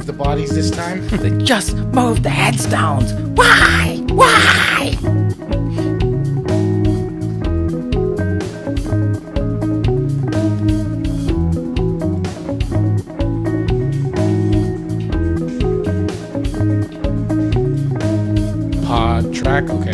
move the bodies this time? Then just move the headstones. Why? Why? Pod track, okay.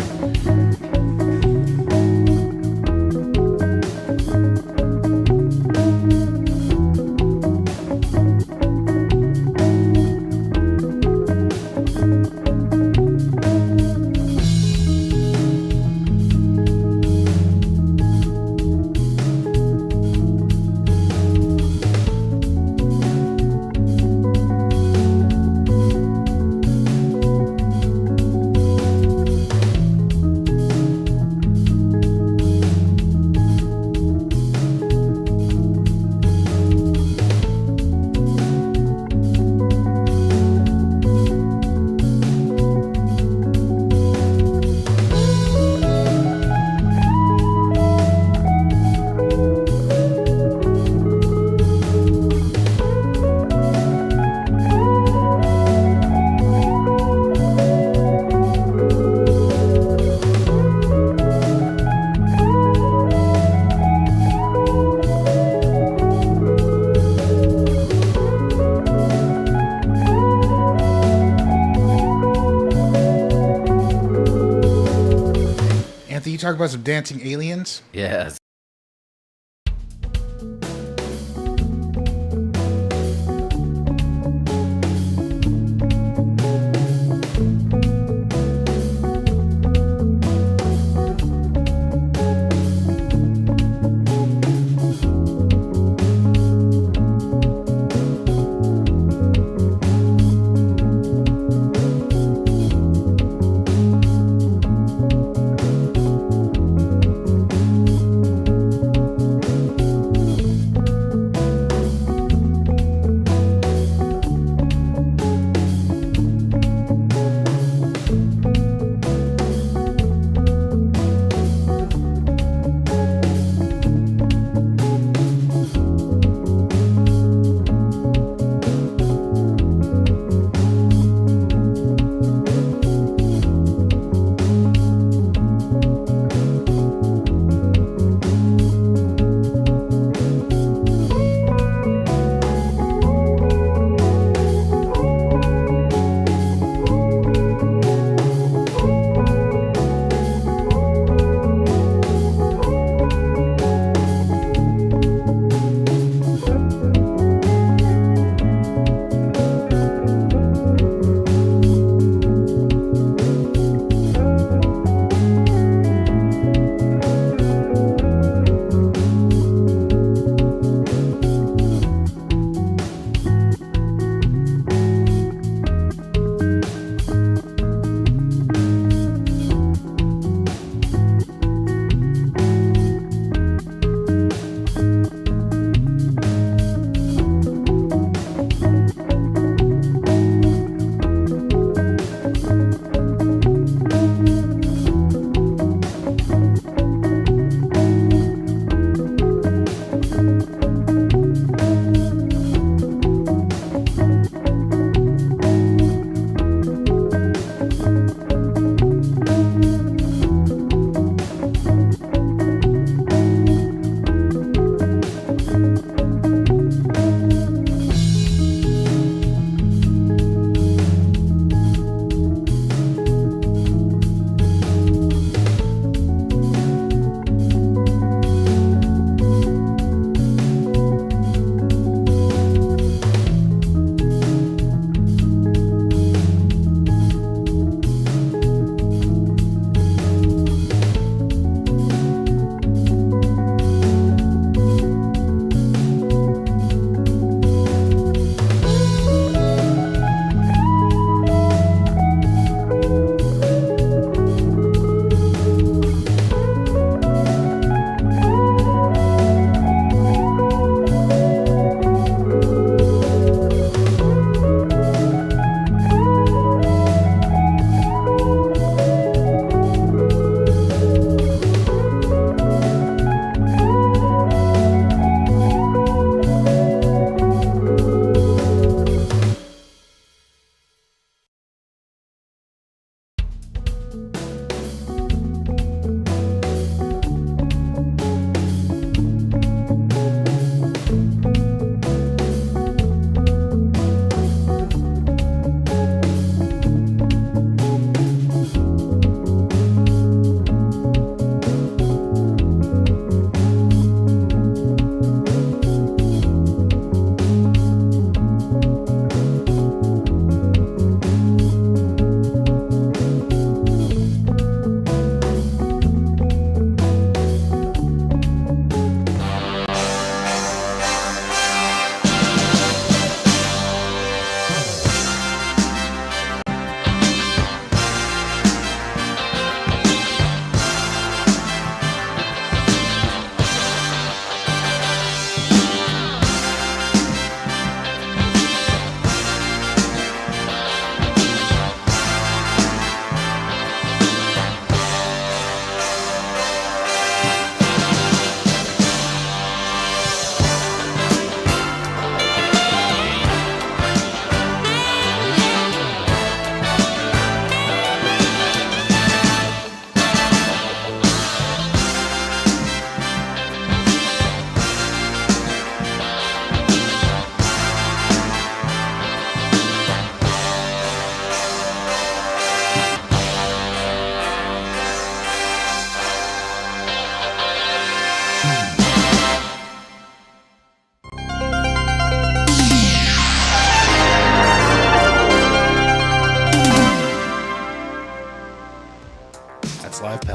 Anthony, you talk about some dancing aliens? Yes.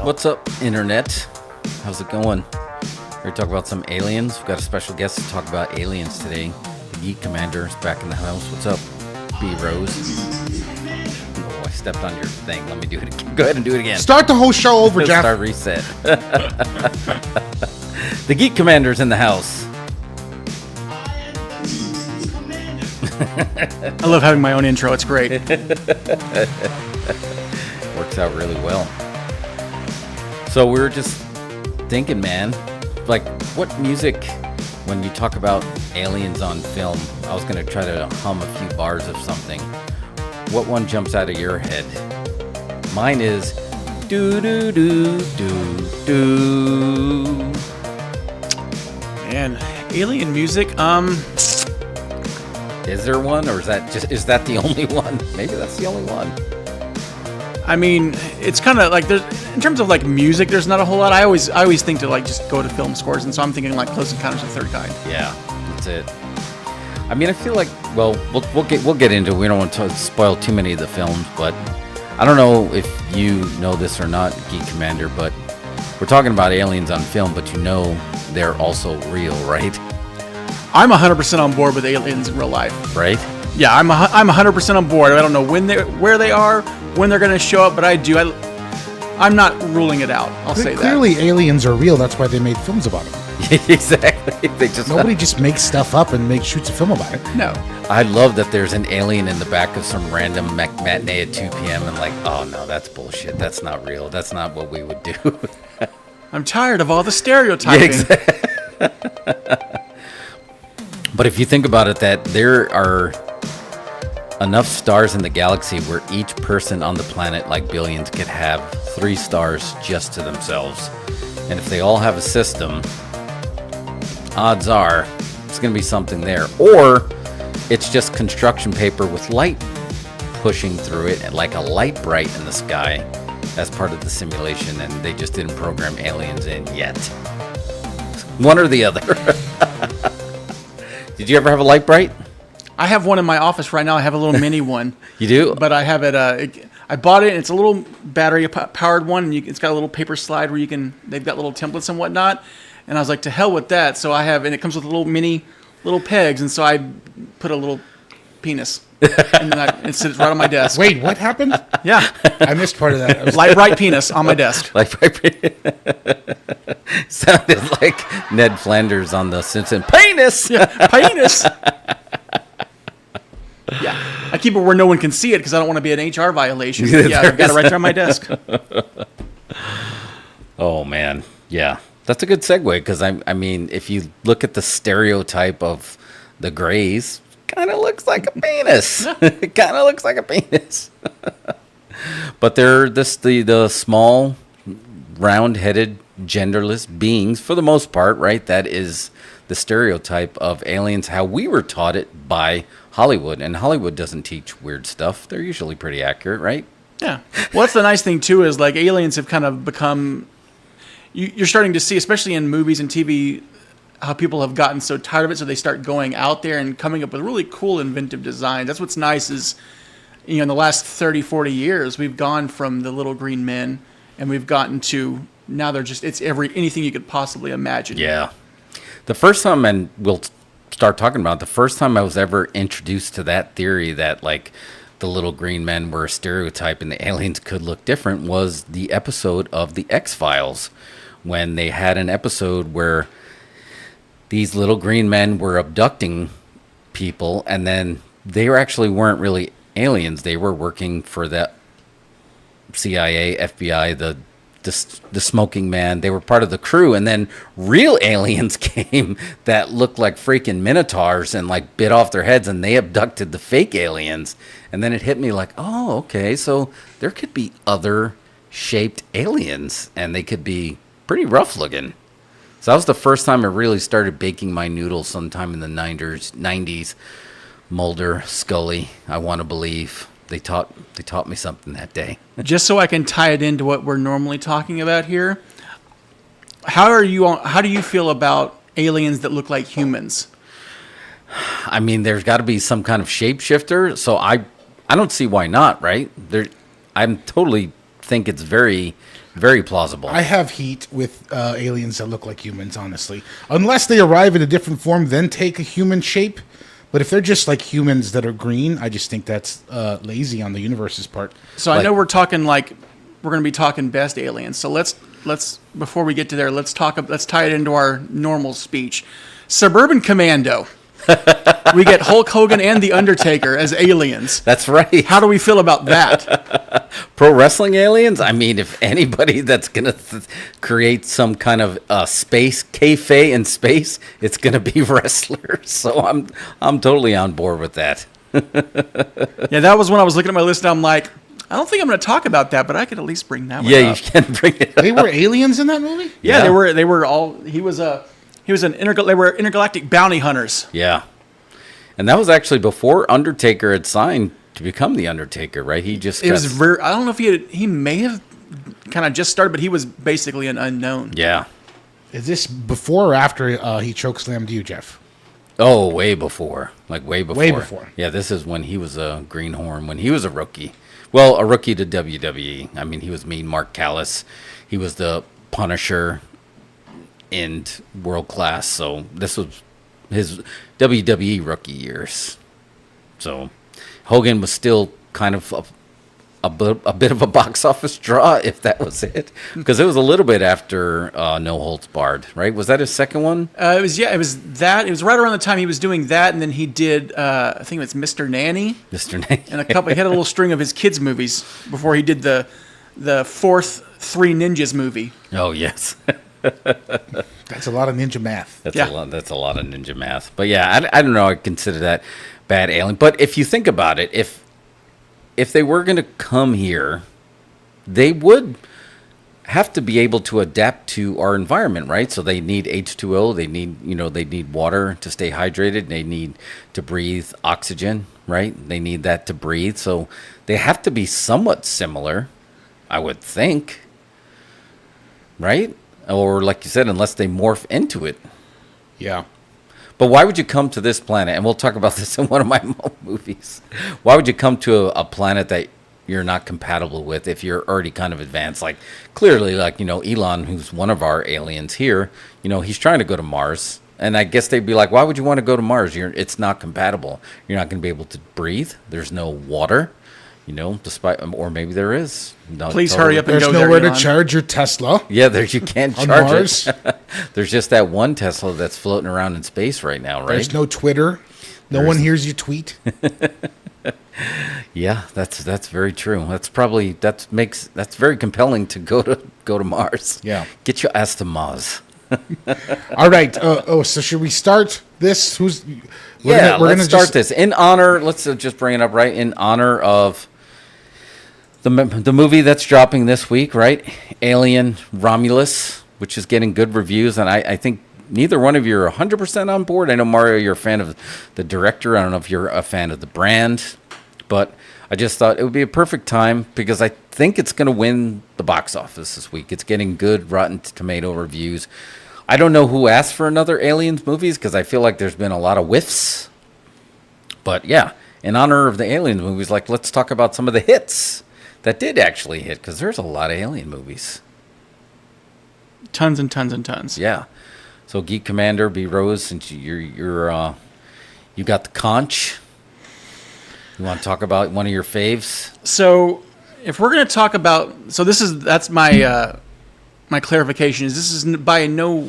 What's up, Internet? How's it going? We're talking about some aliens. We've got a special guest to talk about aliens today. The Geek Commander is back in the house. What's up, B. Rose? Oh, I stepped on your thing. Let me do it again. Go ahead and do it again. Start the whole show over, Jeff. Start reset. The Geek Commander's in the house. I love having my own intro. It's great. Works out really well. So we were just thinking, man, like, what music, when you talk about aliens on film, I was going to try to hum a few bars of something. What one jumps out of your head? Mine is do do do do do. Man, alien music. Is there one, or is that the only one? Maybe that's the only one. I mean, it's kind of like in terms of like music, there's not a whole lot. I always think to like just go to film scores, and so I'm thinking like Close Encounters of the Third Kind. Yeah, that's it. I mean, I feel like, well, we'll get into it. We don't want to spoil too many of the films, but I don't know if you know this or not, Geek Commander, but we're talking about aliens on film, but you know they're also real, right? I'm 100% on board with aliens in real life. Right? Yeah, I'm 100% on board. I don't know where they are, when they're going to show up, but I'm not ruling it out. I'll say that. Clearly, aliens are real. That's why they made films about them. Exactly. Nobody just makes stuff up and shoots a film about it. No. I love that there's an alien in the back of some random matinee at 2 p.m. and like, oh no, that's bullshit. That's not real. That's not what we would do. I'm tired of all the stereotyping. Yeah, But if you think about it, that there are enough stars in the galaxy where each person on the planet, like billions, could have 3 stars just to themselves. And if they all have a system, odds are it's going to be something there. Or it's just construction paper with light pushing through it, like a light bright in the sky as part of the simulation, and they just didn't program aliens in yet. One or the other. Did you ever have a light bright? I have one in my office right now. I have a little mini one. You do? But I have it. I bought it, and it's a little battery powered one. And it's got a little paper slide where they've got little templates and whatnot. And I was like, to hell with that. So and it comes with little pegs. And so I put a little penis. And then it sits right on my desk. Wait, what happened? Yeah. I missed part of that. Light bright penis on my desk. Like sounded like Ned Flanders on The Simpsons. Penis! Yeah, penis! Yeah. I keep it where no one can see it because I don't want to be an HR violation. But yeah, I've got it right there on my desk. Oh, man. Yeah. That's a good segue because, I mean, if you look at the stereotype of the Greys, kind of looks like a penis. It kind of looks like a penis. But they're the small, round-headed, genderless beings for the most part, right? That is the stereotype of aliens, how we were taught it by Hollywood. And Hollywood doesn't teach weird stuff. They're usually pretty accurate, right? Yeah. Well, that's the nice thing, too, is like aliens have kind of become... You're starting to see, especially in movies and TV, how people have gotten so tired of it, so they start going out there and coming up with really cool, inventive designs. That's what's nice is, in the last 30, 40 years, we've gone from the little green men, and we've gotten to, now they're just, it's anything you could possibly imagine. Yeah. The first time, and we'll start talking about the first time I was ever introduced to that theory that, like, the little green men were a stereotype and the aliens could look different was the episode of The X-Files, when they had an episode where these little green men were abducting people, and then they weren't really aliens. They were working for the CIA, FBI, the smoking man. They were part of the crew, and then real aliens came that looked like freaking minotaurs and like bit off their heads, and they abducted the fake aliens. And then it hit me like, oh, okay, so there could be other shaped aliens, and they could be pretty rough looking. So that was the first time I really started baking my noodles sometime in the 90s. Mulder, Scully, I want to believe. They taught me something that day. Just so I can tie it into what we're normally talking about here, how do you feel about aliens that look like humans? I mean, there's got to be some kind of shapeshifter, so I don't see why not, right? I'm totally think it's very Very plausible. I have heat with aliens that look like humans, honestly. Unless they arrive in a different form, then take a human shape. But if they're just like humans that are green, I just think that's lazy on the universe's part. So I know we're talking we're going to be talking best aliens. So let's before we get to there, let's tie it into our normal speech. Suburban Commando. We get Hulk Hogan and The Undertaker as aliens. That's right. How do we feel about that? Pro wrestling aliens? I mean, if anybody that's going to create some kind of space, kayfabe in space, it's going to be wrestlers. So I'm totally on board with that. Yeah, that was when I was looking at my list and I'm like, I don't think I'm going to talk about that, but I could at least bring that one up. Yeah, you can bring it up. They were aliens in that movie? Yeah, Yeah. they were all, they were intergalactic bounty hunters. Yeah. And that was actually before Undertaker had signed to become The Undertaker, right? He just It was very, I don't know if he may have kind of just started, but he was basically an unknown. Yeah. Is this before or after he chokeslammed you, Jeff? Oh, way before. Like way before. Way before. Yeah, this is when he was a greenhorn, when he was a rookie. Well, a rookie to WWE. I mean, he was Mean Mark Callis. He was the Punisher in world class. So this was his WWE rookie years. So Hogan was still kind of a bit of a box office draw, if that was it, because it was a little bit after No Holds Barred, right? Was that his second one? It was that. It was right around the time he was doing that, and then he did I think it was Mr. Nanny, Mr. Name. and a couple. He had a little string of his kids' movies before he did the fourth Three Ninjas movie. Oh yes. That's a lot of ninja math. That's Yeah. a lot. That's a lot of ninja math. But yeah, I don't know. I consider that bad alien. But if you think about it, if they were going to come here, they would have to be able to adapt to our environment, right? So they need H2O. They need water to stay hydrated. They need to breathe oxygen, right? They need that to breathe. So they have to be somewhat similar, I would think, right? Or like you said, unless they morph into it. Yeah. But why would you come to this planet? And we'll talk about this in one of my movies. Why would you come to a planet that you're not compatible with if you're already kind of advanced? Like, clearly, like, Elon, who's one of our aliens here, he's trying to go to Mars. And I guess they'd be like, why would you want to go to Mars? It's not compatible. You're not going to be able to breathe. There's no water, despite, or maybe there is. No, Please totally. hurry up and There's go nowhere there, to Elon. charge your Tesla. Yeah, you can't On charge Mars? it. There's just that one Tesla that's floating around in space right now, right? There's no Twitter. No one hears you tweet. Yeah, that's very true. That's very compelling to go to Mars. Yeah. Get your ass to Mars. All right. So should we start this? We're Let's gonna start this in honor. Let's just bring it up, right? In honor of the movie that's dropping this week, right? Alien Romulus, which is getting good reviews, and I think neither one of you are 100% on board. I know, Mario, you're a fan of the director. I don't know if you're a fan of the brand, but I just thought it would be a perfect time because I think it's going to win the box office this week. It's getting good Rotten Tomato reviews. I don't know who asked for another Aliens movies because I feel like there's been a lot of whiffs. But yeah, in honor of the Aliens movies, like, let's talk about some of the hits that did actually hit, because there's a lot of Alien movies. Tons and tons and tons. Yeah. So Geek Commander, B Rose, since you got the conch. You want to talk about one of your faves? So if we're going to talk about, that's my my clarification is this is by no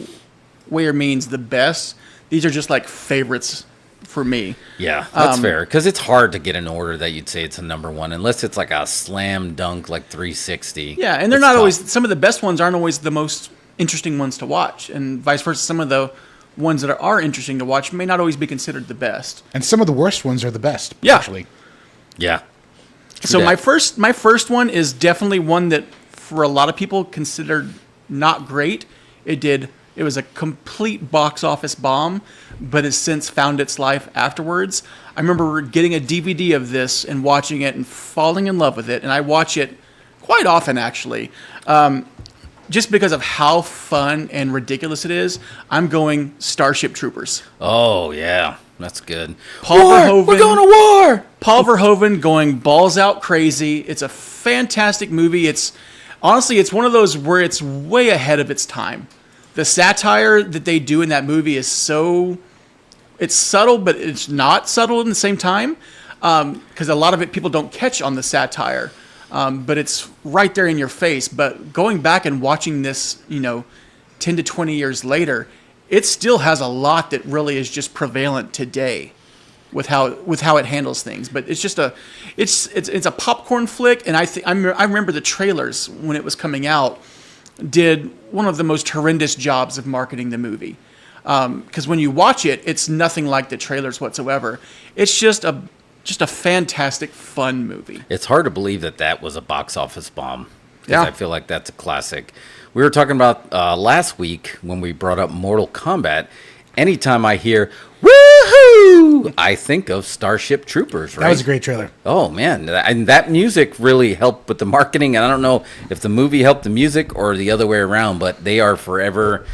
way or means the best. These are just like favorites for me. Yeah, that's fair, because it's hard to get an order that you'd say it's a number one unless it's like a slam dunk like 360. Yeah, and they're It's not tough. always, some of the best ones aren't always the most interesting ones to watch, and vice versa. Some of the ones that are interesting to watch may not always be considered the best. And some of the worst ones are the best. Yeah. Actually. Yeah. So that. my first one is definitely one that for a lot of people considered not great. It was a complete box office bomb, but has since found its life afterwards. I remember getting a DVD of this and watching it and falling in love with it, and I watch it quite often actually. Just because of how fun and ridiculous it is, I'm going Starship Troopers. Oh, yeah. That's good. Paul Verhoeven. We're going to war! Paul Verhoeven going balls out crazy. It's a fantastic movie. It's honestly, it's one of those where it's way ahead of its time. The satire that they do in that movie is it's subtle, but it's not subtle in the same time. Because a lot of it people don't catch on the satire. But it's right there in your face. But going back and watching this, 10 to 20 years later, it still has a lot that really is just prevalent today with how it handles things. But it's just it's a popcorn flick, and I remember the trailers when it was coming out did one of the most horrendous jobs of marketing the movie. Because when you watch it, it's nothing like the trailers whatsoever. It's just a fantastic, fun movie. It's hard to believe that was a box office bomb. Yeah. I feel like that's a classic. We were talking about last week when we brought up Mortal Kombat. Anytime I hear "woohoo," I think of Starship Troopers. Right? That was a great trailer. Oh man, and that music really helped with the marketing. And I don't know if the movie helped the music or the other way around, but they are forever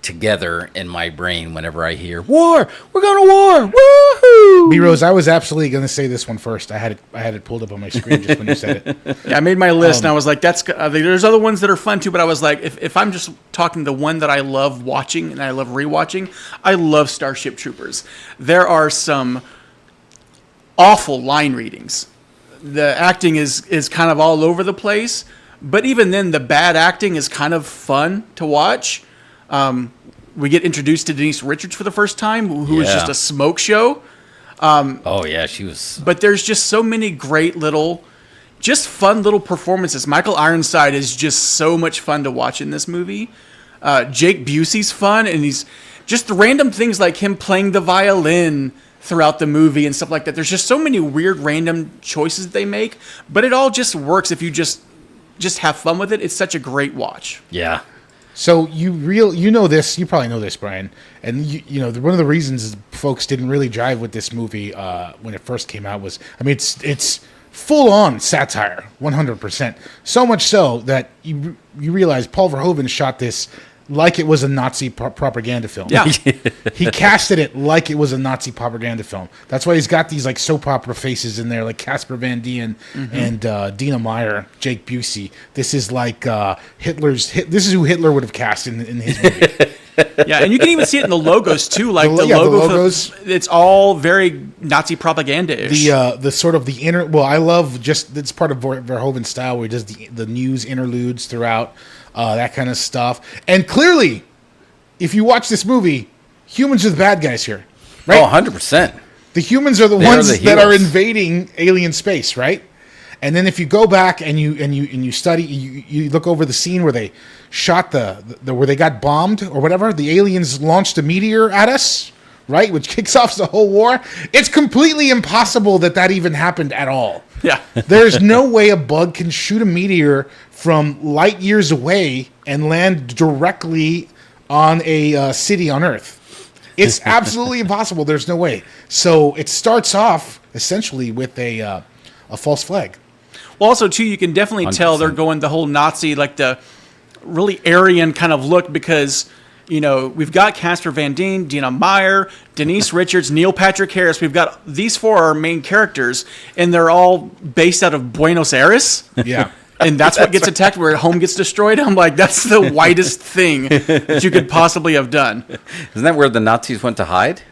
together in my brain whenever I hear "war." We're going to war. Woohoo! B Rose, I was absolutely going to say this one first. I had it pulled up on my screen just when you said it. Yeah, I made my list, and I was like, there's other ones that are fun too, but I was like, if I'm just talking the one that I love watching and I love rewatching, I love Starship Troopers. There are some awful line readings. The acting is kind of all over the place, but even then, the bad acting is kind of fun to watch. We get introduced to Denise Richards for the first time, who was just a smoke show. Oh yeah, she was. But there's just so many great just fun little performances. Michael Ironside is just so much fun to watch in this movie. Jake Busey's fun, and he's just the random things like him playing the violin throughout the movie and stuff like that. There's just so many weird random choices that they make, but it all just works if you just have fun with it. It's such a great watch. Yeah. So you this, you probably know this, Brian, and one of the reasons folks didn't really jive with this movie when it first came out was, I mean, it's full on satire, 100%. So much so that you realize Paul Verhoeven shot this like it was a Nazi propaganda film. Yeah. He casted it like it was a Nazi propaganda film. That's why he's got these like soap opera faces in there, like Casper Van Dien and Dina Meyer, Jake Busey. This is like This is who Hitler would have cast in his movie. Yeah, and you can even see it in the logos too. Like the logos, it's all very Nazi propaganda-ish. The sort of the inner. Well, I love it's part of Verhoeven's style where he does the news interludes throughout. That kind of stuff. And clearly, if you watch this movie, humans are the bad guys here. Right? Oh, 100%. The humans are the ones that are invading alien space, right? And then if you go back and you study, you look over the scene where they shot where they got bombed or whatever, the aliens launched a meteor at us, right? Which kicks off the whole war. It's completely impossible that even happened at all. Yeah. There's no way a bug can shoot a meteor from light years away and land directly on a city on Earth. It's absolutely impossible. There's no way. So it starts off essentially with a false flag. Well, also too, you can definitely 100%. tell they're going the whole Nazi, like the really Aryan kind of look, because we've got Casper Van Dien, Dina Meyer, Denise Richards, Neil Patrick Harris. We've got these four are main characters, and they're all based out of Buenos Aires. Yeah. And that's what gets attacked, where home gets destroyed. I'm like, that's the whitest thing that you could possibly have done. Isn't that where the Nazis went to hide?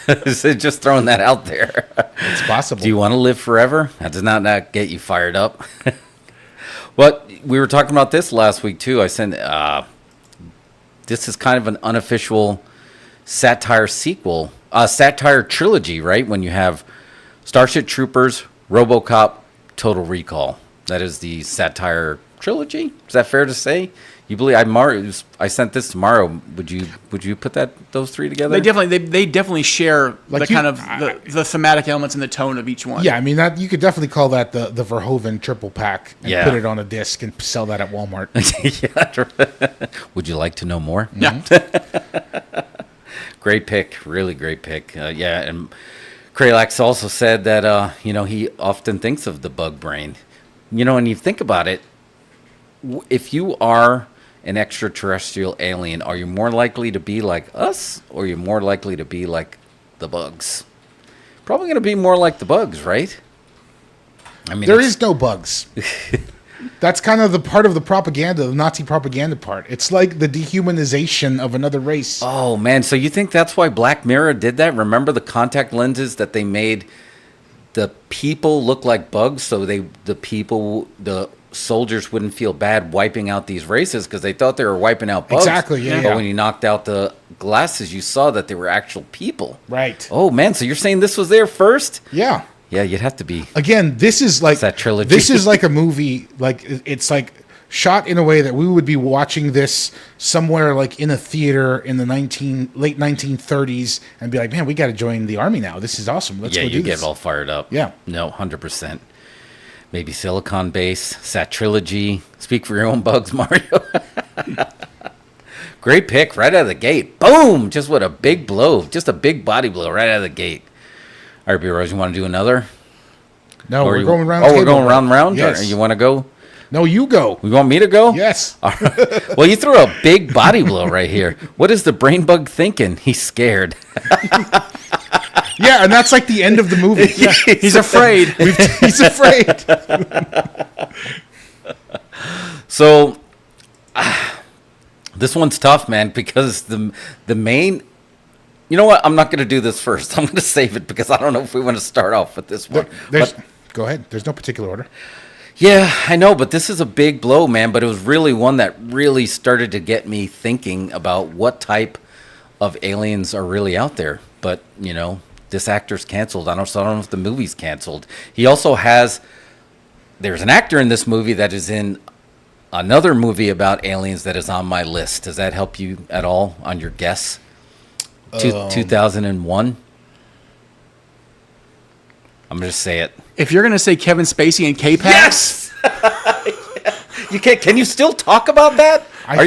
Just throwing that out there. It's possible. Do you want to live forever? That does not get you fired up. But we were talking about this last week too. I said this is kind of an unofficial satire sequel, satire trilogy, right? When you have Starship Troopers, RoboCop, Total Recall. That is the satire trilogy. Is that fair to say? You believe I sent this to Mario. Would you put those three together? They definitely share Like the thematic elements and the tone of each one. Yeah, I mean that you could definitely call that the Verhoeven triple pack and Yeah. put it on a disc and sell that at Walmart. Yeah. Would you like to know more? Yeah. Great pick, really great pick. Yeah, and Kralax also said that he often thinks of the bug brain. And you think about it, if you are an extraterrestrial alien, are you more likely to be like us, or are you more likely to be like the bugs? Probably going to be more like the bugs, right? I mean, There is no bugs. That's kind of the part of the propaganda, the Nazi propaganda part. It's like the dehumanization of another race. Oh man, so you think that's why Black Mirror did that? Remember the contact lenses that they made the people look like bugs, so the soldiers wouldn't feel bad wiping out these races because they thought they were wiping out bugs. Exactly, yeah. But when you knocked out the glasses, you saw that they were actual people. Right. Oh man, so you're saying this was there first? Yeah. Yeah, you'd have to be. Again, this is like that trilogy. This is like a movie. Like it's like shot in a way that we would be watching this somewhere like in a theater in the late 1930s and be like, man, we got to join the army now. This is awesome. Let's go do you this. get all fired up. Yeah. No, 100%. Maybe Silicon Base, Sat Trilogy. Speak for your own bugs, Mario. Great pick right out of the gate. Boom! Just what a big blow. Just a big body blow right out of the gate. All right, B-Rose, you want to do another? No, Or we're you- going around. Oh, the we're table going now. round and round? Yes. Or you want to go? No, you go. You want me to go? Yes. All right. Well, you threw a big body blow right here. What is the brain bug thinking? He's scared. Yeah, and that's like the end of the movie. Yeah. He's afraid. He's afraid. So, this one's tough, man, because the main. You know what? I'm not going to do this first. I'm going to save it because I don't know if we want to start off with this one. Go ahead. There's no particular order. Yeah, I know, but this is a big blow, man. But it was really one that really started to get me thinking about what type of aliens are really out there. But, you know, this actor's canceled. I don't know if the movie's canceled. He also has. There's an actor in this movie that is in another movie about aliens that is on my list. Does that help you at all on your guess? 2001. I'm gonna say it. If you're gonna say Kevin Spacey and K-Pax, Yes. You can you still talk about that? I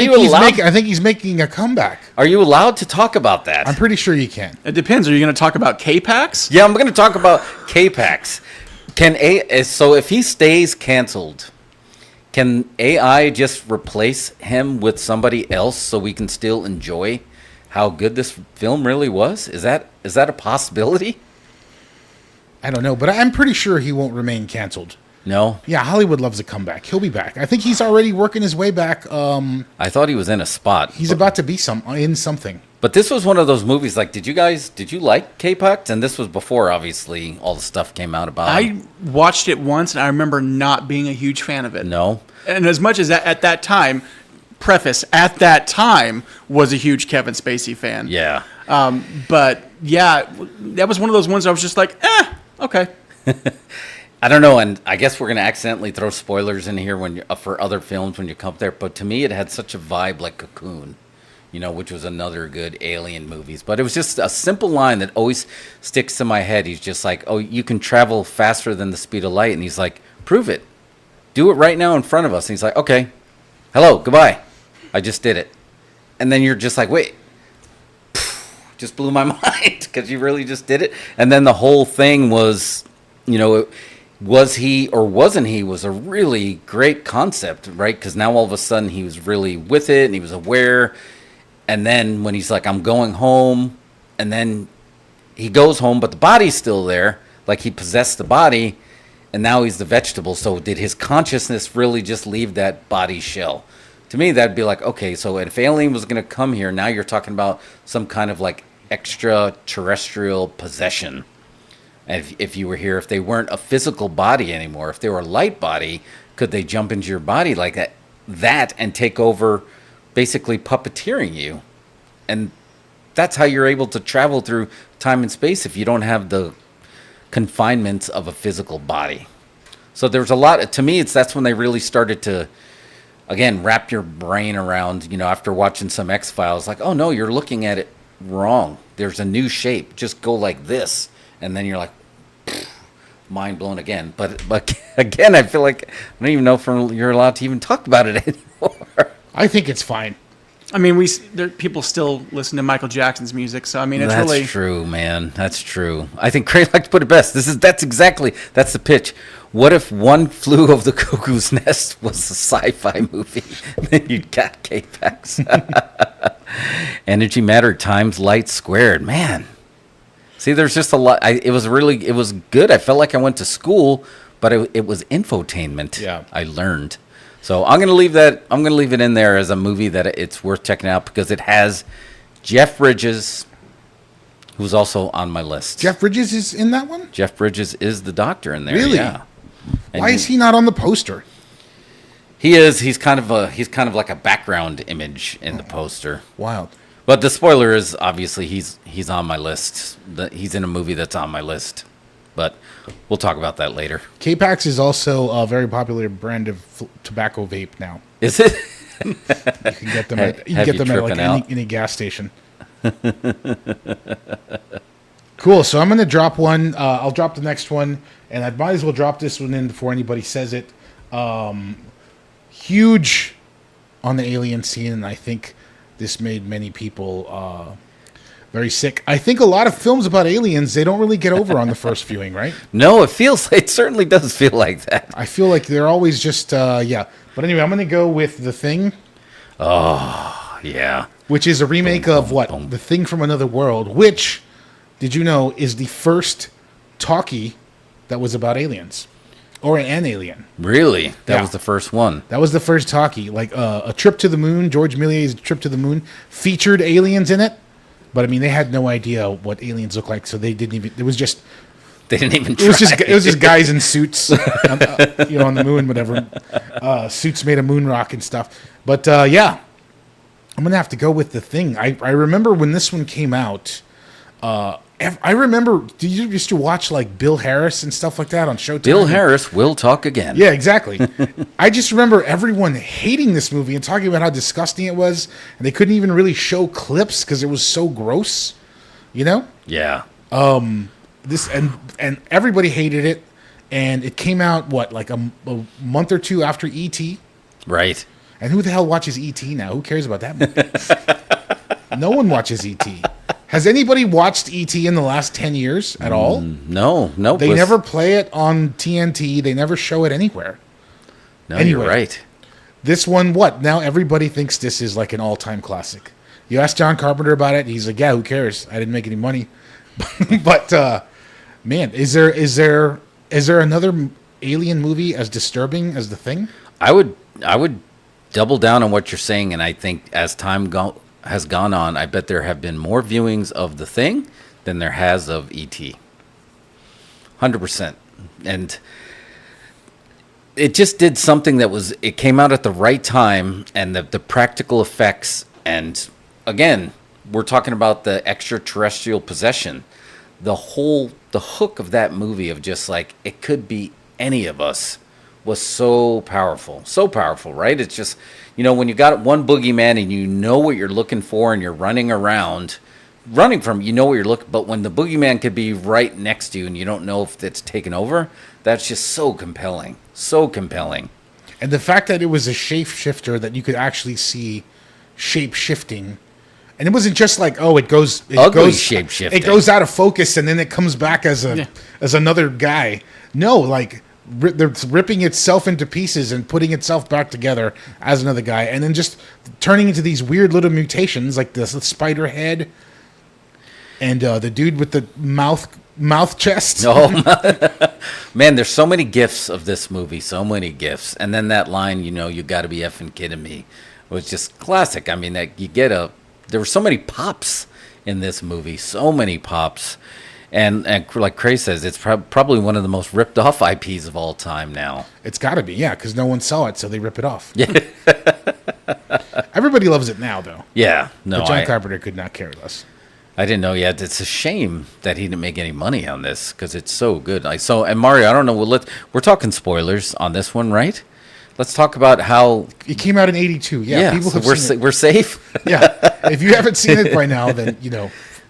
think he's making a comeback. Are you allowed to talk about that? I'm pretty sure you can. it depends. Are you gonna talk about K-Pax? Yeah, I'm going to talk about K-Pax. So if he stays canceled, can AI just replace him with somebody else so we can still enjoy how good this film really was? Is that a possibility? I don't know, but I'm pretty sure he won't remain canceled. No. Yeah, Hollywood loves a comeback. He'll be back. I think he's already working his way back. I thought he was in a spot. He's about to be in something. But this was one of those movies. Like, did you like K-Pax? And this was before, obviously, all the stuff came out about him. I watched it once, and I remember not being a huge fan of it. No. And as much as at that time, at that time, was a huge Kevin Spacey fan. Yeah. But yeah, that was one of those ones I was just like, okay. I don't know, and I guess we're going to accidentally throw spoilers in here for other films when you come there. But to me, it had such a vibe like Cocoon, which was another good alien movies. But it was just a simple line that always sticks to my head. He's just like, "Oh, you can travel faster than the speed of light," and he's like, "Prove it. Do it right now in front of us." And he's like, "Okay, hello, goodbye. I just did it." And then you're just like, "Wait." Just blew my mind because you really just did it. And then the whole thing was, was he or wasn't he was a really great concept, right? Because now all of a sudden he was really with it and he was aware. And then when he's like, I'm going home, and then he goes home, but the body's still there. Like he possessed the body, and now he's the vegetable. So did his consciousness really just leave that body shell? To me, that'd be like, okay, so if alien was going to come here, now you're talking about some kind of like extraterrestrial possession. If you were here, if they weren't a physical body anymore, if they were a light body, could they jump into your body like that and take over, basically puppeteering you? And that's how you're able to travel through time and space if you don't have the confinements of a physical body. So there's a lot. To me, that's when they really started to, again, wrap your brain around. After watching some X-Files, like, oh no, you're looking at it wrong. There's a new shape. Just go like this, and then you're like, mind blown again. But again, I feel like I don't even know if you're allowed to even talk about it anymore. I think it's fine. I mean, people still listen to Michael Jackson's music, so I mean, it's That's really true, man. That's true. I think Craig liked to put it best. That's the pitch. What if One Flew Over the Cuckoo's Nest was a sci-fi movie? Then you got K-Pax. Energy matter times light squared. Man. See, there's just a lot. It was good. I felt like I went to school, but it was infotainment. Yeah. I learned. So I'm gonna leave that. I'm gonna leave it in there as a movie that it's worth checking out because it has Jeff Bridges, who's also on my list. Jeff Bridges is in that one? Jeff Bridges is the doctor in there. Really? Yeah. And Why is he not on the poster? He is. He's kind of like a background image in the poster. Wild. But the spoiler is obviously he's on my list. He's in a movie that's on my list. But we'll talk about that later. K-Pax is also a very popular brand of tobacco vape now. Is it? You can get them at, Have you like tripping out? any gas station. Cool. So I'm going to drop one. I'll drop the next one, and I might as well drop this one in before anybody says it. Huge on the alien scene, and I think this made many people very sick. I think a lot of films about aliens, they don't really get over on the first viewing, right? No, it certainly does feel like that. I feel like they're always just, yeah. But anyway, I'm going to go with The Thing, Yeah. which is a remake of what? boom. The Thing from Another World, which, did you know, is the first talkie that was about aliens. Or an alien. Really? That Yeah. was the first one. That was the first talkie. Like A Trip to the Moon, George Millier's Trip to the Moon, featured aliens in it. But I mean, they had no idea what aliens look like, so they didn't even. It was just. They didn't even try. It was just guys in suits, on the moon, whatever. Suits made of moon rock and stuff. But yeah, I'm gonna have to go with The Thing. I remember when this one came out. I remember. Did you used to watch like Bill Harris and stuff like that on Showtime? Bill Harris will talk again. Yeah, exactly. I just remember everyone hating this movie and talking about how disgusting it was, and they couldn't even really show clips because it was so gross. You know, Yeah. this and everybody hated it, and it came out like a month or two after E.T. Right. And who the hell watches E.T. now? Who cares about that movie? No one watches E.T. Has anybody watched E.T. in the last 10 years at all? No. They never play it on TNT. They never show it anywhere. No, Anyway. you're right. This one, what? Now everybody thinks this is like an all-time classic. You ask John Carpenter about it, he's like, yeah, who cares? I didn't make any money. But, man, is there another alien movie as disturbing as The Thing? I would double down on what you're saying, and I think as time has gone on, I bet there have been more viewings of The Thing than there has of E.T. 100%. And it just did something it came out at the right time, and the practical effects, and again, we're talking about the extraterrestrial possession. The hook of that movie of just like, it could be any of us was so powerful, right? It's just, when you got one boogeyman and you know what you're looking for and you're running from, what you're looking, but when the boogeyman could be right next to you and you don't know if it's taken over, that's just so compelling. And the fact that it was a shapeshifter that you could actually see shape-shifting. And it wasn't just like, it goes shape-shifting. It goes out of focus and then it comes back as another guy. No, like they're ripping itself into pieces and putting itself back together as another guy, and then just turning into these weird little mutations, like the spider head and the dude with the mouth chest. Oh, man, there's so many gifs of this movie, so many gifs. And then that line, you got to be effing kidding me, was just classic. I mean, there were so many pops in this movie, so many pops. And like Cray says, it's probably one of the most ripped off IPs of all time now. It's got to be, yeah, because no one saw it, so they rip it off. Yeah. Everybody loves it now, though. Yeah. No, But John Carpenter could not care less. I didn't know yet. It's a shame that he didn't make any money on this because it's so good. And Mario, I don't know. We're talking spoilers on this one, right? Let's talk about how It came out in '82. Yeah, people have seen it. we're safe. Yeah, if you haven't seen it by now, then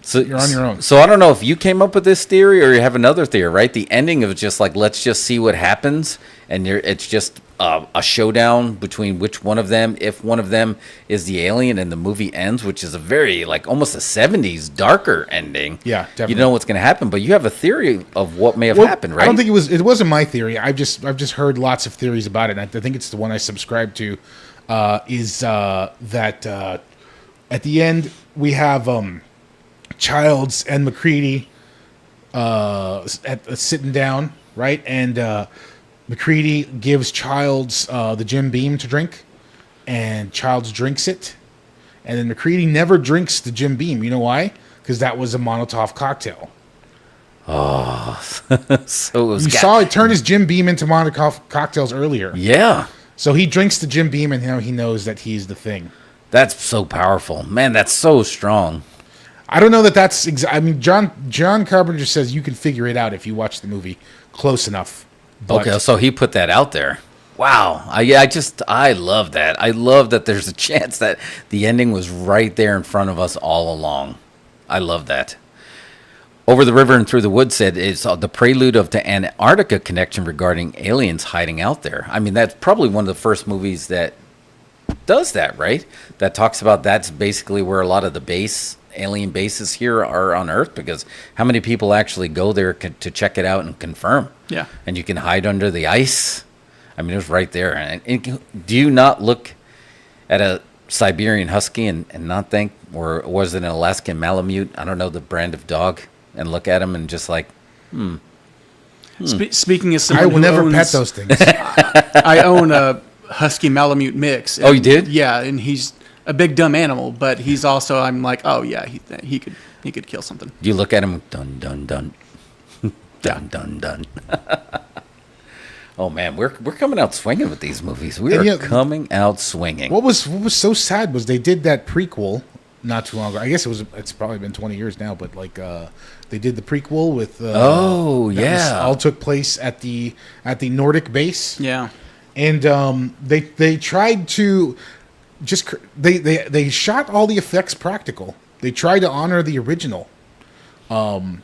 So you're on your own. So I don't know if you came up with this theory or you have another theory, right? The ending of just like, let's just see what happens, and it's just a showdown between which one of them, if one of them is the alien, and the movie ends, which is a very like almost a '70s darker ending. Yeah, definitely. You know what's going to happen, but you have a theory of what may have Well, happened, right? I don't think it wasn't my theory. I've just heard lots of theories about it. And I think it's the one I subscribe to. Is that at the end we have Childs and McCready sitting down, right? And McCready gives Childs the Jim Beam to drink, and Childs drinks it. And then McCready never drinks the Jim Beam. You know why? Because that was a Molotov cocktail. So it was. You saw it turn his Jim Beam into Molotov cocktails earlier. Yeah. So he drinks the Jim Beam, and now he knows that he's the thing. That's so powerful. Man, that's so strong. I don't know that that's... I mean, John Carpenter says you can figure it out if you watch the movie close enough. But Okay, so he put that out there. Wow. I love that. I love that there's a chance that the ending was right there in front of us all along. I love that. Over the River and Through the Woods said it's the prelude of the Antarctica connection regarding aliens hiding out there. I mean, that's probably one of the first movies that does that, right? That talks about that's basically where a lot of the alien bases here are on Earth, because how many people actually go there to check it out and confirm? Yeah. And you can hide under the ice. I mean, it was right there. And do you not look at a Siberian Husky and not think, or was it an Alaskan Malamute? I don't know the brand of dog. And look at him and just like, Speaking as someone I will who never owns, pet those things. I own a Husky Malamute mix. Oh, you did? Yeah, and he's a big dumb animal, but he's also, I'm like, oh yeah, he could kill something. You look at him, dun dun dun, dun dun dun. Oh man, we're coming out swinging with these movies. We are coming out swinging. What was so sad was they did that prequel not too long ago. I guess it's probably been 20 years now, but like they did the prequel with all took place at the Nordic base. Yeah. And they tried to just they shot all the effects practical. They tried to honor the original. And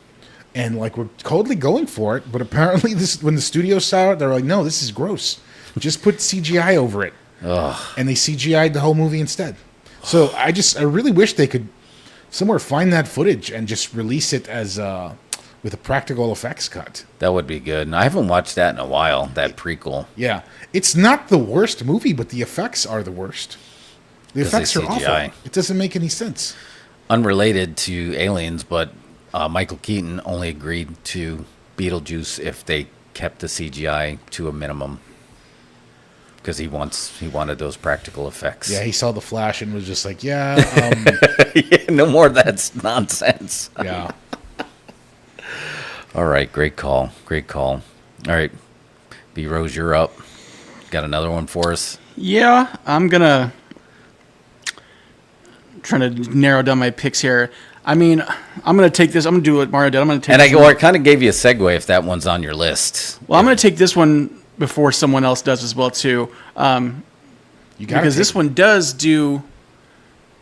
like we're totally going for it, but apparently when the studio saw it, they're like, "No, this is gross. Just put CGI over it." Ugh. And they CGI'd the whole movie instead. So I really wish they could somewhere find that footage and just release it as with a practical effects cut. That would be good. And I haven't watched that in a while, that prequel. Yeah. It's not the worst movie, but the effects are the worst. The 'Cause they effects are CGI. awful. It doesn't make any sense. Unrelated to aliens, but Michael Keaton only agreed to Beetlejuice if they kept the CGI to a minimum. Because he wanted those practical effects. Yeah, he saw the Flash and was just like, yeah, Yeah, no more of that nonsense. yeah. All right, great call. Great call. All right, B Rose, you're up. Got another one for us? Yeah, I'm trying to narrow down my picks here. I mean, I'm gonna take this. I'm gonna do what Mario did. I'm gonna take. And this I kind of gave you a segue if that one's on your list. Well, I'm gonna take this one before someone else does as well too. Because this one does do.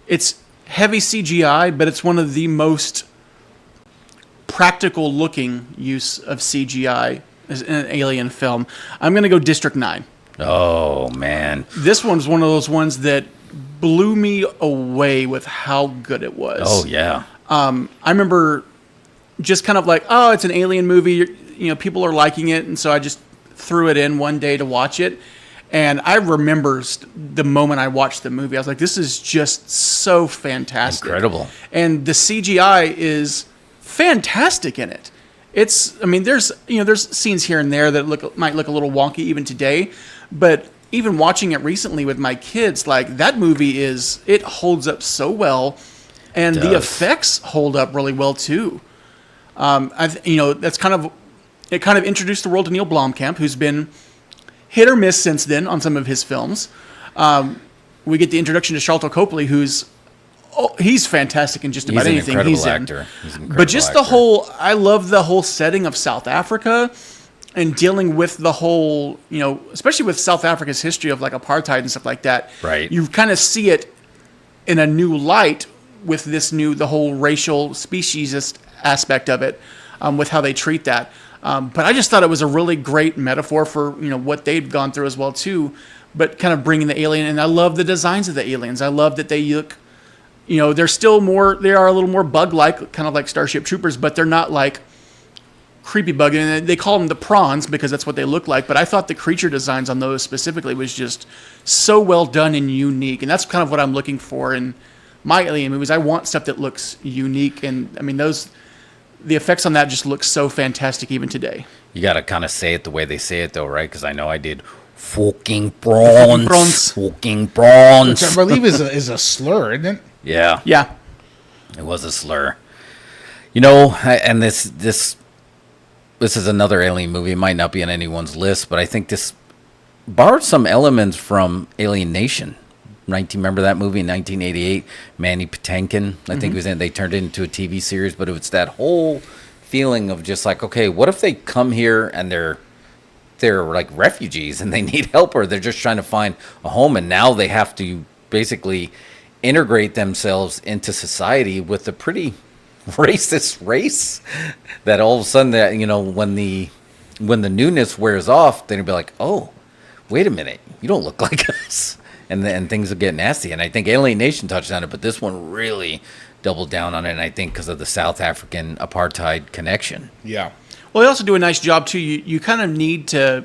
It's heavy CGI, but it's one of the most practical looking use of CGI in an alien film. I'm gonna go District 9. Oh man, This one's one of those ones that blew me away with how good it was. oh yeah. I remember just kind of like, oh, it's an alien movie. You know, people are liking it, and so I just threw it in one day to watch it. And I remember the moment I watched the movie, I was like, this is just so fantastic. Incredible. And the CGI is fantastic in it. I mean, there's scenes here and there that might look a little wonky even today, but even watching it recently with my kids, like that movie it holds up so well, and the effects hold up really well too. It kind of introduced the world to Neil Blomkamp, who's been hit or miss since then on some of his films. We get the introduction to Sharlto Copley, he's fantastic in just about anything he's in. He's an incredible But just actor. I love the whole setting of South Africa and dealing with the whole, especially with South Africa's history of like apartheid and stuff like that. Right. You kind of see it in a new light with the whole racial speciesist aspect of it, with how they treat that. But I just thought it was a really great metaphor for, what they've gone through as well too, but kind of bringing the alien. And I love the designs of the aliens. I love that they look, they are a little more bug-like, kind of like Starship Troopers, but they're not like creepy bug. And they call them the prawns because that's what they look like. But I thought the creature designs on those specifically was just so well done and unique. And that's kind of what I'm looking for in my alien movies. I want stuff that looks unique. And I mean, the effects on that just look so fantastic even today. You got to kind of say it the way they say it, though, right? Because I know I did. Fucking prawns. Prawns. Fucking prawns. Which I believe is a slur, isn't it? Yeah. Yeah. It was a slur. You know, and this is another Alien movie. It might not be on anyone's list, but I think this borrowed some elements from Alien Nation. Remember that movie in 1988? Manny Patinkin, I think was in. They turned it into a TV series, but it was that whole feeling of just like, okay, what if they come here and they're like refugees and they need help, or they're just trying to find a home, and now they have to basically integrate themselves into society with a pretty racist race that all of a sudden, that, you know, when the newness wears off, then it'll be like, oh, wait a minute, you don't look like us. And things will get nasty. And I think Alien Nation touched on it, but this one really doubled down on it, and I think because of the South African apartheid connection. Yeah. Well, they also do a nice job, too. You kind of need to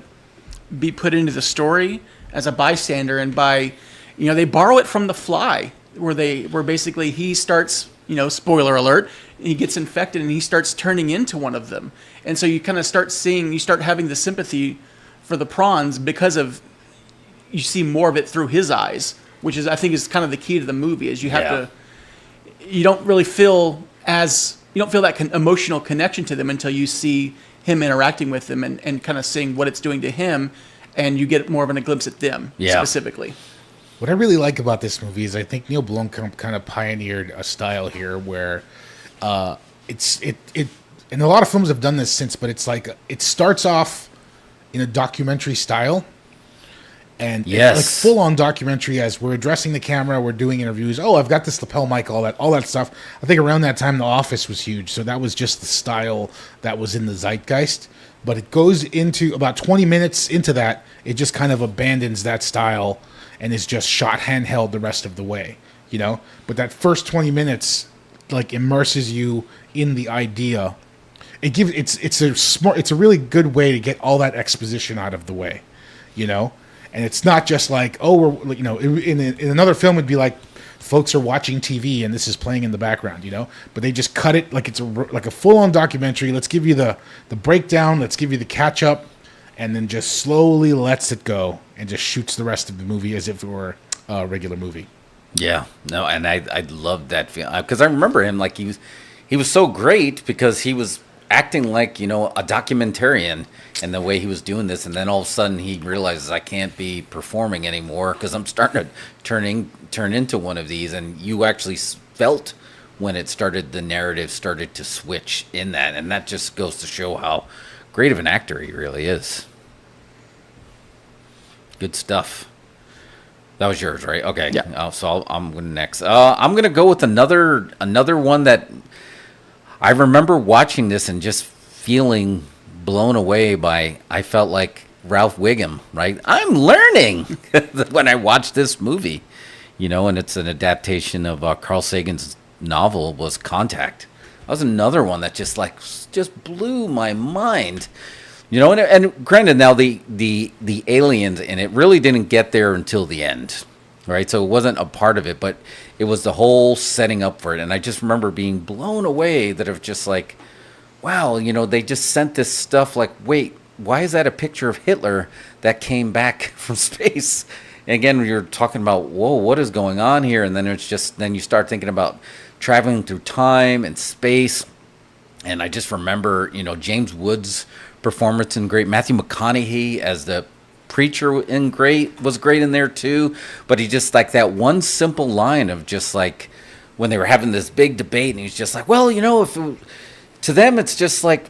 be put into the story as a bystander, and they borrow it from The Fly, where basically he starts, spoiler alert, he gets infected and he starts turning into one of them. And so you kind of start having the sympathy for the prawns because of, you see more of it through his eyes, which I think is kind of the key to the movie, is you don't feel that emotional connection to them until you see him interacting with them and kind of seeing what it's doing to him, and you get more of a glimpse at them specifically. What I really like about this movie is I think Neil Blomkamp kind of pioneered a style here where and a lot of films have done this since, but it's like it starts off in a documentary style. And yes, like full-on documentary, as we're addressing the camera, we're doing interviews. Oh, I've got this lapel mic, all that stuff. I think around that time, The Office was huge, so that was just the style that was in the zeitgeist. But it goes into about 20 minutes into that, it just kind of abandons that style and is just shot handheld the rest of the way, But that first 20 minutes, like, immerses you in the idea. It's a really good way to get all that exposition out of the way, And it's not just like, oh, we're, in another film it'd be like, folks are watching TV and this is playing in the background, But they just cut it like it's like a full-on documentary. Let's give you the breakdown, let's give you the catch-up, and then just slowly lets it go and just shoots the rest of the movie as if it were a regular movie. Yeah, no, and I loved that feeling because I remember him like he was so great because he was acting like, a documentarian and the way he was doing this. And then all of a sudden he realizes I can't be performing anymore because I'm starting to turn into one of these. And you actually felt when the narrative started to switch in that. And that just goes to show how great of an actor he really is. Good stuff. That was yours, right? Okay. Yeah. So I'm going next. I'm going to go with another one that I remember watching this and just feeling blown away by. I felt like Ralph Wiggum, right? I'm learning when I watched this movie, and it's an adaptation of Carl Sagan's novel, was Contact. That was another one that just blew my mind. And granted, now the aliens in it really didn't get there until the end, right? So it wasn't a part of it, but it was the whole setting up for it. And I just remember being blown away that of just like, wow, they just sent this stuff like, wait, why is that a picture of Hitler that came back from space? And again, you're talking about, whoa, what is going on here? And then then you start thinking about traveling through time and space. And I just remember, James Woods' performance in great. Matthew McConaughey as the preacher was great in there too. But he just like that one simple line of just like when they were having this big debate, and he's just like, well, to them it's just like,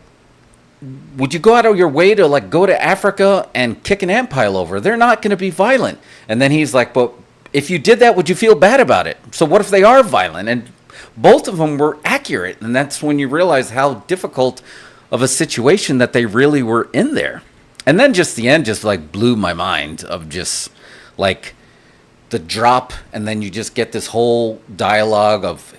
would you go out of your way to like go to Africa and kick an ant pile over? They're not going to be violent. And then he's like, but if you did that, would you feel bad about it? So what if they are violent? And both of them were accurate. And that's when you realize how difficult of a situation that they really were in there. And then just the end just like blew my mind of just like the drop, and then you just get this whole dialogue of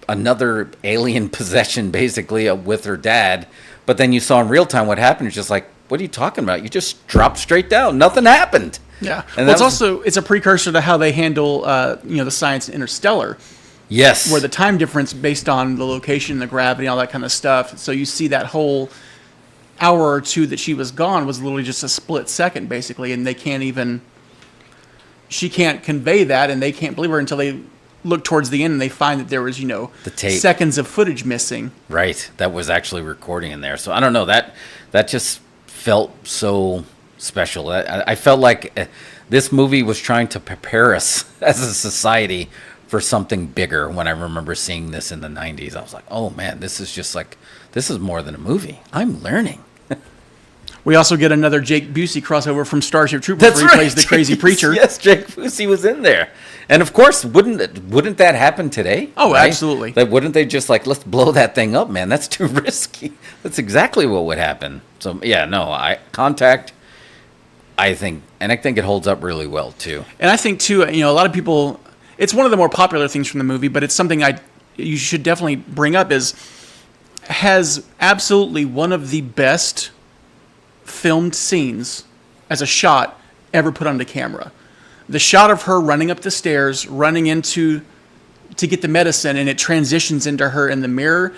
another alien possession basically with her dad. But then you saw in real time what happened. It's just like, what are you talking about? You just dropped straight down. Nothing happened. Yeah. And it's a precursor to how they handle the science in Interstellar, Yes. Where the time difference based on the location, the gravity, all that kind of stuff. So you see that whole hour or two that she was gone was literally just a split second, basically, and they can't even. She can't convey that, and they can't believe her until they look towards the end and they find that there was, the tape. seconds of footage missing. Right. That was actually recording in there. So I don't know. That just felt so special. I felt like this movie was trying to prepare us as a society for something bigger. When I remember seeing this in the 90s, I was like, oh man, this is more than a movie. I'm learning. We also get another Jake Busey crossover from Starship Troopers where he plays the crazy preacher. Yes, Jake Busey was in there. And of course, wouldn't that happen today? Oh, right? absolutely. Wouldn't they just let's blow that thing up, man? That's too risky. That's exactly what would happen. So yeah, no, Contact, I think it holds up really well too. And I think too, a lot of people, it's one of the more popular things from the movie, but it's something you should definitely bring up has absolutely one of the best filmed scenes as a shot ever put onto camera. The shot of her running up the stairs, running to get the medicine, and it transitions into her in the mirror.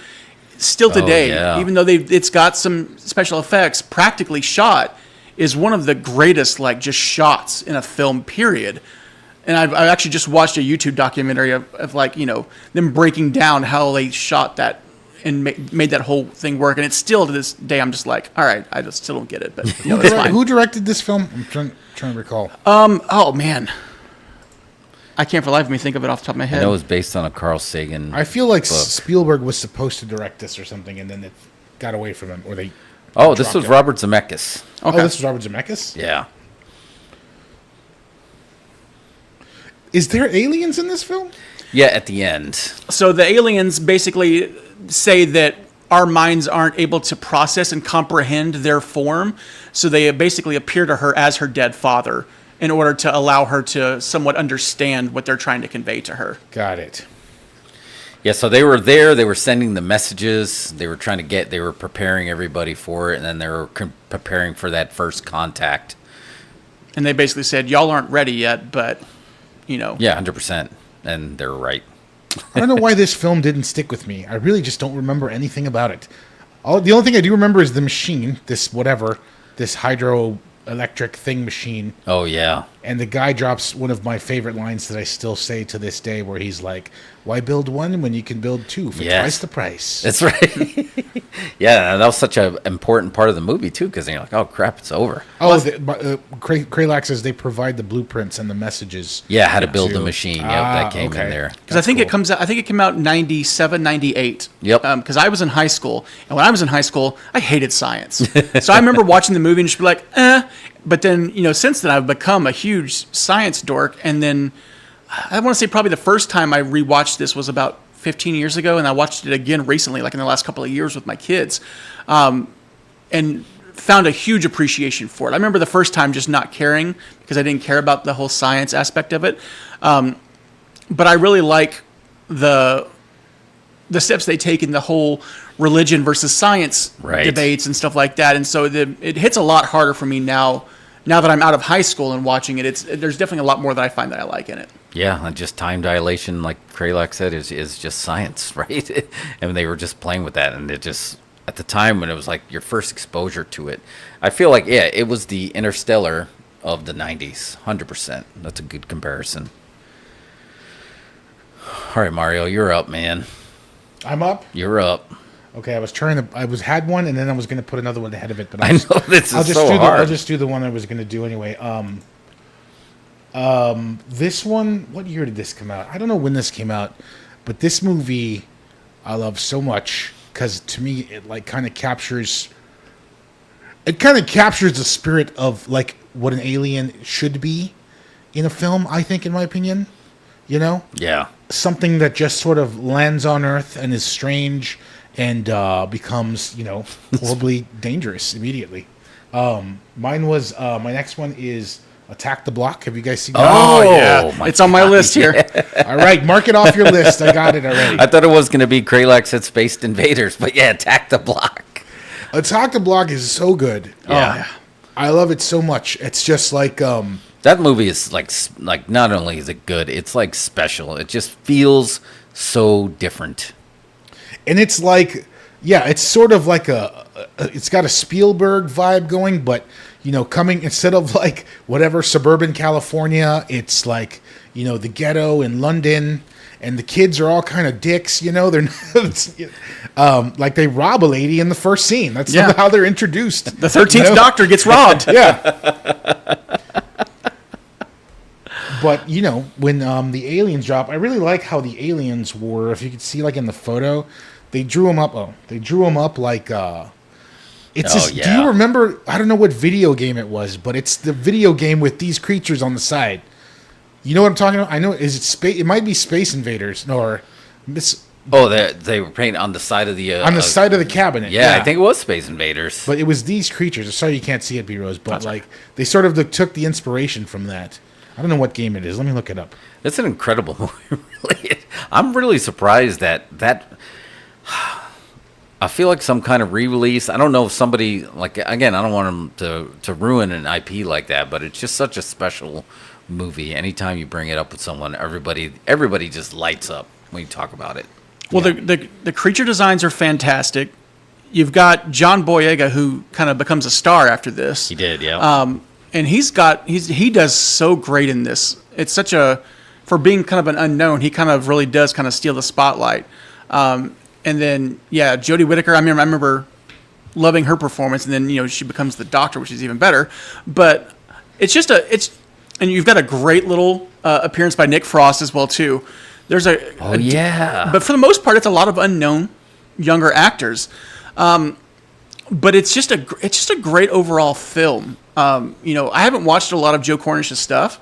Still today, even though it's got some special effects, practically shot, is one of the greatest just shots in a film, period. And I actually just watched a YouTube documentary of them breaking down how they shot that and made that whole thing work. And it's still to this day, I'm just like, all right, I just still don't get it. But it's fine. Who directed this film? I'm trying to recall. Oh man, I can't for the life of me think of it off the top of my head. I know it was based on a Carl Sagan. I feel like book. Spielberg was supposed to direct this or something, and then it got away from him, or they. Oh, this was Robert Zemeckis. Okay. Oh, this was Robert Zemeckis? Yeah. Is there aliens in this film? Yeah, at the end. So the aliens basically say that our minds aren't able to process and comprehend their form, so they basically appear to her as her dead father in order to allow her to somewhat understand what they're trying to convey to her. Got it. Yeah, so they were there. They were sending the messages. They were they were preparing everybody for it, and then they were preparing for that first contact. And they basically said, y'all aren't ready yet, but, Yeah, 100%. And they're right. I don't know why this film didn't stick with me. I really just don't remember anything about it. The only thing I do remember is the machine, this hydroelectric thing machine. Oh, yeah. And the guy drops one of my favorite lines that I still say to this day, where he's like, why build one when you can build two for twice the price? That's right. Yeah, that was such an important part of the movie, too, because you're like, oh, crap, it's over. Oh, Kralak says they provide the blueprints and the messages. Yeah, how to build the machine. Yep, that came in there. Because I think it came out 97, 98. Yep. Because I was in high school, and when I was in high school, I hated science. So I remember watching the movie and just be like, But then, since then I've become a huge science dork. And then I want to say probably the first time I rewatched this was about 15 years ago. And I watched it again recently, like in the last couple of years with my kids, and found a huge appreciation for it. I remember the first time just not caring because I didn't care about the whole science aspect of it. But I really like the steps they take in the whole religion versus science debates and stuff like that. And so it hits a lot harder for me now that I'm out of high school and watching it. There's definitely a lot more that I find that I like in it. Yeah, and just time dilation, like Kralak said, is just science, right? And they were just playing with that. And it just, at the time when it was like your first exposure to it, I feel like, it was the Interstellar of the 90s, 100%. That's a good comparison. All right, Mario, you're up, man. I'm up? You're up. Okay, I had one, and then I was going to put another one ahead of it. But I know this is so hard. I'll just do the one I was going to do anyway. This one, what year did this come out? I don't know when this came out, but this movie I love so much because to me it kind of captures the spirit of like what an alien should be in a film. I think, in my opinion, Yeah. something that just sort of lands on Earth and is strange and becomes, horribly dangerous immediately. Mine was my next one is Attack the Block. Have you guys seen that? Oh, yeah. It's on my list here. All right, mark it off your list. I got it already. I thought it was going to be Kralak said Space Invaders, but yeah, Attack the Block. Attack the Block is so good. Yeah. I love it so much. It's just like... that movie is like not only is it good, it's like special. It just feels so different. And it's like, yeah, it's sort of like it's got a Spielberg vibe going, but coming instead of like whatever suburban California, it's like the ghetto in London, and the kids are all kind of dicks. They're like they rob a lady in the first scene. That's how they're introduced. The 13th Doctor gets robbed. Yeah. But when the aliens drop, I really like how the aliens were. If you could see, like in the photo, they drew them up. Oh, they drew them up like. It's this. Yeah. Do you remember? I don't know what video game it was, but it's the video game with these creatures on the side. You know what I'm talking about? I know. Is it space? It might be Space Invaders or Miss. Oh, they were painted on the side of the side of the cabinet. Yeah, I think it was Space Invaders. But it was these creatures. Sorry, you can't see it, B-Rose. But like they sort of took the inspiration from that. I don't know what game it is. Let me look it up. It's an incredible movie. Really, I'm really surprised that. I feel like some kind of re-release. I don't know if somebody I don't want them to ruin an IP like that, but it's just such a special movie. Anytime you bring it up with someone, everybody just lights up when you talk about it. Well, the creature designs are fantastic. You've got John Boyega, who kind of becomes a star after this. He did, yeah. And he does so great in this. It's for being kind of an unknown, he kind of really does kind of steal the spotlight. And then, Jodie Whittaker, I remember loving her performance, and then, she becomes the Doctor, which is even better. But it's just and you've got a great little appearance by Nick Frost as well, too. There's but for the most part, it's a lot of unknown younger actors. But it's just a great overall film. I haven't watched a lot of Joe Cornish's stuff,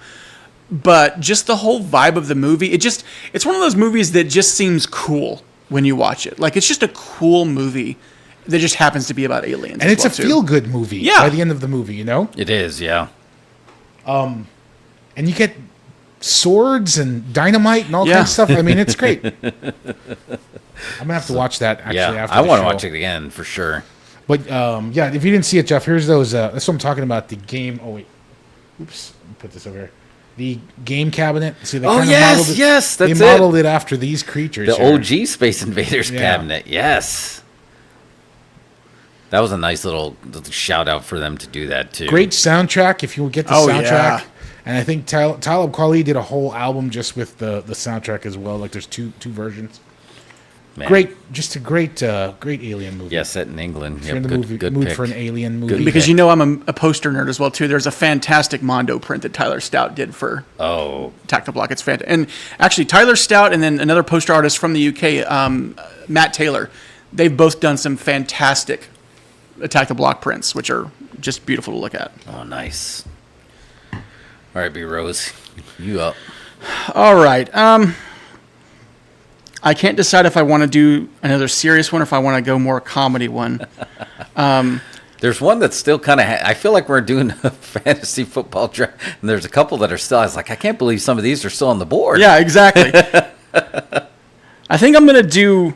but just the whole vibe of the movie, it's one of those movies that just seems cool when you watch it. Like, it's just a cool movie that just happens to be about aliens. And it's a feel-good movie by the end of the movie, It is, yeah. And you get swords and dynamite and all kinds of stuff. I mean, it's great. I'm going to have to watch that, actually, after I want to watch it again, for sure. But, if you didn't see it, Jeff, here's those. That's what I'm talking about, the game. Oh, wait. Oops. Let me put this over here. The game cabinet. See, they yes, they modeled it after these creatures. The OG Space Invaders cabinet, yes. That was a nice little shout out for them to do that, too. Great soundtrack, if you get the soundtrack. Yeah. And I think Talib Kweli did a whole album just with the soundtrack as well. Like, there's two versions. Man. Great alien movie. Yeah, set in England. If you're in the mood for an alien movie. Because I'm a poster nerd as well too. There's a fantastic Mondo print that Tyler Stout did for Tactile Block. It's fantastic. And actually, Tyler Stout and then another poster artist from the UK, Matt Taylor, they've both done some fantastic Tactile Block prints, which are just beautiful to look at. Oh, nice. All right, B Rose, you up? All right. I can't decide if I want to do another serious one or if I want to go more comedy one. There's one that's still kind of... I feel like we're doing a fantasy football draft, and there's a couple that are still... I was like, I can't believe some of these are still on the board. Yeah, exactly. I think I'm going to do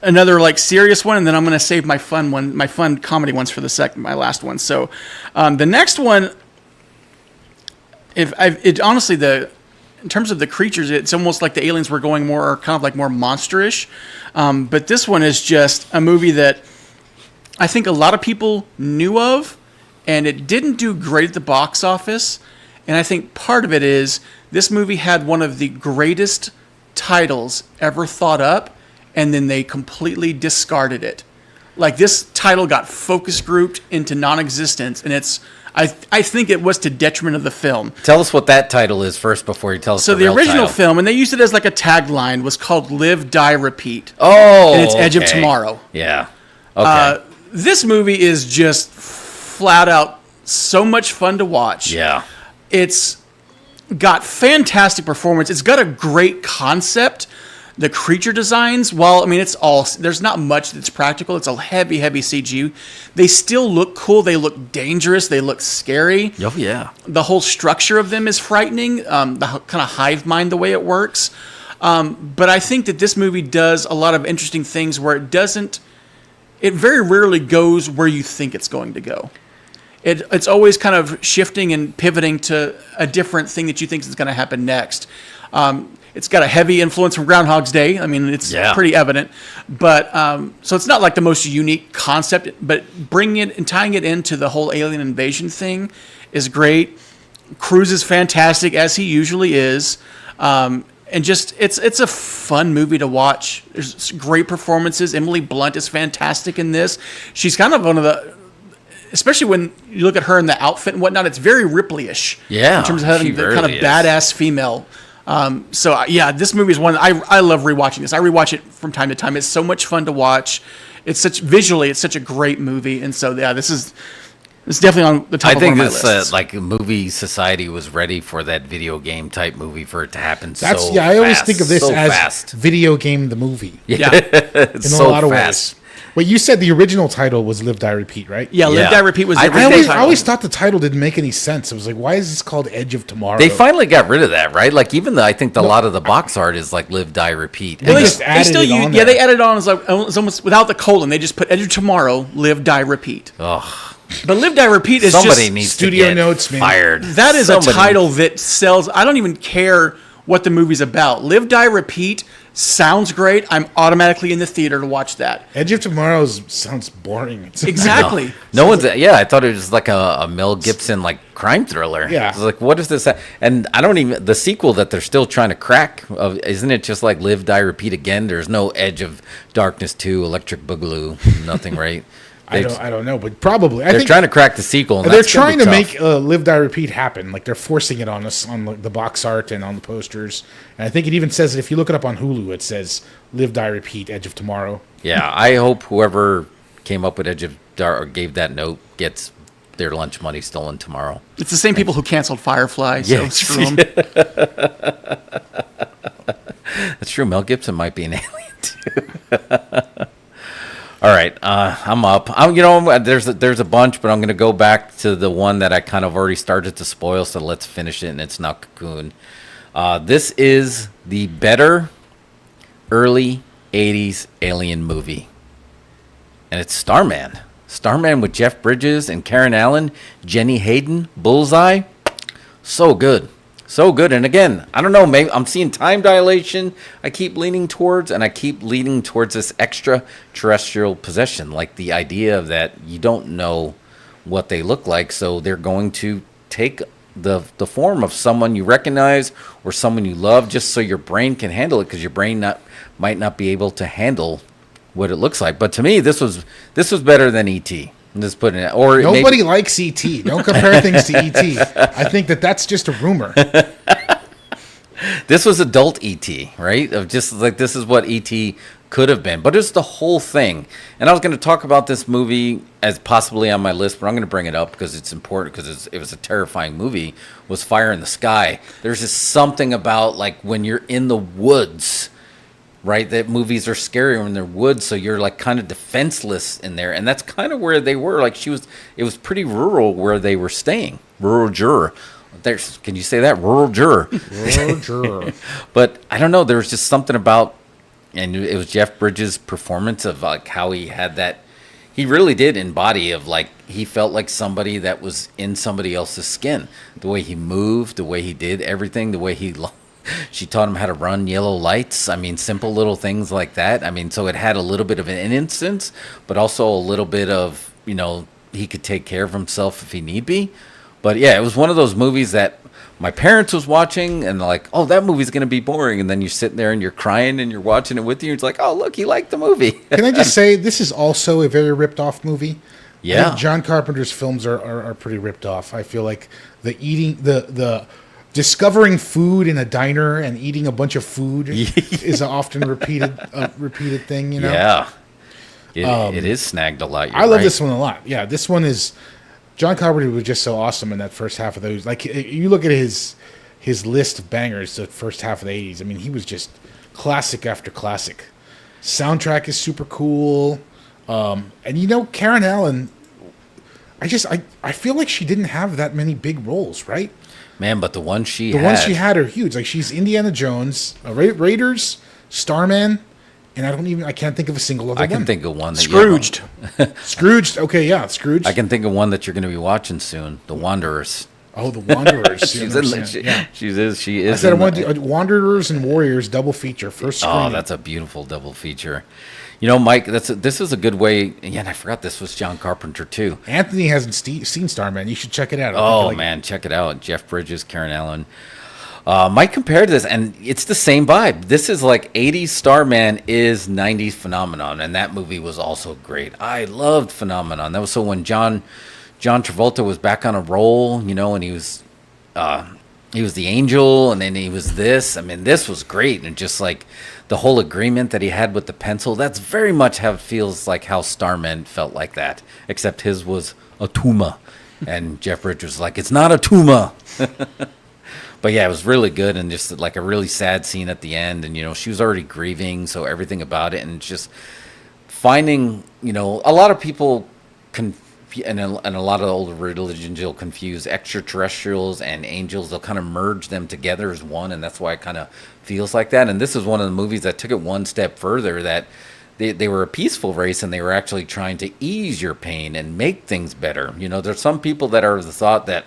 another serious one, and then I'm going to save my fun comedy ones for my last one. So the next one, honestly, in terms of the creatures, it's almost like the aliens were going more monsterish. But this one is just a movie that I think a lot of people knew of, and it didn't do great at the box office. And I think part of it is this movie had one of the greatest titles ever thought up, and then they completely discarded it. Like, this title got focus grouped into non-existence, and I think it was to detriment of the film. Tell us what that title is first before you tell us the real original title. Film, and they used it as like a tagline, was called Live, Die, Repeat. Oh, and it's Edge of Tomorrow. Yeah. Okay. This movie is just flat out so much fun to watch. Yeah. It's got fantastic performance. It's got a great concept. The creature designs, there's not much that's practical. It's a heavy CG. They still look cool. They look dangerous. They look scary. Oh, yeah. The whole structure of them is frightening. The kind of hive mind, the way it works. But I think that this movie does a lot of interesting things where it very rarely goes where you think it's going to go. It's always kind of shifting and pivoting to a different thing that you think is going to happen next. It's got a heavy influence from Groundhog's Day. I mean, it's pretty evident. But so it's not like the most unique concept, but bringing it and tying it into the whole alien invasion thing is great. Cruise is fantastic, as he usually is. And just it's a fun movie to watch. There's great performances. Emily Blunt is fantastic in this. She's kind of one of the, especially when you look at her in the outfit and whatnot, it's very Ripley-ish. Yeah, in terms of having the kind of badass female. This movie is one I love rewatching this. I rewatch it from time to time. It's so much fun to watch. It's such a great movie. And so this is definitely on the top of my list. I think like movie society was ready for that video game type movie for it to happen. I always think of this as video game the movie. Yeah, in a lot of ways. Well, you said the original title was Live, Die, Repeat, right? Yeah, Live, Die, Repeat was the original title. I always thought the title didn't make any sense. It was like, why is this called Edge of Tomorrow? They finally got rid of that, right? Like even I think a lot of the box art is like Live, Die, Repeat. Well, they still use they added on as like it's almost without the colon. They just put Edge of Tomorrow, Live, Die, Repeat. Ugh. But Live, Die, Repeat is Somebody just needs studio to get notes, man. fired. That is a title that sells. I don't even care what the movie's about. Live, Die, Repeat sounds great. I'm automatically in the theater to watch that. Edge of Tomorrow sounds boring. Exactly. No one's. Yeah, I thought it was like a Mel Gibson like crime thriller. Yeah. It's like, what is this? And I don't even the sequel that they're still trying to crack. Isn't it just like Live, Die, Repeat again? There's no Edge of Darkness 2, Electric Boogaloo, nothing, right? I don't know, but probably. They're trying to crack the sequel. And they're trying to make Live, Die, Repeat happen. Like they're forcing it on us on the box art and on the posters. And I think it even says that if you look it up on Hulu, it says Live, Die, Repeat, Edge of Tomorrow. Yeah, I hope whoever came up with Edge of Dark or gave that note gets their lunch money stolen tomorrow. It's the same people who canceled Firefly, so screw them. That's true. Mel Gibson might be an alien too. All right, I'm up. There's a bunch, but I'm going to go back to the one that I kind of already started to spoil. So let's finish it, and it's not Cocoon. This is the better early '80s alien movie, and it's Starman. Starman with Jeff Bridges and Karen Allen, Jenny Hayden, Bullseye. So good. So good. And again, I don't know, maybe I'm seeing time dilation I keep leaning towards, and I keep leaning towards this extraterrestrial possession, like the idea of that you don't know what they look like, so they're going to take the form of someone you recognize or someone you love just so your brain can handle it, because your brain might not be able to handle what it looks like. But to me, this was better than E.T. I'm just putting it. Or nobody likes E.T. Don't compare things to E.T. I think that's just a rumor. This was adult E.T., right? Of just like this is what E.T. could have been. But it's the whole thing. And I was going to talk about this movie as possibly on my list, but I'm going to bring it up because it's important, because it was a terrifying movie, was Fire in the Sky. There's just something about like when you're in the woods, right? That movies are scarier when they're woods, so you're like kind of defenseless in there. And that's kind of where they were. Like it was pretty rural where they were staying. Rural juror. Can you say that? Rural juror. Rural juror. But I don't know. There was just something about, and it was Jeff Bridges' performance of like how he had that. He really did embody of like, he felt like somebody that was in somebody else's skin. The way he moved, the way he did everything, the way she taught him how to run yellow lights. I mean, simple little things like that. I mean, so it had a little bit of an innocence, but also a little bit of, he could take care of himself if he need be. But yeah, it was one of those movies that my parents was watching and like, oh, that movie's going to be boring. And then you're sitting there and you're crying and you're watching it with you. It's like, oh, look, he liked the movie. Can I just say, this is also a very ripped off movie. Yeah. I think John Carpenter's films are pretty ripped off. I feel like the discovering food in a diner and eating a bunch of food is an often repeated thing, Yeah. It is snagged a lot. I love this one a lot. Yeah, this one is... John Carpenter was just so awesome in that first half of those. Like, you look at his list of bangers, the first half of the 80s. I mean, he was just classic after classic. Soundtrack is super cool. And Karen Allen, I feel like she didn't have that many big roles, right? Man, but the ones she had are huge. Like, she's Indiana Jones, Raiders, Starman, and I can't think of a single other I one. can think of one. That Scrooged. Scrooged. Okay, yeah, Scrooged. I can think of one that you're going to be watching soon. The Wanderers. Oh, The Wanderers. She's in. She is. I said I in want the- to Wanderers and Warriors double feature first screening. Oh, that's a beautiful double feature. You know, Mike, this is a good way. Yeah, and I forgot this was John Carpenter too. Anthony hasn't seen Starman. You should check it out. Oh man, check it out. Jeff Bridges, Karen Allen. Mike compared this, and it's the same vibe. This is like 80s Starman is 90s Phenomenon, and that movie was also great. I loved Phenomenon. That was so when John Travolta was back on a roll, you know, and he was the angel, and then he was this. I mean, this was great, and just like the whole agreement that he had with the pencil, that's very much how it feels like how Starman felt like that, except his was a tuma, and Jeff Bridges was like, it's not a tuma. But yeah, it was really good, and just like a really sad scene at the end, and you know, she was already grieving, so everything about it, and just finding, you know, a lot of people and a lot of the older religions will confuse extraterrestrials and angels. They'll kind of merge them together as one, and that's why it kind of feels like that. And this is one of the movies that took it one step further, that they were a peaceful race, and they were actually trying to ease your pain and make things better. You know, there's some people that are the thought that,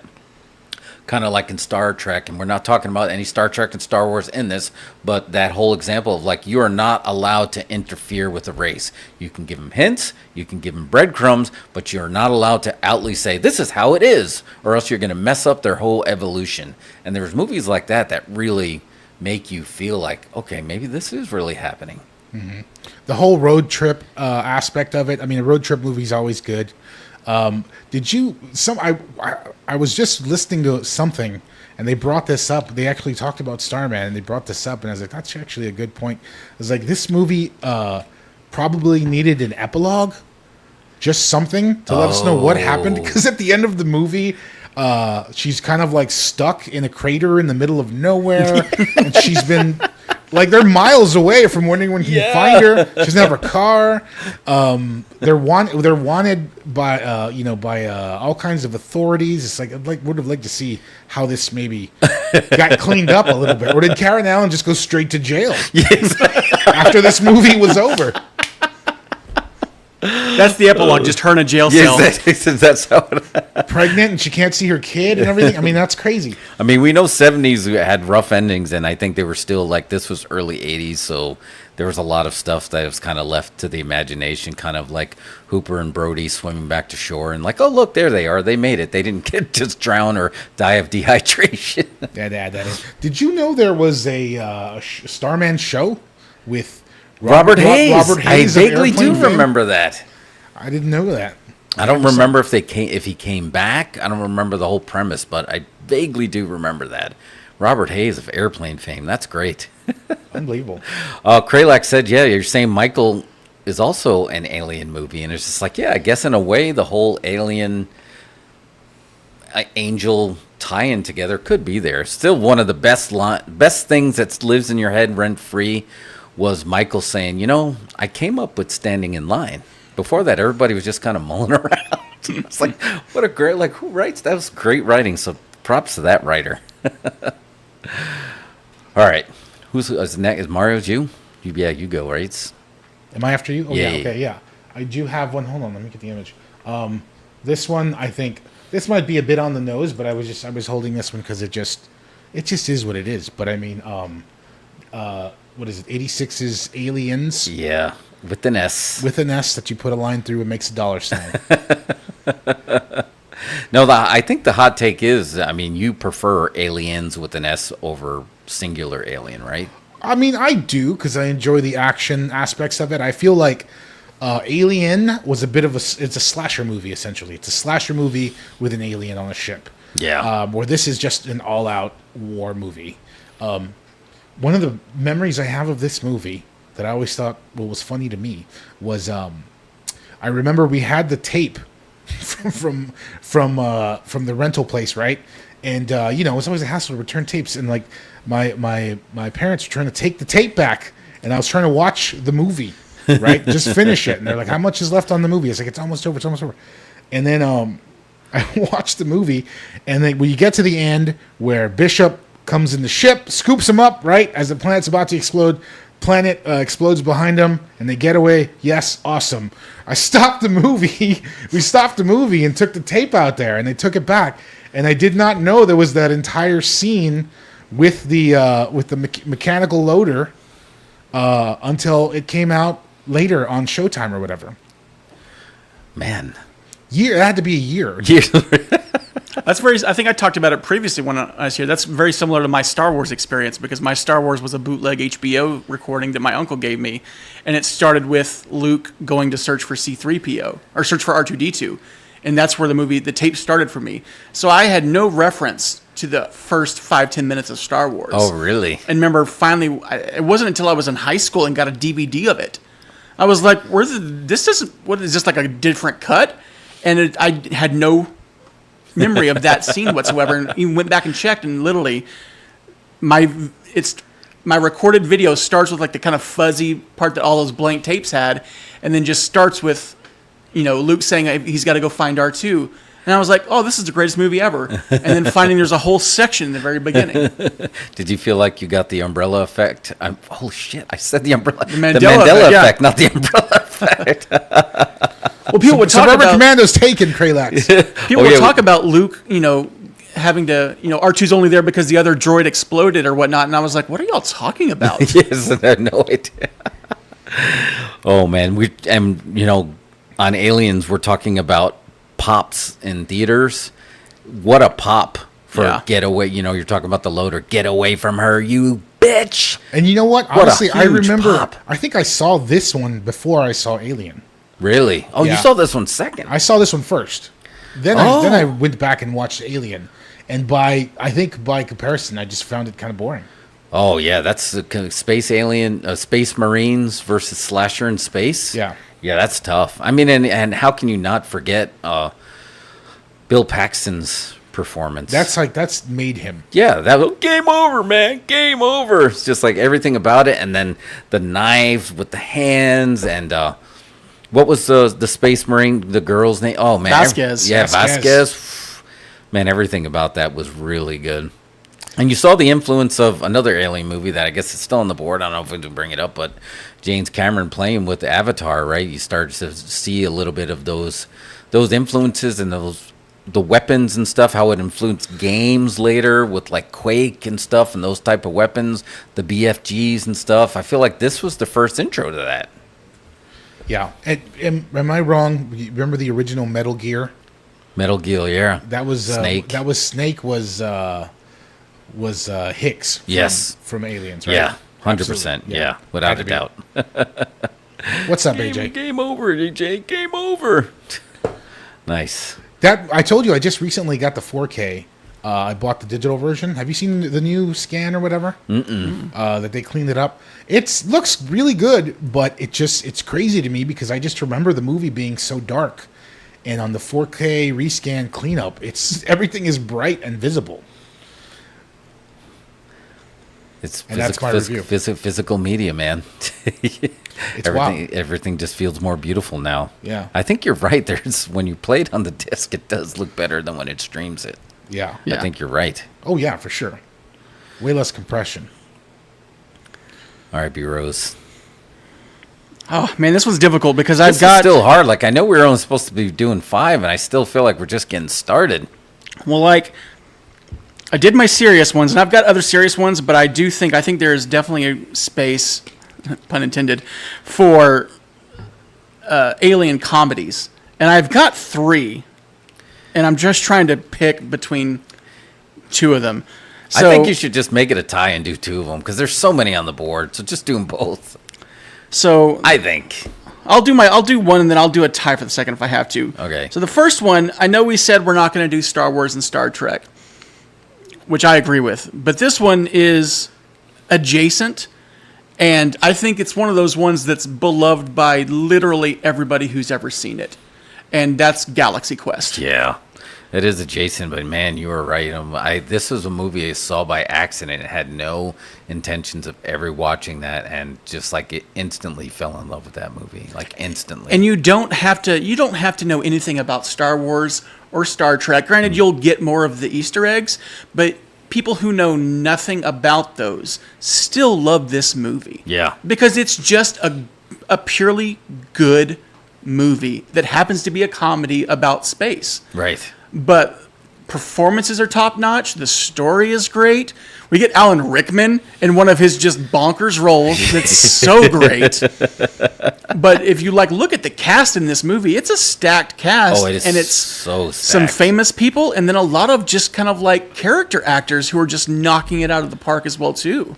kind of like in Star Trek, and we're not talking about any Star Trek and Star Wars in this, but that whole example of like, you are not allowed to interfere with the race. You can give them hints, you can give them breadcrumbs, but you're not allowed to outly say, this is how it is, or else you're going to mess up their whole evolution. And there's movies like that really make you feel like, okay, maybe this is really happening. Mm-hmm. The whole road trip aspect of it. I mean, a road trip movie is always good. Did you I was just listening to something, and they brought this up. They actually talked about Starman, and they brought this up, and I was like, that's actually a good point. I was like, this movie probably needed an epilogue, just something to let us know what happened, because at the end of the movie, she's kind of like stuck in a crater in the middle of nowhere, and she's been like, they're miles away from when anyone can find her. She doesn't have her car. They're wanted by all kinds of authorities. It's like would have liked to see how this maybe got cleaned up a little bit, or did Karen Allen just go straight to jail after this movie was over? That's the epilogue, just her in a jail cell. That's how it, Pregnant, and she can't see her kid and everything. I mean, that's crazy. I mean, we know 70s had rough endings, and I think they were still like, this was early 80s, so there was a lot of stuff that was kind of left to the imagination, kind of like Hooper and Brody swimming back to shore, and like, oh, look, there they are. They made it. They didn't just drown or die of dehydration. That is. Did you know there was a Starman show with Robert Hayes? I of vaguely do Airplane fame? remember that. I didn't know that. I don't remember if he came back. I don't remember the whole premise, but I vaguely do remember that. Robert Hayes of Airplane fame. That's great. Unbelievable. Kralak said, yeah, you're saying Michael is also an alien movie. And it's just like, yeah, I guess in a way the whole alien angel tie-in together could be there. Still one of the best things that lives in your head rent-free was Michael saying, you know, I came up with standing in line. Before that, everybody was just kind of mulling around. It's like, what a great, like, who writes? That was great writing. So props to that writer. All right. Is next? Is Mario's you? Yeah, you go, right? Am I after you? Oh, Yeah, yeah. Okay, yeah. I do have one. Hold on. Let me get the image. This one, I think, this might be a bit on the nose, but I was holding this one because it just is what it is. But I mean, what is it? 86's Aliens. Yeah, with an S. With an S that you put a line through, it makes a dollar sign. No, I think the hot take is, I mean, you prefer Aliens with an S over singular alien, right? I mean, I do, because I enjoy the action aspects of it. I feel like Alien was a bit of it's a slasher movie, essentially. It's a slasher movie with an alien on a ship. Yeah. Where this is just an all-out war movie. One of the memories I have of this movie that I always thought what was funny to me was I remember we had the tape from the rental place, right? And it was always a hassle to return tapes, and like my parents were trying to take the tape back, and I was trying to watch the movie, right? Just finish it, and they're like, "How much is left on the movie?" It's like, "It's almost over. It's almost over." And then I watched the movie, and then when you get to the end where Bishop comes in the ship, scoops him up, right as the planet's about to explode, planet explodes behind them, and they get away. Yes, awesome. I stopped the movie. We stopped the movie and took the tape out there, and they took it back. And I did not know there was that entire scene with the mechanical loader until it came out later on Showtime or whatever. Man. It had to be a year. That's very. I think I talked about it previously when I was here. That's very similar to my Star Wars experience because my Star Wars was a bootleg HBO recording that my uncle gave me, and it started with Luke going to search for C-3PO or search for R2-D2, and that's where the tape started for me. So I had no reference to the first 5-10 minutes of Star Wars. Oh, really? And remember, finally, it wasn't until I was in high school and got a DVD of it. I was like, "What is this like a different cut?" And I had no memory of that scene whatsoever, and even went back and checked, and literally my recorded video starts with like the kind of fuzzy part that all those blank tapes had, and then just starts with Luke saying he's got to go find R2, and I was like, oh, this is the greatest movie ever, and then finding there's a whole section in the very beginning. Did you feel like you got the umbrella effect? Oh shit, I said the umbrella. The Mandela effect, not the umbrella effect. Well, people would talk Suburban about Commando's taken, Kralax. people would talk about Luke, having to, R2's only there because the other droid exploded or whatnot, and I was like, what are y'all talking about? Yes, I had no idea. Oh man, on Aliens, we're talking about pops in theaters. What a pop for Get Away. You're talking about the loader. Get away from her, you bitch. And you know what? What a Honestly, I huge remember. pop. I think I saw this one before I saw Alien. Really? Oh, Yeah. you saw this one second. I saw this one first. Then I went back and watched Alien, and by comparison, I just found it kind of boring. Oh yeah, that's the kind of space alien, space marines versus slasher in space. Yeah. Yeah, that's tough. I mean, and how can you not forget Bill Paxton's performance? That's made him. Yeah, that was game over, man. Game over. It's just like everything about it, and then the knives with the hands, and what was the space marine, the girl's name? Oh man, Vasquez. Vasquez. Man, everything about that was really good. And you saw the influence of another alien movie that I guess is still on the board. I don't know if we can bring it up, but James Cameron playing with Avatar, right? You start to see a little bit of those influences and the weapons and stuff, how it influenced games later with like Quake and stuff and those type of weapons, the BFGs and stuff. I feel like this was the first intro to that. Yeah. And am I wrong? Remember the original Metal Gear? Metal Gear, yeah. That was Snake. Snake was Hicks. From Aliens, right? Yeah, 100%. Absolutely. Yeah, without a Had to doubt. What's up, AJ? Game over, AJ. Game over. Nice. That I told you I just recently got the 4K. I bought the digital version. Have you seen the new scan or whatever? That they cleaned it up. It looks really good, but it's crazy to me because I just remember the movie being so dark, and on the 4K rescan cleanup, everything is bright and visible. That's my review. Physical media, man. It's wild. Everything just feels more beautiful now. Yeah. I think you're right. When you play it on the disc, it does look better than when it streams it. Yeah. I think you're right. Oh yeah, for sure. Way less compression. All right, B-Rose. Oh man, this was difficult because This is still hard. Like I know we were only supposed to be doing 5, and I still feel like we're just getting started. Well, like I did my serious ones, and I've got other serious ones, but I think there is definitely a space, pun intended, for alien comedies, and I've got 3, and I'm just trying to pick between 2 of them. So, I think you should just make it a tie and do 2 of them because there's so many on the board. So just do them both. So I think I'll do one, and then I'll do a tie for the second if I have to. Okay. So the first one, I know we said we're not going to do Star Wars and Star Trek, which I agree with. But this one is adjacent, and I think it's one of those ones that's beloved by literally everybody who's ever seen it, and that's Galaxy Quest. Yeah, it is adjacent, but man, you were right. This was a movie I saw by accident. It had no intentions of ever watching that, and just like it instantly fell in love with that movie, like instantly. And you don't have to know anything about Star Wars or Star Trek. Granted, you'll get more of the Easter eggs, but people who know nothing about those still love this movie. Yeah. Because it's just a purely good movie that happens to be a comedy about space. Right. But performances are top notch. The story is great. We get Alan Rickman in one of his just bonkers roles. That's so great. But if you look at the cast in this movie, it's a stacked cast. Oh, it is and it's so stacked. some famous people, and then a lot of just kind of character actors who are just knocking it out of the park as well too.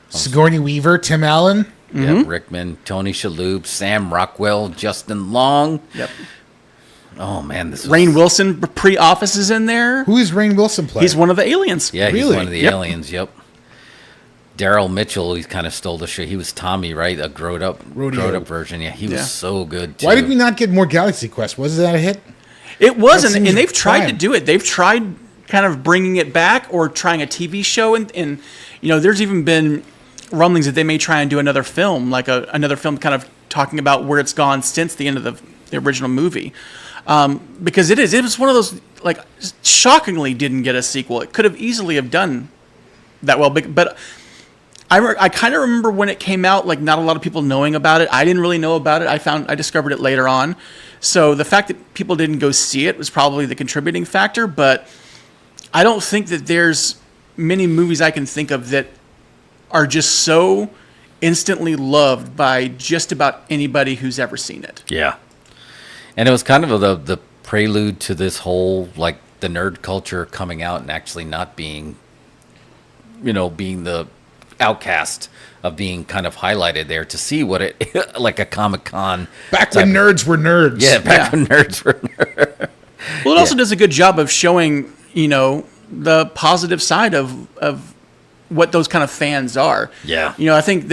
Sigourney Weaver, Tim Allen. Yeah, Rickman, Tony Shalhoub, Sam Rockwell, Justin Long. Yep. Oh man, this Rainn Wilson pre-office is in there. Who is Rainn Wilson play? He's one of the aliens. Yeah, he's Really? one of the Yep. aliens. Yep. Daryl Mitchell, he kind of stole the show. He was Tommy, right? A grown up version. Yeah, he was Yeah. so good too. Why did we not get more Galaxy Quest? Was that a hit? It was, That and seems they've tried to prime. do it. They've tried kind of bringing it back or trying a TV show, and there's even been rumblings that they may try and do another film, another film kind of talking about where it's gone since the end of the original movie. Because it was one of those, shockingly didn't get a sequel. It could have easily have done that well, but I kind of remember when it came out, not a lot of people knowing about it. I didn't really know about it. I discovered it later on. So the fact that people didn't go see it was probably the contributing factor, but I don't think that there's many movies I can think of that are just so instantly loved by just about anybody who's ever seen it. Yeah. And it was kind of the prelude to this whole, the nerd culture coming out and actually not being, being the outcast of being kind of highlighted there to see what it, like a Comic-Con. Back when nerds were nerds. Yeah, back when nerds were nerds. Well, it also does a good job of showing, the positive side of what those kind of fans are. Yeah. I think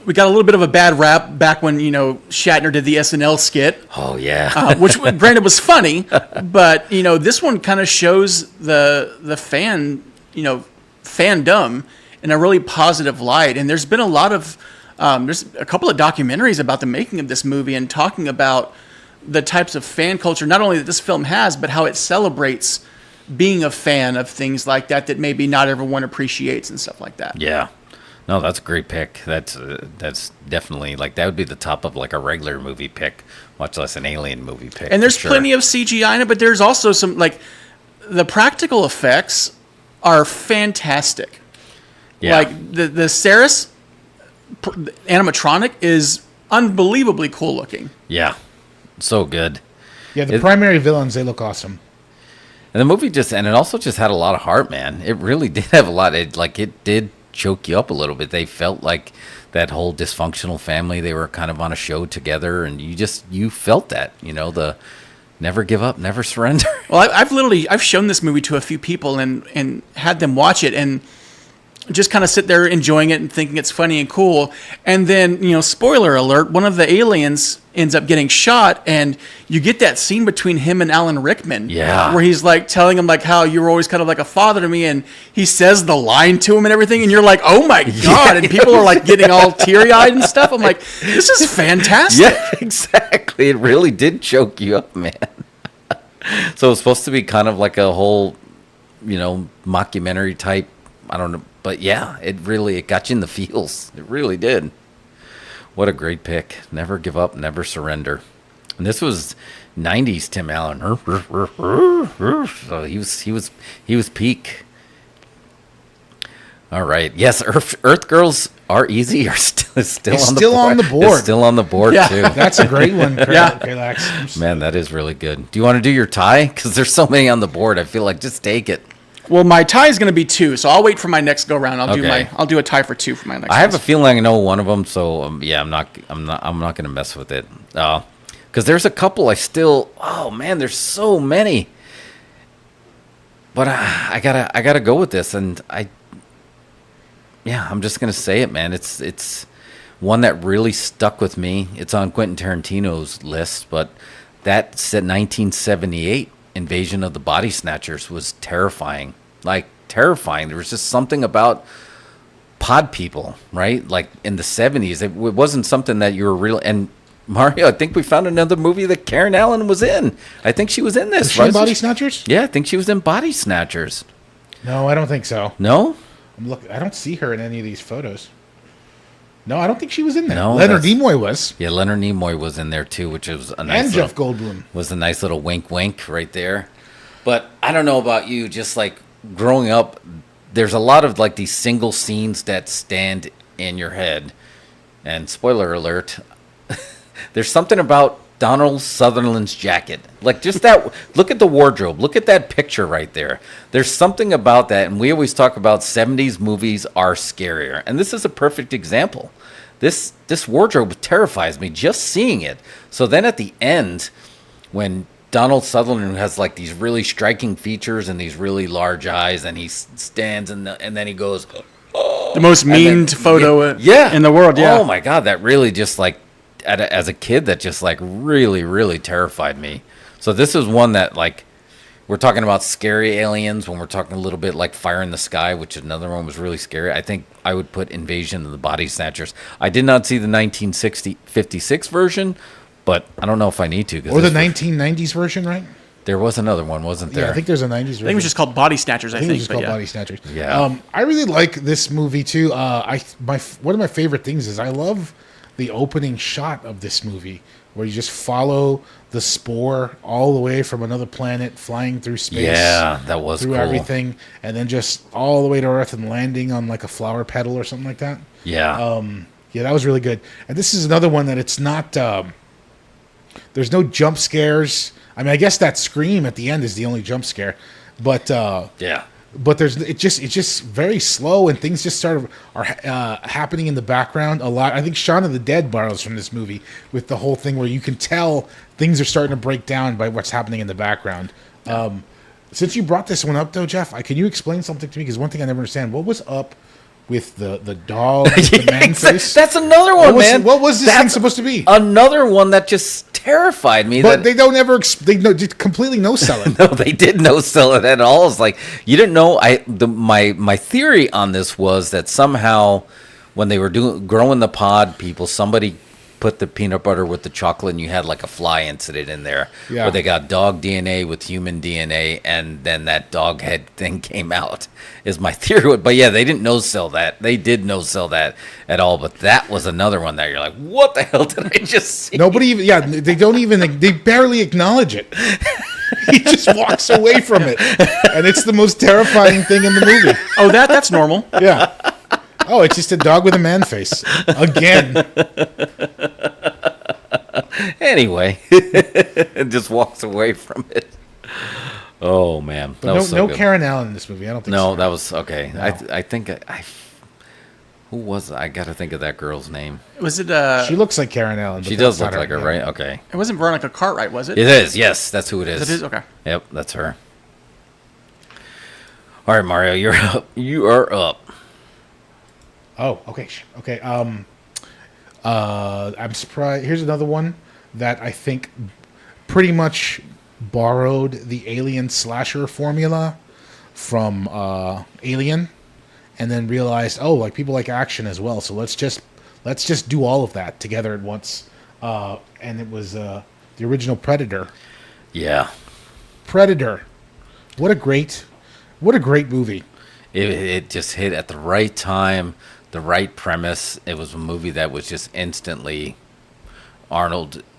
we got a little bit of a bad rap back when, Shatner did the SNL skit. Oh, yeah. Which granted was funny, but this one kind of shows the fandom in a really positive light. And there's been a lot of there's a couple of documentaries about the making of this movie and talking about the types of fan culture not only that this film has, but how it celebrates being a fan of things like that maybe not everyone appreciates and stuff like that. Yeah. No, that's a great pick. That's definitely, that would be the top of, a regular movie pick, much less an alien movie pick. And there's for sure. plenty of CGI in it, but there's also some, the practical effects are fantastic. Yeah. The Ceres animatronic is unbelievably cool looking. Yeah. So good. Yeah, the primary villains, they look awesome. And the movie and it also just had a lot of heart, man. It really did have a lot. It did choke you up a little bit. They felt like that whole dysfunctional family. They were kind of on a show together, and you felt that, the never give up, never surrender. Well, I've shown this movie to a few people and had them watch it and just kind of sit there enjoying it and thinking it's funny and cool. And then, spoiler alert, one of the aliens ends up getting shot, and you get that scene between him and Alan Rickman. Yeah. Where he's telling him how you were always kind of like a father to me, and he says the line to him and everything, and you're like, oh my God. And people are getting all teary-eyed and stuff. I'm like, this is fantastic. Yeah, exactly. It really did choke you up, man. So it's supposed to be kind of like a whole, mockumentary type, I don't know. But yeah, it got you in the feels. It really did. What a great pick. Never give up, never surrender. And this was 90s Tim Allen. So he was peak. All right. Yes, Earth Girls Are Easy are still It's on the still board. on the board. It's still on the board Yeah. too. That's a great one. Yeah. Relax. Man, that is really good. Do you want to do your tie? Because there's so many on the board. I feel like just take it. Well, my tie is going to be 2, so I'll wait for my next go round. Okay. I'll do a tie for 2 for my next. I have a ones. feeling I know one of them, so yeah, I'm not going to mess with it. Because there's a couple oh man, there's so many. But I gotta go with this, and I'm just gonna say it, man. It's one that really stuck with me. It's on Quentin Tarantino's list, but that's at 1978. Invasion of the Body Snatchers was terrifying. Terrifying. There was just something about pod people, right? In the 70s, it wasn't something that you were real. And Mario, I think we found another movie that Karen Allen was in. I think she was in this. Was she in Body Snatchers? Yeah, I think she was in Body Snatchers. No, I don't think so. No? I don't see her in any of these photos. No, I don't think she was in there. No, Leonard Nimoy was. Yeah, Leonard Nimoy was in there too, which was a nice And little, Jeff Goldblum. was a nice little wink wink right there. But I don't know about you, just like growing up, there's a lot of like these single scenes that stand in your head. And spoiler alert, there's something about Donald Sutherland's jacket. Like just that, look at the wardrobe. Look at that picture right there. There's something about that. And we always talk about 70s movies are scarier. And this is a perfect example. This wardrobe terrifies me just seeing it. So then at the end, when Donald Sutherland has like these really striking features and these really large eyes, and he stands and then he goes, The most memed photo in the world, yeah. Oh my God, that really just like, as a kid, that just like really, really terrified me. So this is one that like, we're talking about scary aliens when we're talking a little bit like Fire in the Sky, which another one was really scary. I think I would put Invasion of the Body Snatchers. I did not see the 1956 version, but I don't know if I need to. Or the 1990s version, right? There was another one, wasn't there? Yeah, I think there's a 90s version. I think it was just called Body Snatchers, I think it was just called Body Snatchers. Yeah. I really like this movie too. One of my favorite things is I love the opening shot of this movie, where you just follow the spore all the way from another planet, flying through space. Yeah, that was through cool. everything, and then just all the way to Earth and landing on like a flower petal or something like that. Yeah. Yeah, that was really good. And this is another one that it's not. There's no jump scares. I mean, I guess that scream at the end is the only jump scare, but yeah. But it's just very slow, and things just sort of are happening in the background a lot. I think Shaun of the Dead borrows from this movie with the whole thing where you can tell things are starting to break down by what's happening in the background. Since you brought this one up, though, Jeff, can you explain something to me? Because one thing I never understand: what was up with the dog with the man face? That's another one, man. What was this thing supposed to be? Another one that just terrified me. But they don't ever. They completely no sell it. No, they did no sell it at all. It's like you didn't know. My theory on this was that somehow when they were growing the pod, somebody put the peanut butter with the chocolate, and you had like a fly incident in there, where they got dog DNA with human DNA, and then that dog head thing came out. Is my theory. But yeah, they didn't no sell that. They did no sell that at all. But that was another one that you're like, what the hell did I just see? Nobody even. Yeah, they don't even. They barely acknowledge it. He just walks away from it, and it's the most terrifying thing in the movie. Oh, that's normal. Yeah. Oh, it's just a dog with a man face again. Anyway, it just walks away from it. Oh man, But was so no good. Karen Allen in this movie. I don't think. No, so. that was okay. No. I think who was I got to think of that girl's name. Was it? She looks like Karen Allen. But She that's does look not like her, yeah. right? Okay, It wasn't Veronica Cartwright, was it? it is. Yes, that's who it is. It is? Okay. Yep, that's her. All right, Mario, you're up. You are up. Oh, okay, okay. I'm surprised. Here's another one that I think pretty much borrowed the Alien slasher formula from Alien, and then realized, oh, like people like action as well. So let's just do all of that together at once. And it was the original Predator. Yeah, Predator. What a great movie. it just hit at the right time, the right premise. It was a movie that was just instantly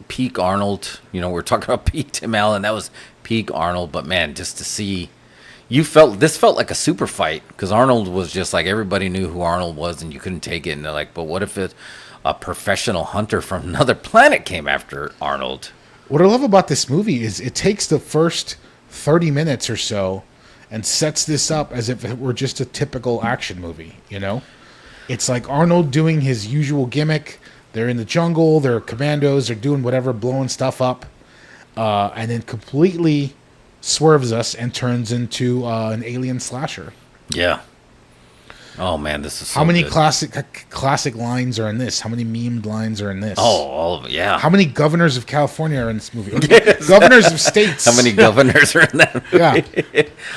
peak Arnold. You know, we're talking about peak Tim Allen. That was peak Arnold. But man, just to see, this felt like a super fight, because Arnold was just like, everybody knew who Arnold was, and you couldn't take it. And they're like, but what if a professional hunter from another planet came after Arnold? What I love about this movie is it takes the first 30 minutes or so and sets this up as if it were just a typical action movie, you know? It's like Arnold doing his usual gimmick. They're in the jungle, they're commandos, they're doing whatever, blowing stuff up, and then completely swerves us and turns into an alien slasher. Yeah. Oh man, this is so How many good. classic lines are in this? How many memed lines are in this? Oh, all of it, yeah. How many governors of California are in this movie? Governors of states. How many governors are in that movie? Yeah.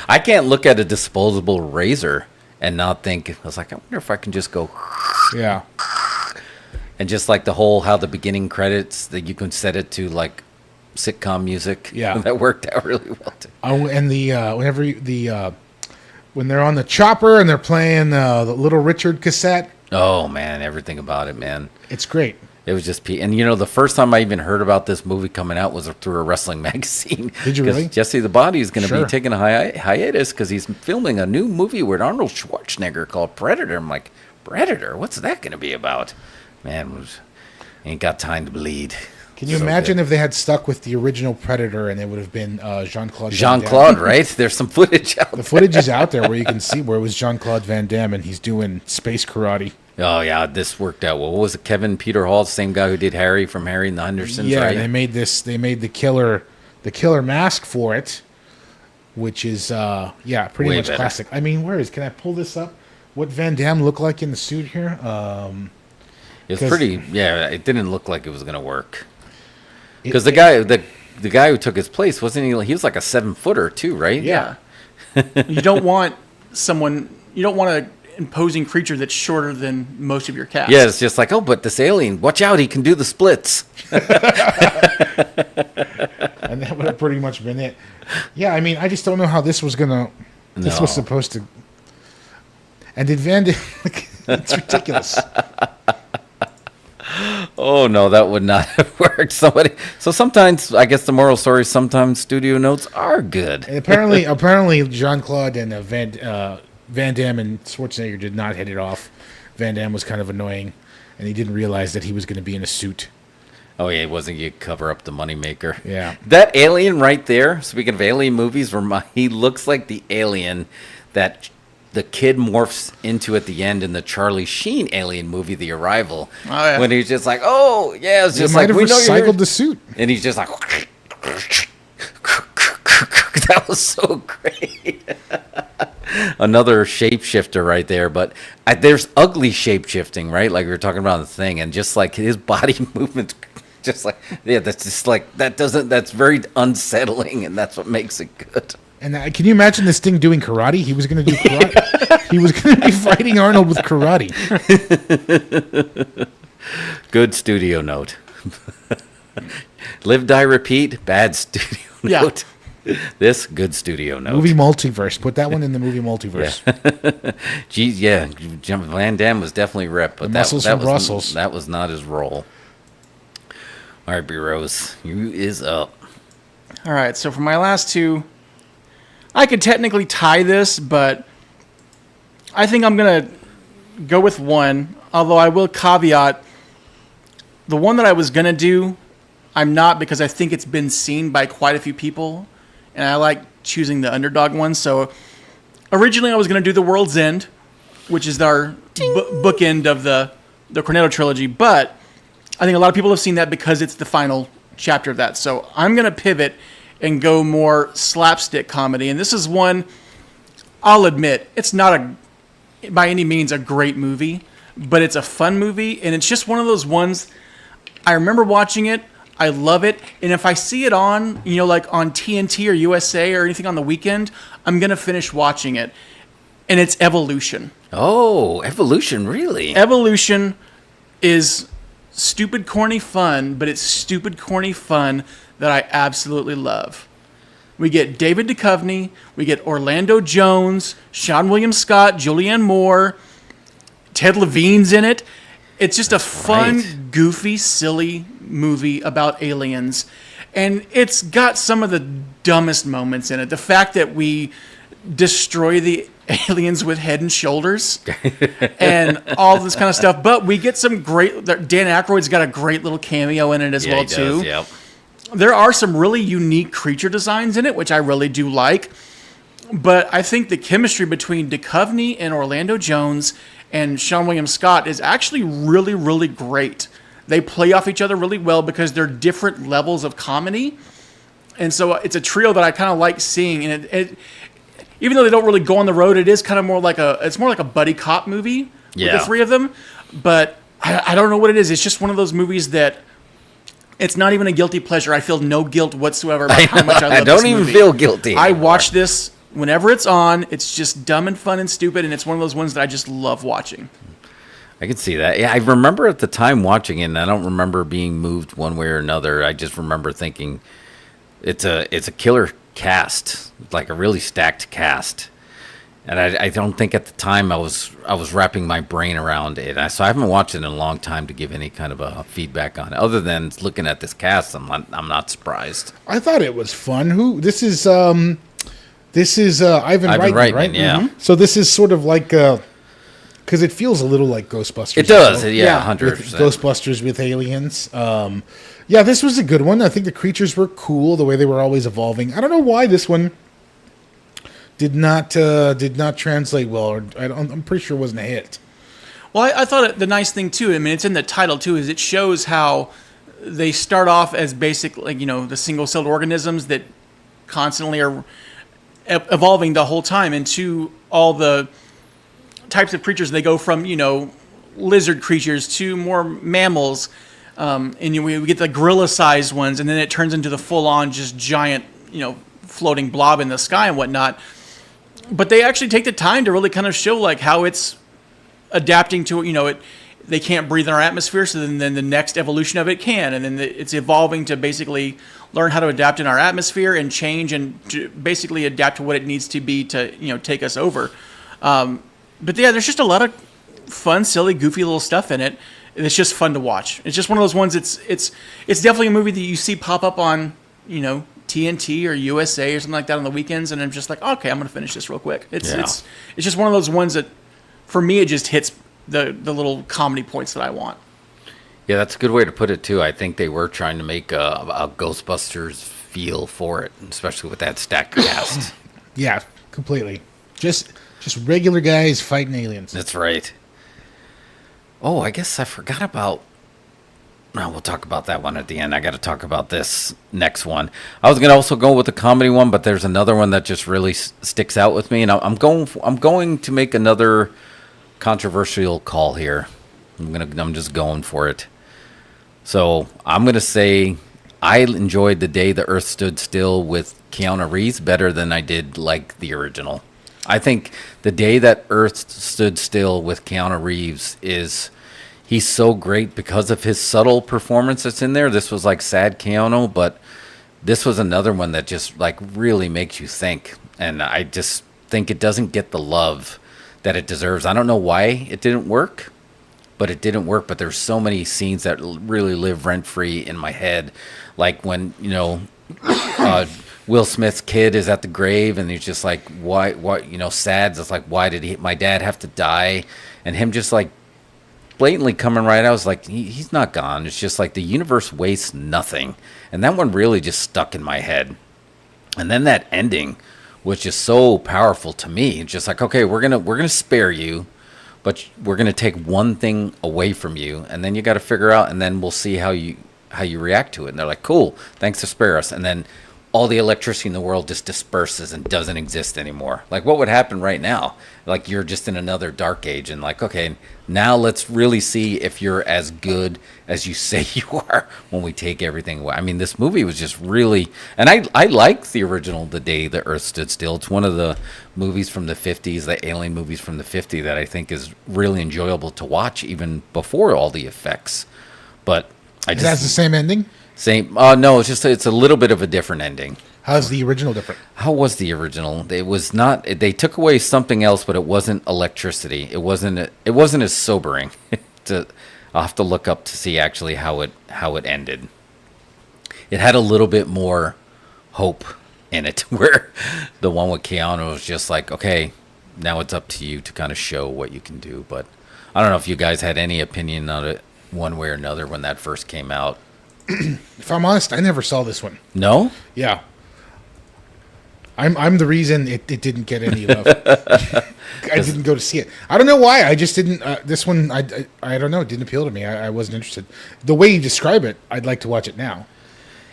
I can't look at a disposable razor and not think, I was like, I wonder if I can just go, Yeah. and just like the whole, how the beginning credits, that you can set it to like sitcom music. Yeah. That worked out really well too. Oh, and the whenever when they're on the chopper and they're playing the Little Richard cassette. Oh man, everything about it, man. It's great. It was just and the first time I even heard about this movie coming out was through a wrestling magazine. Did you 'Cause really? Jesse the Body is going to Sure. be taking a hiatus because he's filming a new movie with Arnold Schwarzenegger called Predator. I'm like, Predator? What's that going to be about? Man, ain't got time to bleed. Can you So imagine good. if they had stuck with the original Predator and it would have been Jean-Claude Van Damme? Jean-Claude, right? There's some footage out The there. footage is out there where you can see where it was Jean-Claude Van Damme and he's doing space karate. Oh yeah, this worked out well. What was it? Kevin Peter Hall, the same guy who did Harry from Harry and the Hendersons, Yeah, right? they made the killer mask for it, which is pretty Way much better. classic. I mean, can I pull this up? What Van Damme looked like in the suit here? It was 'cause- pretty. Yeah, it didn't look like it was gonna work because the guy who took his place wasn't he? He was like a 7-footer too, right? Yeah. You don't want an imposing creature that's shorter than most of your cast. Yeah, it's just like, oh, but this alien, watch out, he can do the splits. and that would have pretty much been it. Yeah, I mean, I just don't know how this was gonna. This was No. supposed to. And did Van Damme? It's ridiculous. Oh no, that would not have worked. So sometimes, I guess the moral story is sometimes studio notes are good. And apparently, Jean-Claude and Van Damme and Schwarzenegger did not hit it off. Van Damme was kind of annoying, and he didn't realize that he was going to be in a suit. Oh yeah, it wasn't you cover up the moneymaker. Yeah. That alien right there, speaking of alien movies, he looks like the alien that the kid morphs into at the end in the Charlie Sheen alien movie, The Arrival. Oh, yeah. When he's just like, oh yeah, it's They just might like have we know you're here. recycled the suit. And he's just like that was so great. Another shapeshifter right there, but there's ugly shapeshifting, right? Like we were talking about the thing, and just like his body movements, just like that's just like that's very unsettling, and that's what makes it good. And can you imagine this thing doing karate? He was going to do karate. He was going to be fighting Arnold with karate. Good studio note. Live, die, repeat. Bad studio Yeah. note. This good studio note. Movie multiverse. Put that one in the movie multiverse. Geez, yeah, Van Damme was definitely ripped, but The muscles from Brussels. That was not his role. All right, B Rose, you is up. All right, so for my last two, I could technically tie this, but I think I'm going to go with one, although I will caveat the one that I was going to do, I'm not, because I think it's been seen by quite a few people, and I like choosing the underdog one. So originally I was going to do The World's End, which is our bookend of the Cornetto trilogy, but I think a lot of people have seen that because it's the final chapter of that. So I'm going to pivot and go more slapstick comedy. And this is one, I'll admit, it's not by any means a great movie, but it's a fun movie. And it's just one of those ones, I remember watching it, I love it. And if I see it on, like on TNT or USA or anything on the weekend, I'm going to finish watching it. And it's Evolution. Oh, Evolution, really? Evolution is stupid, corny fun, but it's stupid, corny fun that I absolutely love. We get David Duchovny, we get Orlando Jones, Sean William Scott, Julianne Moore, Ted Levine's in it. It's just a fun, Right. goofy, silly movie about aliens. And it's got some of the dumbest moments in it. The fact that we destroy the aliens with Head and Shoulders and all this kind of stuff. But we get some great... Dan Aykroyd's got a great little cameo in it as well, he too. does, yep. There are some really unique creature designs in it, which I really do like. But I think the chemistry between Duchovny and Orlando Jones and Sean William Scott is actually really, really great. They play off each other really well because they're different levels of comedy. And so it's a trio that I kind of like seeing. And it even though they don't really go on the road, it is kind of more like a buddy cop movie with Yeah. the three of them. But I don't know what it is. It's just one of those movies that it's not even a guilty pleasure. I feel no guilt whatsoever about how much I love I don't this even movie. feel guilty I anymore. watch this whenever it's on. It's just dumb and fun and stupid, and it's one of those ones that I just love watching. I can see that. Yeah, I remember at the time watching it, and I don't remember being moved one way or another. I just remember thinking it's a killer cast, like a really stacked cast. And I don't think at the time I was wrapping my brain around it. So I haven't watched it in a long time to give any kind of a feedback on it. Other than looking at this cast, I'm not surprised. I thought it was fun. This is Ivan Reitman, Reitman, right? yeah. Mm-hmm. So this is sort of like because it feels a little like Ghostbusters. It does, you know? yeah, With 100%. Ghostbusters with aliens. Yeah, this was a good one. I think the creatures were cool, the way they were always evolving. I don't know why this one did not translate well, or I'm pretty sure it wasn't a hit. Well, I thought the nice thing too, I mean, it's in the title too, is it shows how they start off as basic, like, the single-celled organisms that constantly are evolving the whole time into all the types of creatures. They go from, lizard creatures to more mammals, and we get the gorilla-sized ones, and then it turns into the full-on just giant, floating blob in the sky and whatnot. But they actually take the time to really kind of show like how it's adapting to they can't breathe in our atmosphere, so then the next evolution of it can, and then it's evolving to basically learn how to adapt in our atmosphere and change and to basically adapt to what it needs to be to take us over. But yeah, there's just a lot of fun, silly, goofy little stuff in it, and it's just fun to watch. It's just one of those ones. It's definitely a movie that you see pop up on TNT or USA or something like that on the weekends, and I'm just like, okay, I'm going to finish this real quick. It's just one of those ones that, for me, it just hits the little comedy points that I want. Yeah, that's a good way to put it too. I think they were trying to make a Ghostbusters feel for it, especially with that stacked cast. Yeah, completely. Just regular guys fighting aliens. That's right. Oh, I guess I forgot about. No, we'll talk about that one at the end. I got to talk about this next one. I was going to also go with the comedy one, but there's another one that just really sticks out with me, and I'm going to make another controversial call here. I'm just going for it. So I'm going to say I enjoyed The Day the Earth Stood Still with Keanu Reeves better than I did like the original. I think The Day That Earth Stood Still with Keanu Reeves he's so great because of his subtle performance that's in there. This was like sad Keanu, but this was another one that just like really makes you think. And I just think it doesn't get the love that it deserves. I don't know why it didn't work, but it didn't work. But there's so many scenes that really live rent-free in my head. Like when, Will Smith's kid is at the grave and he's just like, why, sad. It's like, why did my dad have to die? And him just like, blatantly coming right out, I was like, he's not gone. It's just like the universe wastes nothing. And that one really just stuck in my head. And then that ending was just so powerful to me. It's just like, okay, we're gonna spare you, but we're gonna take one thing away from you, and then you got to figure out, and then we'll see how you react to it. And they're like, cool, thanks to spare us. And then all the electricity in the world just disperses and doesn't exist anymore. Like, what would happen right now? Like, you're just in another dark age, and like, okay, now let's really see if you're as good as you say you are when we take everything away. I mean, this movie was just really, and I like the original The Day the Earth Stood Still. It's one of the movies from the 50s, the alien movies from the 50s that I think is really enjoyable to watch even before all the effects. But That's the same ending? Same. No, it's a little bit of a different ending. How's the original different? How was the original? It was not. They took away something else, but it wasn't electricity. It wasn't as sobering. I'll have to look up to see actually how it ended. It had a little bit more hope in it, where the one with Keanu was just like, okay, now it's up to you to kind of show what you can do. But I don't know if you guys had any opinion on it one way or another when that first came out. If I'm honest, I never saw this one. No? Yeah. I'm the reason it didn't get any love. I didn't go to see it. I don't know why. I just didn't. This one, I don't know. It didn't appeal to me. I wasn't interested. The way you describe it, I'd like to watch it now.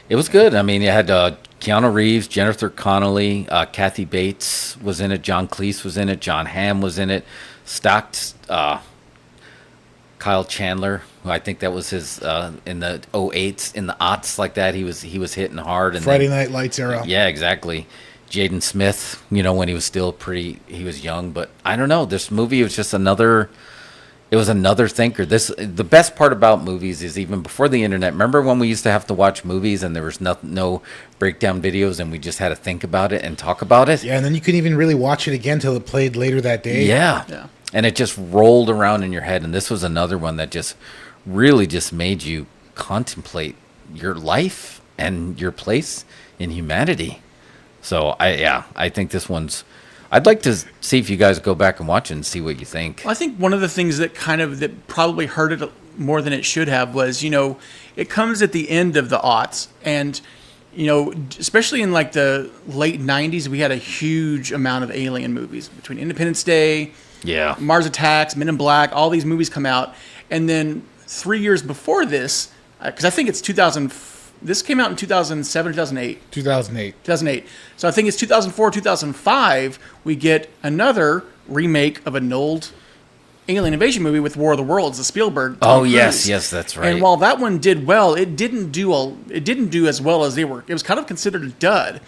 It was good. I mean, you had Keanu Reeves, Jennifer Connelly, Kathy Bates was in it, John Cleese was in it, John Hamm was in it, Stocked, Kyle Chandler, who I think that was his in the 08s, in the aughts like that. He was hitting hard. And Friday Night Lights era. Yeah, exactly. Jaden Smith, when he was still he was young. But I don't know. This movie was just another. It was another thinker. The best part about movies is even before the internet. Remember when we used to have to watch movies and there was no breakdown videos and we just had to think about it and talk about it? Yeah, and then you couldn't even really watch it again till it played later that day. Yeah. And it just rolled around in your head. And this was another one that just really just made you contemplate your life and your place in humanity. So I think this one's. I'd like to see if you guys go back and watch it and see what you think. I think one of the things that probably hurt it more than it should have was, it comes at the end of the aughts, and especially in like the late '90s, we had a huge amount of alien movies between Independence Day, Mars Attacks, Men in Black. All these movies come out, and then 3 years before this, because I think it's 2000. This came out in 2007, 2008. 2008. So I think it's 2004, 2005, we get another remake of an old alien invasion movie with War of the Worlds, the Spielberg. Oh, yes, that's right. And while that one did well, it didn't do as well as they were. It was kind of considered a dud.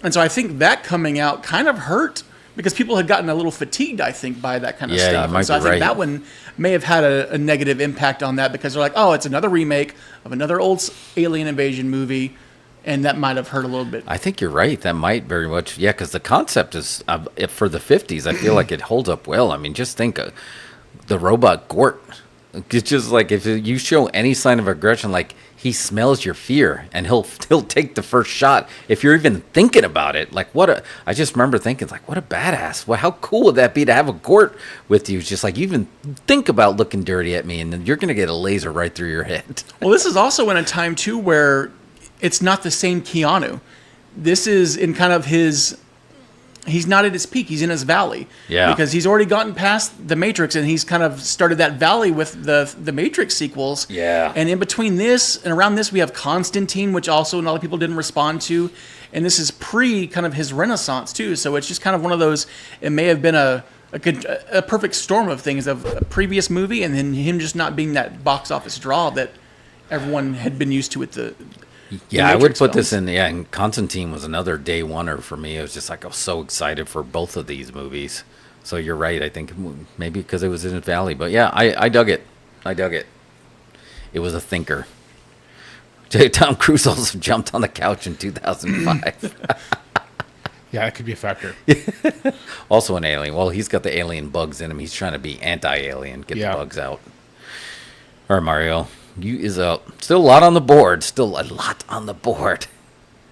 And so I think that coming out kind of hurt because people had gotten a little fatigued, I think, by that kind of stuff. Yeah, you might and so be I think right. that one may have had a negative impact on that because they're like, oh, it's another remake of another old alien invasion movie, and that might have hurt a little bit. I think you're right. That might very much, because the concept is, for the 50s, I feel like it holds up well. I mean, just think the robot Gort. It's just like if you show any sign of aggression, like he smells your fear and he'll take the first shot if you're even thinking about it. Like I just remember thinking like, what a badass. Well, how cool would that be to have a Gort with you? It's just like you even think about looking dirty at me and then you're going to get a laser right through your head. Well, this is also in a time too where it's not the same Keanu. This is in kind of he's not at his peak. He's in his valley. Yeah. Because he's already gotten past The Matrix, and he's kind of started that valley with the Matrix sequels. Yeah. And in between this and around this, we have Constantine, which also a lot of people didn't respond to. And this is pre kind of his renaissance, too. So it's just kind of one of those, it may have been a perfect storm of things of a previous movie and then him just not being that box office draw that everyone had been used to with the Yeah, I would Matrix put this films. in. Yeah, and Constantine was another day oneer for me. It was just like I was so excited for both of these movies. So you're right. I think maybe because it was in his valley, but yeah, I dug it. It was a thinker. Tom Cruise also jumped on the couch in 2005. Yeah, that could be a factor. Also an alien. Well, he's got the alien bugs in him. He's trying to be anti-alien, get the bugs out. All right, Mario. You is still a lot on the board. A lot on the board.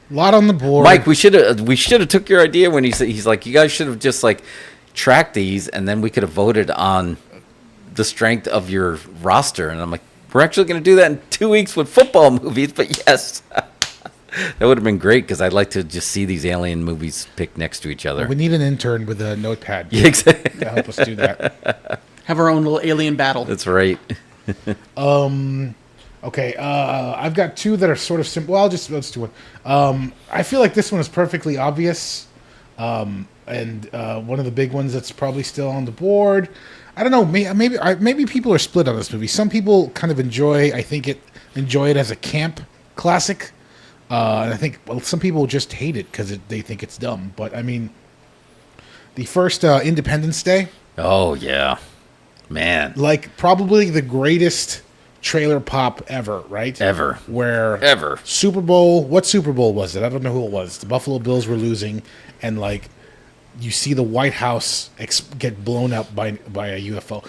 Mike, we should have took your idea when he's like, you guys should have just like tracked these and then we could have voted on the strength of your roster. And I'm like, we're actually going to do that in 2 weeks with football movies. But yes, that would have been great because I'd like to just see these alien movies picked next to each other. We need an intern with a notepad Yeah, exactly. to help us do that. have our own little alien battle. That's right. Okay, I've got two that are sort of simple. Well, let's do one. I feel like this one is perfectly obvious, and one of the big ones that's probably still on the board. I don't know. Maybe people are split on this movie. Some people kind of enjoy it as a camp classic, and I think some people just hate it because they think it's dumb. But I mean, the first Independence Day. Oh yeah, man. Like probably the greatest trailer pop ever, right? Ever. Super Bowl, what Super Bowl was it? I don't know who it was. The Buffalo Bills were losing, and like you see the White House get blown up by a UFO.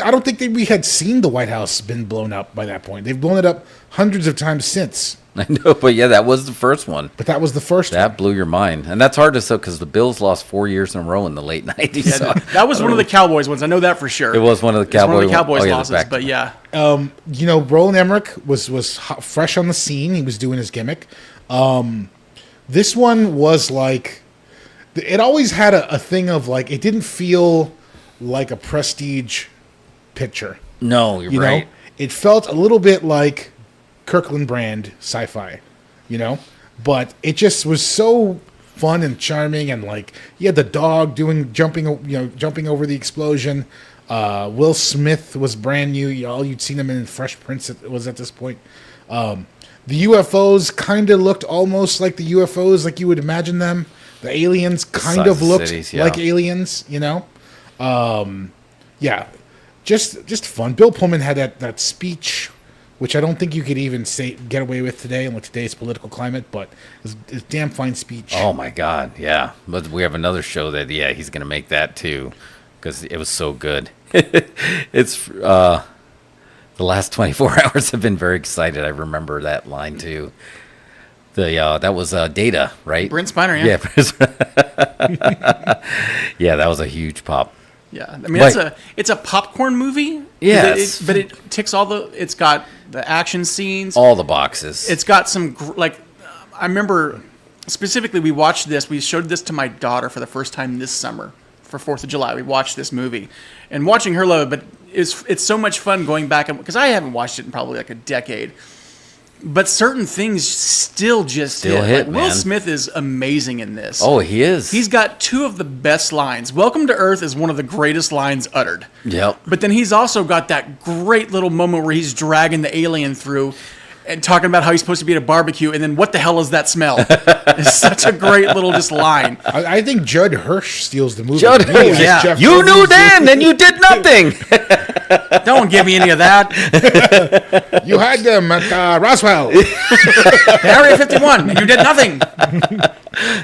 I don't think that we had seen the White House been blown up by that point. They've blown it up hundreds of times since. I know, but yeah, that was the first one. But that was the first one. That blew your mind. And that's hard to say because the Bills lost 4 years in a row in the late 90s. Yeah, so that was one of the Cowboys ones. I know that for sure. It was one of the It's one of the Cowboys Cowboys the losses, back- but yeah. Roland Emmerich was fresh on the scene. He was doing his gimmick. This one was like, it always had a thing of like, it didn't feel like a prestige picture. No, you're You right. know, it felt a little bit like Kirkland brand sci-fi, but it just was so fun and charming, and like you had the dog jumping over the explosion. Will Smith was brand new. All you'd seen him in Fresh Prince was at this point. The UFOs kind of looked almost like the UFOs like you would imagine them. The aliens kind Size of of looked cities, yeah. like aliens, Yeah. just fun. Bill Pullman had that speech, which I don't think you could even get away with today in today's political climate, but it's a damn fine speech. Oh my God, yeah. But we have another show that he's gonna make that too, because it was so good. It's the last 24 hours have been very excited. I remember that line too. That was Data, right? Brent Spiner, yeah. Yeah, that was a huge pop. Yeah, I mean it's a popcorn movie. Yeah, but it ticks it's got the action scenes, all the boxes. It's got some I remember specifically we watched this. We showed this to my daughter for the first time this summer for 4th of July. We watched this movie, and watching her love it. But it's so much fun going back because I haven't watched it in probably like a decade. But certain things still hit. Like, Will Smith is amazing in this. Oh, he is. He's got two of the best lines. Welcome to Earth is one of the greatest lines uttered. Yep. But then he's also got that great little moment where he's dragging the alien through and talking about how he's supposed to be at a barbecue, and then what the hell is that smell? It's such a great little just line. I think Judd Hirsch steals the movie. Judd Hirsch, yeah. Jeff You knew Goldblum's- then, and you did nothing. Don't give me any of that. You had them at Roswell. Area 51, and you did nothing.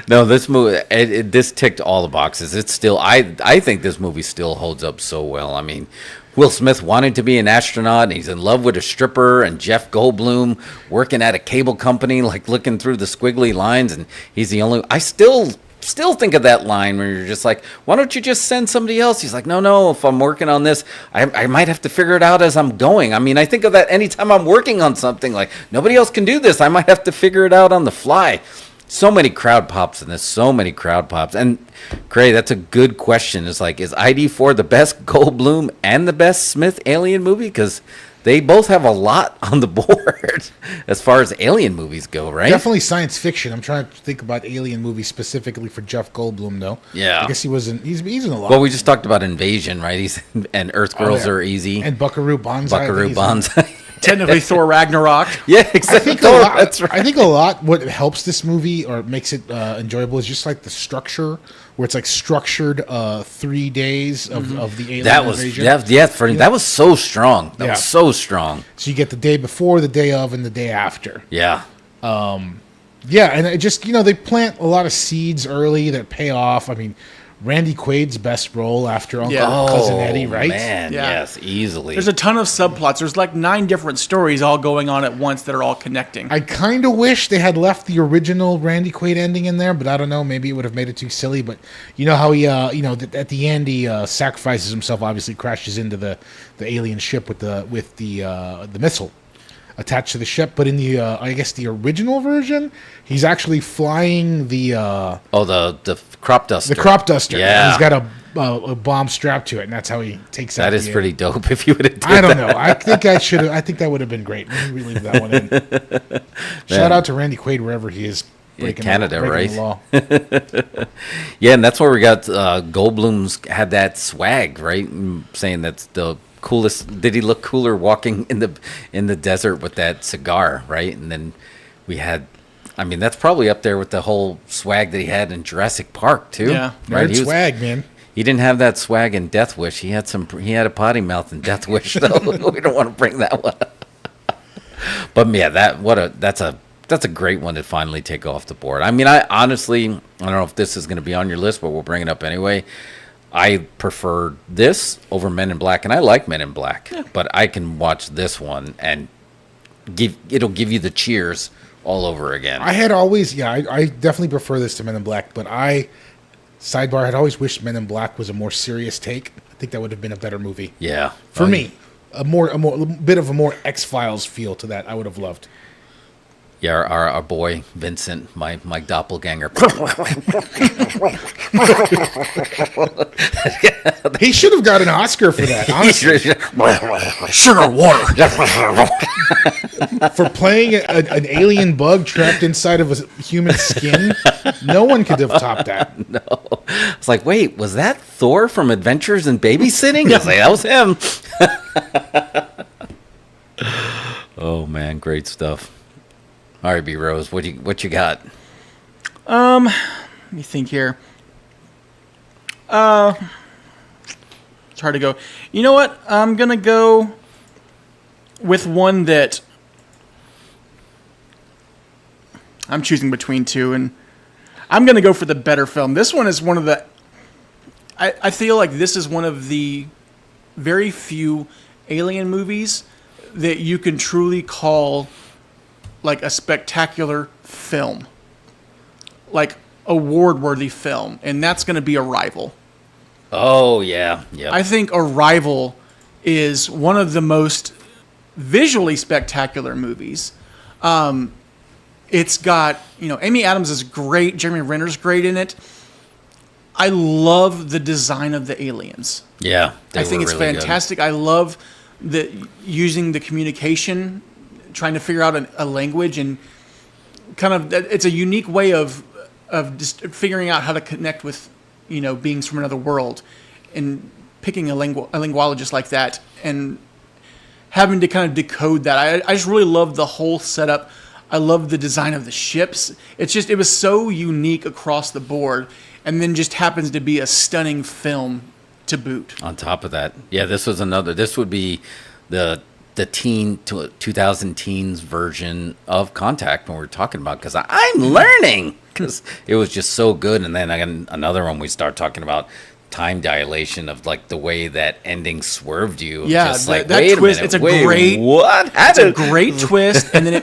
No, this movie, this ticked all the boxes. It's still, I think this movie still holds up so well. I mean, Will Smith wanted to be an astronaut, and he's in love with a stripper, and Jeff Goldblum working at a cable company, like looking through the squiggly lines, and he's the only. I still think of that line where you're just like, why don't you just send somebody else? He's like, no, if I'm working on this, I might have to figure it out as I'm going. I mean, I think of that anytime I'm working on something, like nobody else can do this. I might have to figure it out on the fly. So many crowd pops in this, so many crowd pops. And Craig, that's a good question. It's like, is ID4 the best Goldblum and the best Smith alien movie? Because they both have a lot on the board as far as alien movies go, right? Definitely science fiction. I'm trying to think about alien movies specifically for Jeff Goldblum, though. Yeah. I guess he's in a lot. Well, we just talked about Invasion, right? And Earth Girls Are Easy. And Buckaroo Banzai. Buckaroo Banzai. Technically, Thor Ragnarok. Yeah, I exactly. think a lot. That's right. I think a lot. What helps this movie or makes it enjoyable is just like the structure, where it's like structured 3 days of the alien That was invasion. that was so strong. That was so strong. So you get the day before, the day of, and the day after. Yeah. Yeah, and it just they plant a lot of seeds early that pay off. I mean, Randy Quaid's best role after Uncle Cousin Eddie, right? Man, Yeah. yes, easily. There's a ton of subplots. There's like 9 different stories all going on at once that are all connecting. I kind of wish they had left the original Randy Quaid ending in there, but I don't know. Maybe it would have made it too silly. But you know how he, at the end he sacrifices himself. Obviously, crashes into the alien ship with the missile attached to the ship. But in the I guess the original version, he's actually flying the the crop duster. the crop duster. Yeah. And he's got a bomb strapped to it, and that's how he takes out. That is the pretty dope. If you would have. I don't know. I think I should have. I think that would have been great. Let me leave that one in. Shout out to Randy Quaid wherever he is. Breaking Canada, breaking right? the law. Yeah, and that's where we got Goldblum's had that swag, right? Saying that's the coolest. Did he look cooler walking in the desert with that cigar, right? And then we had. I mean, that's probably up there with the whole swag that he had in Jurassic Park too. Yeah. right. Nerd swag, man. He didn't have that swag in Death Wish. He had a potty mouth in Death Wish, though. We don't want to bring that one up. But yeah, that's a great one to finally take off the board. I mean, I honestly, I don't know if this is going to be on your list, but we'll bring it up anyway. I prefer this over Men in Black, and I like Men in Black, but I can watch this one and it'll give you the cheers all over again. I definitely prefer this to Men in Black, but sidebar, I'd always wished Men in Black was a more serious take. I think that would have been a better movie. Yeah. For me. A bit of a more X-Files feel to that. I would have loved. Yeah, our boy Vincent, my doppelganger. He should have got an Oscar for that, honestly. Sugar water. For playing an alien bug trapped inside of a human skin. No one could have topped that. No. It's like, wait, was that Thor from Adventures in Babysitting? I was like, that was him. Oh man, great stuff. All right, B Rose, what you got? Let me think here. It's hard to go. You know what? I'm going to go with one that I'm choosing between two, and I'm going to go for the better film. This one is one of the... I feel like this is one of the very few Alien movies that you can truly call like a spectacular film. Like award-worthy film, and that's going to be Arrival. Oh, yeah. Yep. I think Arrival is one of the most visually spectacular movies. It's got, Amy Adams is great. Jeremy Renner's great in it. I love the design of the aliens. Yeah. I think it's really fantastic. Good. I love using the communication, trying to figure out a language, and kind of, it's a unique way of just figuring out how to connect with, beings from another world, and picking a linguologist like that and having to kind of decode that. I just really love the whole setup. I love the design of the ships. It was so unique across the board, and then just happens to be a stunning film to boot. On top of that, yeah, this would be the 2000 teens version of Contact when we're talking about, because I'm learning, because it was just so good. And then again, another one we start talking about time dilation of like the way that ending swerved you. Yeah, just that a twist. It's a great twist, and then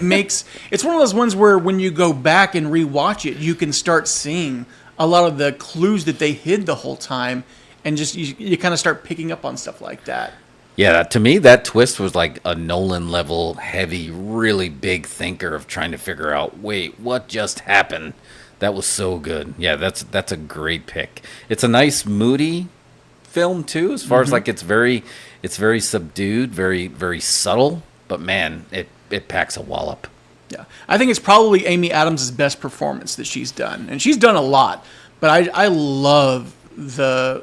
it's one of those ones where when you go back and rewatch it, you can start seeing a lot of the clues that they hid the whole time, and just you kind of start picking up on stuff like that. Yeah, to me, that twist was like a Nolan level, heavy, really big thinker of trying to figure out, wait, what just happened? That was so good. Yeah, that's a great pick. It's a nice moody film too, as far as like it's very subdued, very very subtle, but man, it packs a wallop. Yeah, I think it's probably Amy Adams' best performance that she's done, and she's done a lot, but I love the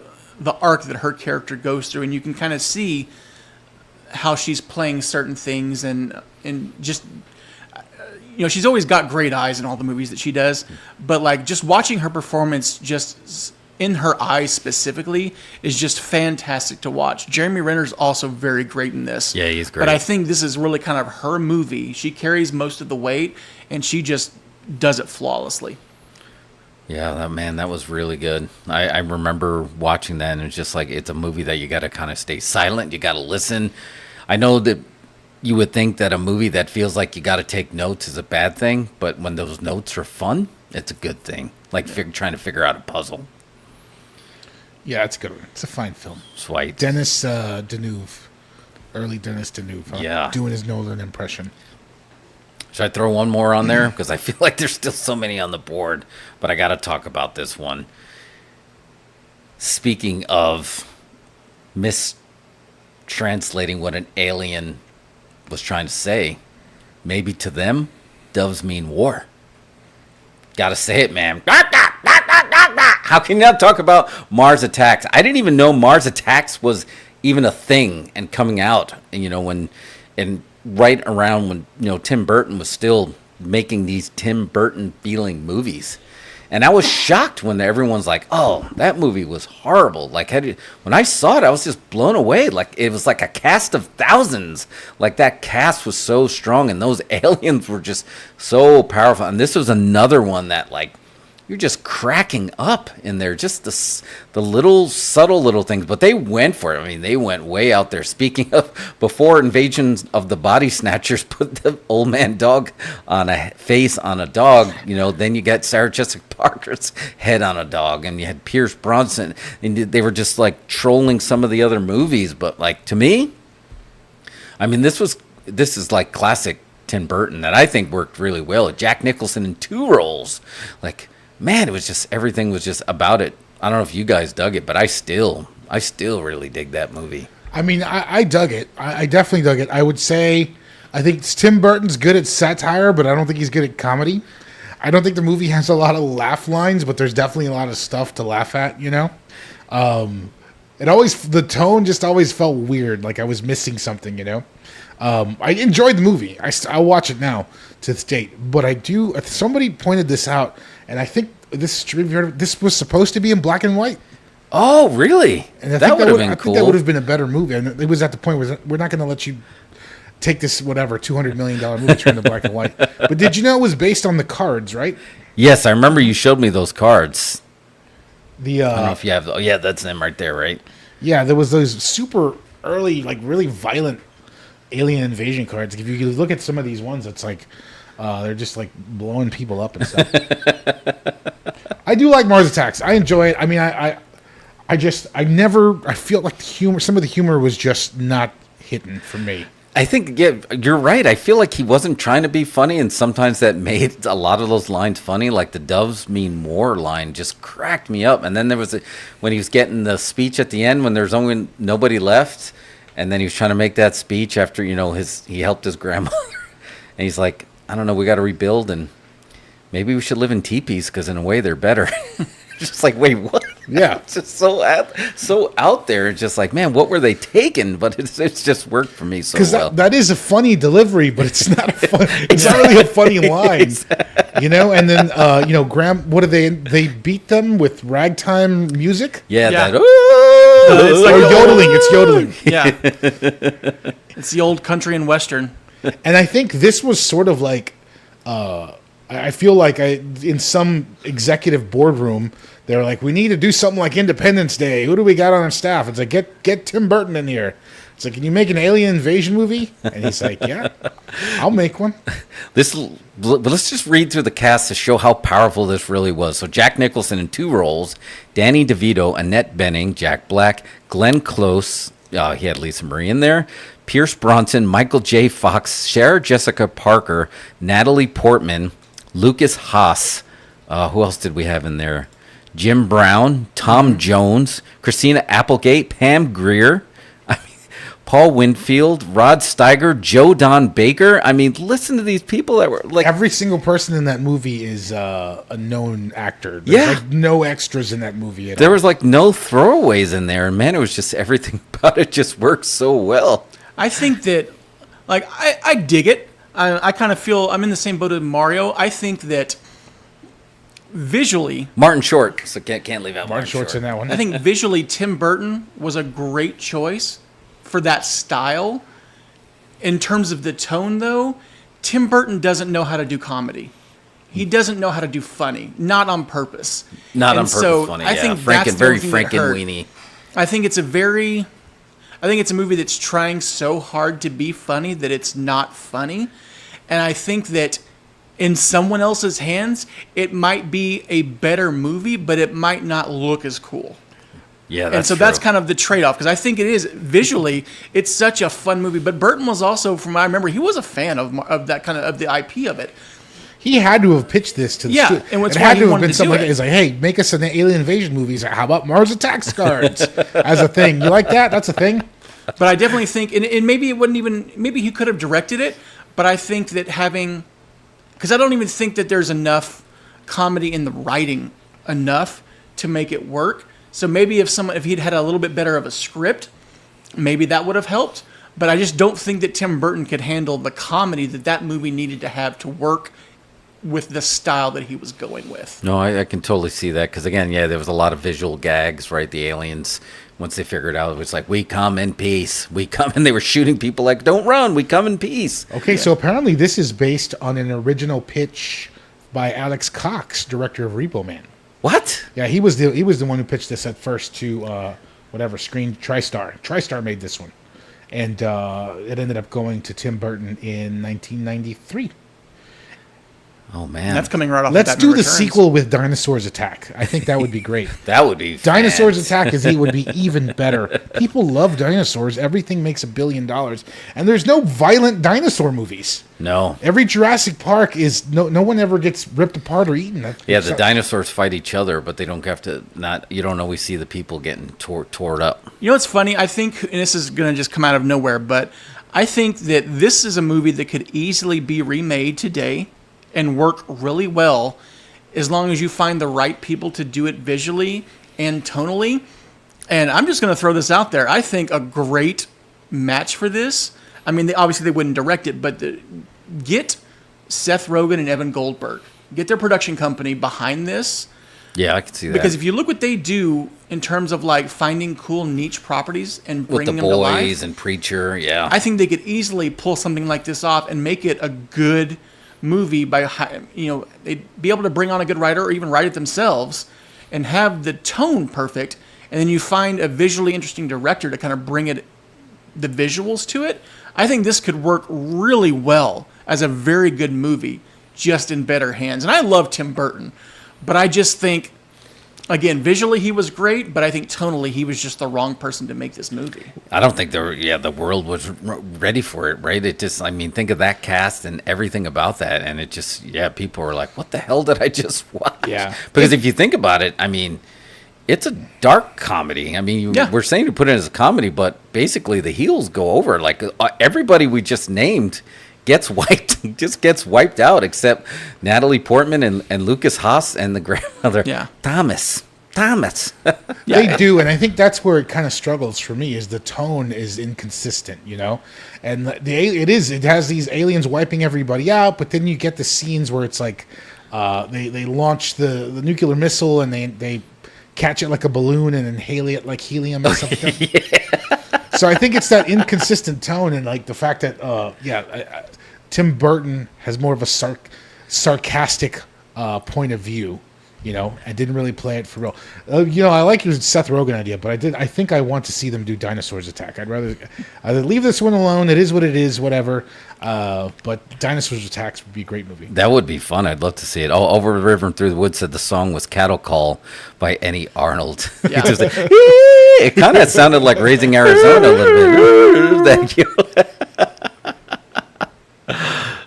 arc that her character goes through, and you can kind of see how she's playing certain things, and just she's always got great eyes in all the movies that she does, but like just watching her performance just in her eyes specifically is just fantastic to watch. Jeremy Renner's also very great in this. Yeah, he's great. But I think this is really kind of her movie. She carries most of the weight, and she just does it flawlessly. Yeah, that was really good. I remember watching that, and it's just like, it's a movie that you got to kind of stay silent. You got to listen. I know that you would think that a movie that feels like you got to take notes is a bad thing, but when those notes are fun, it's a good thing. Like trying to figure out a puzzle. Yeah, it's a good one. It's a fine film. Sweet. Dennis Deneuve. Early Dennis Deneuve. Yeah. Doing his Nolan impression. Should I throw one more on there? Because I feel like there's still so many on the board, but I got to talk about this one. Speaking of mistranslating what an alien was trying to say, maybe to them, doves mean war. Gotta say it, man. How can you not talk about Mars Attacks? I didn't even know Mars Attacks was even a thing and coming out. And right around when Tim Burton was still making these Tim Burton feeling movies. And I was shocked when everyone's like, "Oh, that movie was horrible." Like, when I saw it, I was just blown away. Like, it was like a cast of thousands. Like, that cast was so strong, and those aliens were just so powerful. And this was another one that, like, you're just cracking up in there. Just the little subtle little things, but they went for it. I mean, they went way out there. Speaking of, before Invasions of the Body Snatchers put the old man dog on a face on a dog, then you got Sarah Jessica Parker's head on a dog, and you had Pierce Brosnan, and they were just like trolling some of the other movies. But like, to me, I mean, this is like classic Tim Burton that I think worked really well. Jack Nicholson in 2 roles, like. Man, it was just, everything was just about it. I don't know if you guys dug it, but I still really dig that movie. I mean, I dug it. I definitely dug it. I would say, I think Tim Burton's good at satire, but I don't think he's good at comedy. I don't think the movie has a lot of laugh lines, but there's definitely a lot of stuff to laugh at, the tone just always felt weird, like I was missing something, I enjoyed the movie. I'll watch it now to this date, but somebody pointed this out, and I think this was supposed to be in black and white. Oh, really? And I That think would have I been think that would cool. have been a better movie. And it was at the point where we're not going to let you take this whatever $200 million movie turn to black and white. But did you know it was based on the cards, right? Yes, I remember you showed me those cards. The I don't know if you have. Oh, yeah, that's them right there, right? yeah, there was those super early, like really violent alien invasion cards. If you look at some of these ones, it's like they're just like blowing people up and stuff. I do like Mars Attacks. I enjoy it. I mean, I feel like some of the humor was just not hitting for me. I think you're right. I feel like he wasn't trying to be funny, and sometimes that made a lot of those lines funny. Like the "doves mean more" line just cracked me up. And then there was when he was getting the speech at the end when there's only nobody left, and then he was trying to make that speech after he helped his grandmother, and he's like, I don't know, we got to rebuild, and maybe we should live in teepees because in a way they're better. Just like, wait, what? Yeah. It's just so out there. It's just like, man, what were they taking? But it's just worked for me so Because well. that is a funny delivery, but it's not it's not really a funny line, you know. And then what do they beat them with ragtime music? Yeah, Yeah. that. It's like Or yodeling. It's yodeling. Yeah. It's the old country and western. And I think this was sort of like, I feel like in some executive boardroom, they're like, we need to do something like Independence Day. Who do we got on our staff? It's like, get Tim Burton in here. It's like, can you make an alien invasion movie? And he's like, yeah, I'll make one. But let's just read through the cast to show how powerful this really was. So Jack Nicholson in 2 roles, Danny DeVito, Annette Bening, Jack Black, Glenn Close. He had Lisa Marie in there. Pierce Bronson, Michael J. Fox, Sarah Jessica Parker, Natalie Portman, Lucas Haas. Who else did we have in there? Jim Brown, Tom Jones, Christina Applegate, Pam Grier, Paul Winfield, Rod Steiger, Joe Don Baker. I mean, listen to these people that were like... Every single person in that movie is a known actor. There's like no extras in that movie at There all. was like no throwaways in there. And man, it was just everything about it just worked so well. I think that, like, I dig it. I kind of feel I'm in the same boat as Mario. I think that visually, Martin Short. So can't leave out Martin Short's in that one. I think visually Tim Burton was a great choice for that style. In terms of the tone, though, Tim Burton doesn't know how to do comedy. He doesn't know how to do funny, not on purpose. Not And on purpose so funny. I think Frank that's and the very only thing Frank that and hurt. weenie. I think it's a movie that's trying so hard to be funny that it's not funny. And I think that in someone else's hands, it might be a better movie, but it might not look as cool. Yeah, And so that's kind of the trade-off, because I think it is visually, it's such a fun movie. But Burton was also, from what I remember, he was a fan of that kind of the IP of it. He had to have pitched this to the Yeah, studio. and that's it why had he to have wanted been to something do like it. it's like, hey, make us an alien invasion movie. He's like, how about Mars Attacks cards as a thing? You like that? That's a thing. But I definitely think, and maybe it wouldn't even, maybe he could have directed it, but I think that because I don't even think that there's enough comedy in the writing enough to make it work. So maybe if he'd had a little bit better of a script, maybe that would have helped. But I just don't think that Tim Burton could handle the comedy that movie needed to have to work with the style that he was going with. No, I can totally see that. Because, again, there was a lot of visual gags, right? The aliens, once they figured out, it was like, we come in peace. We come, and they were shooting people like, don't run, we come in peace. Okay, so apparently this is based on an original pitch by Alex Cox, director of Repo Man. What? Yeah, he was the one who pitched this at first to Screen TriStar. TriStar made this one, and it ended up going to Tim Burton in 1993. Oh, man. That's coming right off. Let's Batman do the Returns. sequel with Dinosaurs Attack. I think that would be great. That would be Dinosaurs fantastic. Attack would be even better. People love dinosaurs. Everything makes $1 billion, and there's no violent dinosaur movies. No. Every Jurassic Park is no one ever gets ripped apart or eaten. Yeah, the dinosaurs fight each other, but they don't have to. You don't always see the people getting tore up. You know what's funny? I think, and this is going to just come out of nowhere, but I think that this is a movie that could easily be remade today and work really well as long as you find the right people to do it visually and tonally. And I'm just going to throw this out there. I think a great match for this, I mean, obviously they wouldn't direct it, but get Seth Rogen and Evan Goldberg. Get their production company behind this. Yeah, I can see that. Because if you look what they do in terms of like finding cool niche proproperties and with the bringing them to life, boys and Preacher, yeah. I think they could easily pull something like this off and make it a good movie by, they'd be able to bring on a good writer or even write it themselves and have the tone perfect. And then you find a visually interesting director to kind of bring the visuals to it. I think this could work really well as a very good movie, just in better hands. And I love Tim Burton, but I just think, again, visually he was great, but I think tonally he was just the wrong person to make this movie. I don't think the world was ready for it, right? It just, I mean, think of that cast and everything about that, and it just, people were like, what the hell did I just watch? Yeah. Because if you think about it, I mean, it's a dark comedy. I mean, we're saying to put it as a comedy, but basically the heels go over. Like, everybody we just named gets wiped out, except Natalie Portman and Lucas Haas and the grandmother. Yeah. Thomas. They do, and I think that's where it kind of struggles for me. Is the tone is inconsistent, and it has these aliens wiping everybody out, but then you get the scenes where it's like they launch the nuclear missile and they catch it like a balloon and inhale it like helium or something. So I think it's that inconsistent tone and like the fact that Tim Burton has more of a sarcastic point of view, and didn't really play it for real. I like your Seth Rogen idea, but I think I want to see them do Dinosaurs Attack. I'd rather leave this one alone. It is what it is, whatever. But Dinosaurs Attacks would be a great movie. That would be fun. I'd love to see it. Over the River and Through the Woods said the song was Cattle Call by Eddie Arnold. Yeah. It kind of sounded like Raising Arizona a little bit. Thank you.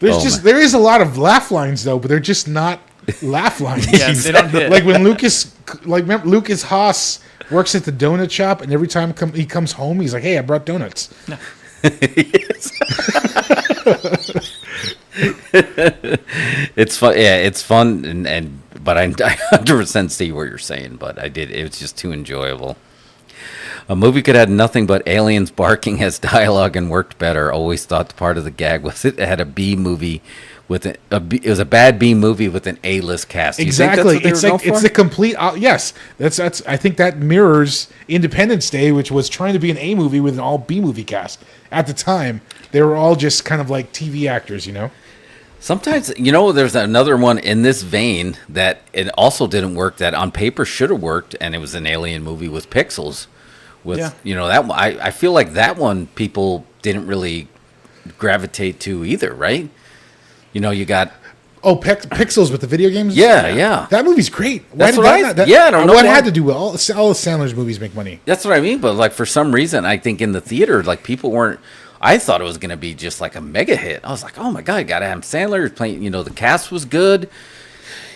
There is a lot of laugh lines though, but they're just not laugh lines. Yeah, they don't hit. Like when remember Lucas Haas works at the donut shop, and every time he comes home, he's like, "Hey, I brought donuts." No. It's fun. Yeah, it's fun, but I 100% see what you're saying. But it was just too enjoyable. A movie could have nothing but aliens barking as dialogue and worked better. Always thought the part of the gag was it had a B movie with it was a bad B movie with an A-list cast. You Exactly. Think that's what It's the complete yes. That's I think that mirrors Independence Day, which was trying to be an A movie with an all B movie cast. At the time, they were all just kind of like TV actors, Sometimes, there's another one in this vein that it also didn't work that on paper should have worked, and it was an alien movie with Pixels. That one, I feel like that one people didn't really gravitate to either, right? You got Pixels with the video games. Yeah. That movie's great. That's what I don't know what why. had to do with all of Sandler's movies make money. That's what I mean. But like for some reason, I think in the theater, like people weren't. I thought it was going to be just like a mega hit. I was like, oh my god, you got Adam Sandler playing. The cast was good.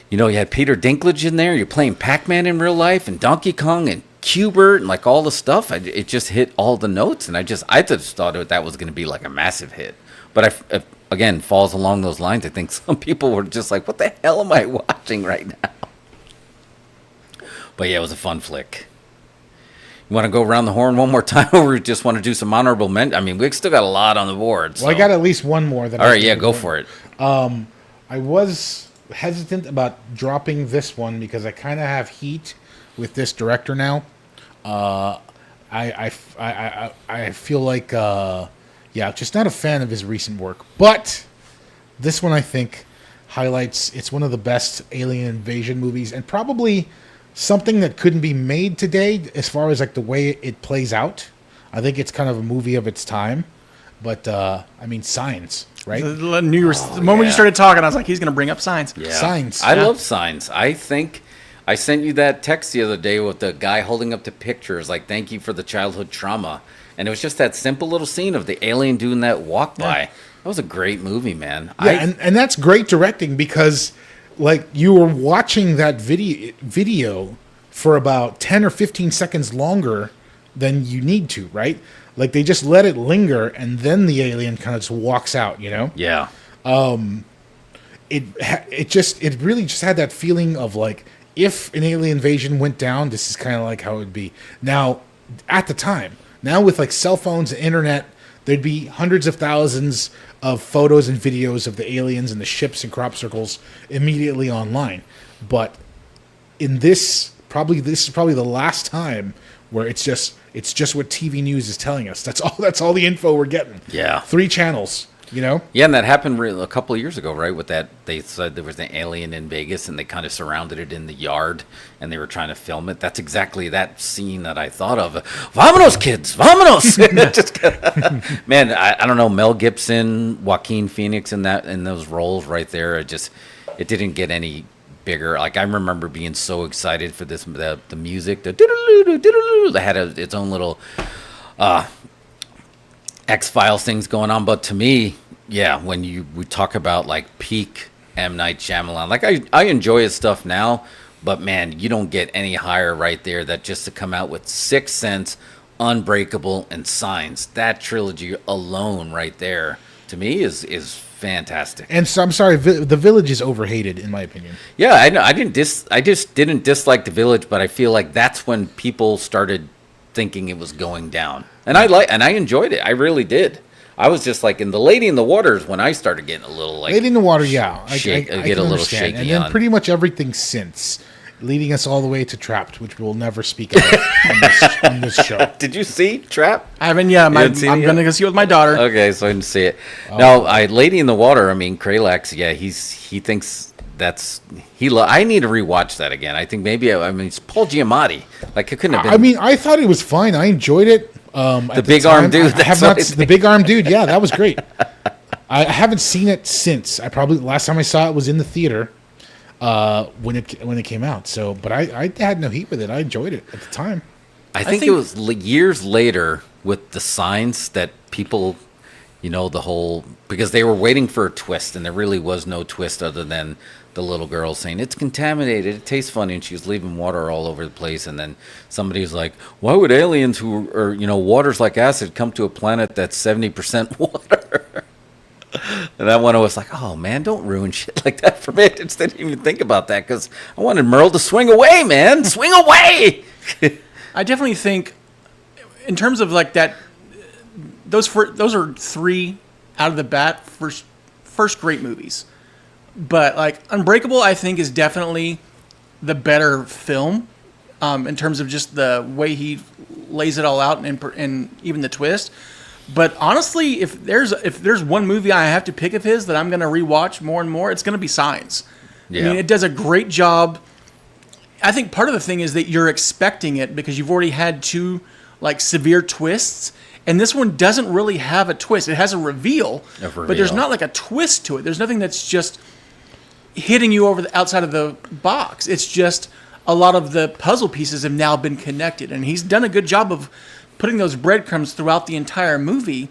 You had Peter Dinklage in there. You're playing Pac-Man in real life and Donkey Kong and Q*bert and like all the stuff. It just hit all the notes, and I just thought that was going to be like a massive hit. But again, falls along those lines. I think some people were just like, what the hell am I watching right now? But yeah, it was a fun flick. You want to go around the horn one more time, or we just want to do some honorable mention? I mean, we still got a lot on the board. So. Well, I got at least one more. All right, yeah, go for it. I was hesitant about dropping this one because I kind of have heat with this director now. I feel like, just not a fan of his recent work. But this one, I think, highlights. It's one of the best alien invasion movies, and probably something that couldn't be made today as far as like the way it plays out. I think it's kind of a movie of its time. But Signs, right? The moment you started talking, I was like, he's going to bring up Signs. Yeah. Signs. I love Signs. I think I sent you that text the other day with the guy holding up the pictures, like, thank you for the childhood trauma. And it was just that simple little scene of the alien doing that walk by. That was a great movie, man. Yeah, and that's great directing because, like, you were watching that video for about 10 or 15 seconds longer than you need to, right? Like, they just let it linger, and then the alien kind of just walks out, Yeah. It really just had that feeling of, like, if an alien invasion went down, this is kind of like how it would be. Now, at the time, now with, like, cell phones and internet, there'd be hundreds of thousands of photos and videos of the aliens and the ships and crop circles immediately online. But this is probably the last time where it's just what TV news is telling us. That's all the info we're getting. Yeah. 3 channels. You know? Yeah, and that happened a couple of years ago, right? With that, they said there was an alien in Vegas, and they kind of surrounded it in the yard, and they were trying to film it. That's exactly that scene that I thought of. Vamonos, kids, vamonos! Man, I don't know. Mel Gibson, Joaquin Phoenix in those roles right there. It didn't get any bigger. Like I remember being so excited for this. The music, the that had its own little. X-Files things going on, but to me, yeah, when we talk about like peak M. Night Shyamalan, like I enjoy his stuff now, but man, you don't get any higher right there. That just to come out with Sixth Sense, Unbreakable, and Signs, that trilogy alone right there, to me is fantastic. And so I'm sorry, The Village is overhated in my opinion. Yeah, I know. I just didn't dislike The Village, but I feel like that's when people started thinking it was going down. And I enjoyed it. I really did. I was just like in The Lady in the Waters when I started getting a little like Lady in the Water, yeah. I get a can little understand. shaky And then on. pretty much everything since, leading us all the way to Trapped, which we will never speak about on this show. Did you see Trap? I haven't yet. haven't seen I'm it going to yet? go see it with my daughter. Okay, so I didn't see it. No, Lady in the Water. I mean, Kralax. Yeah, he thinks that's I need to rewatch that again. I think maybe it's Paul Giamatti. Like it couldn't have been. I mean, I thought it was fine. I enjoyed it. The big arm dude, I have that's not what I the big arm dude. Yeah, that was great. I haven't seen it since. Last time I saw it was in the theater when it came out. So, but I had no heat with it. I enjoyed it at the time. I think it was years later with the Signs that people, the whole because they were waiting for a twist, and there really was no twist other than the little girl saying it's contaminated, it tastes funny, and she was leaving water all over the place. And then somebody's like, why would aliens who are water's like acid come to a planet that's 70% water? And that one was like, oh man, don't ruin shit like that for me. I just didn't even think about that because I wanted Merle to swing away, man. Swing away. I definitely think, in terms of like that, those are 3 out of the bat first great movies. But like Unbreakable, I think is definitely the better film in terms of just the way he lays it all out and even the twist. But honestly, if there's one movie I have to pick of his that I'm going to rewatch more and more, it's going to be Signs. Yeah. I mean, it does a great job. I think part of the thing is that you're expecting it because you've already had 2 like severe twists, and this one doesn't really have a twist. It has a reveal, but there's not like a twist to it. There's nothing that's just hitting you over the outside of the box. It's just a lot of the puzzle pieces have now been connected, and he's done a good job of putting those breadcrumbs throughout the entire movie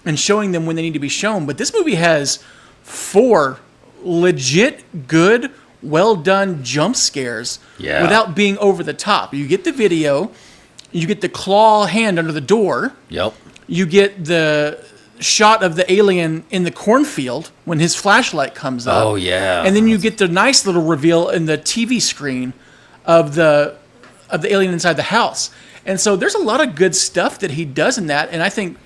and showing them when they need to be shown. But this movie has 4 legit good, well done jump scares without being over the top. You get the video, you get the claw hand under the door. Yep. You get the shot of the alien in the cornfield when his flashlight comes up. Oh yeah. And then you get the nice little reveal in the TV screen of the alien inside the house. And so there's a lot of good stuff that he does in that. And I think,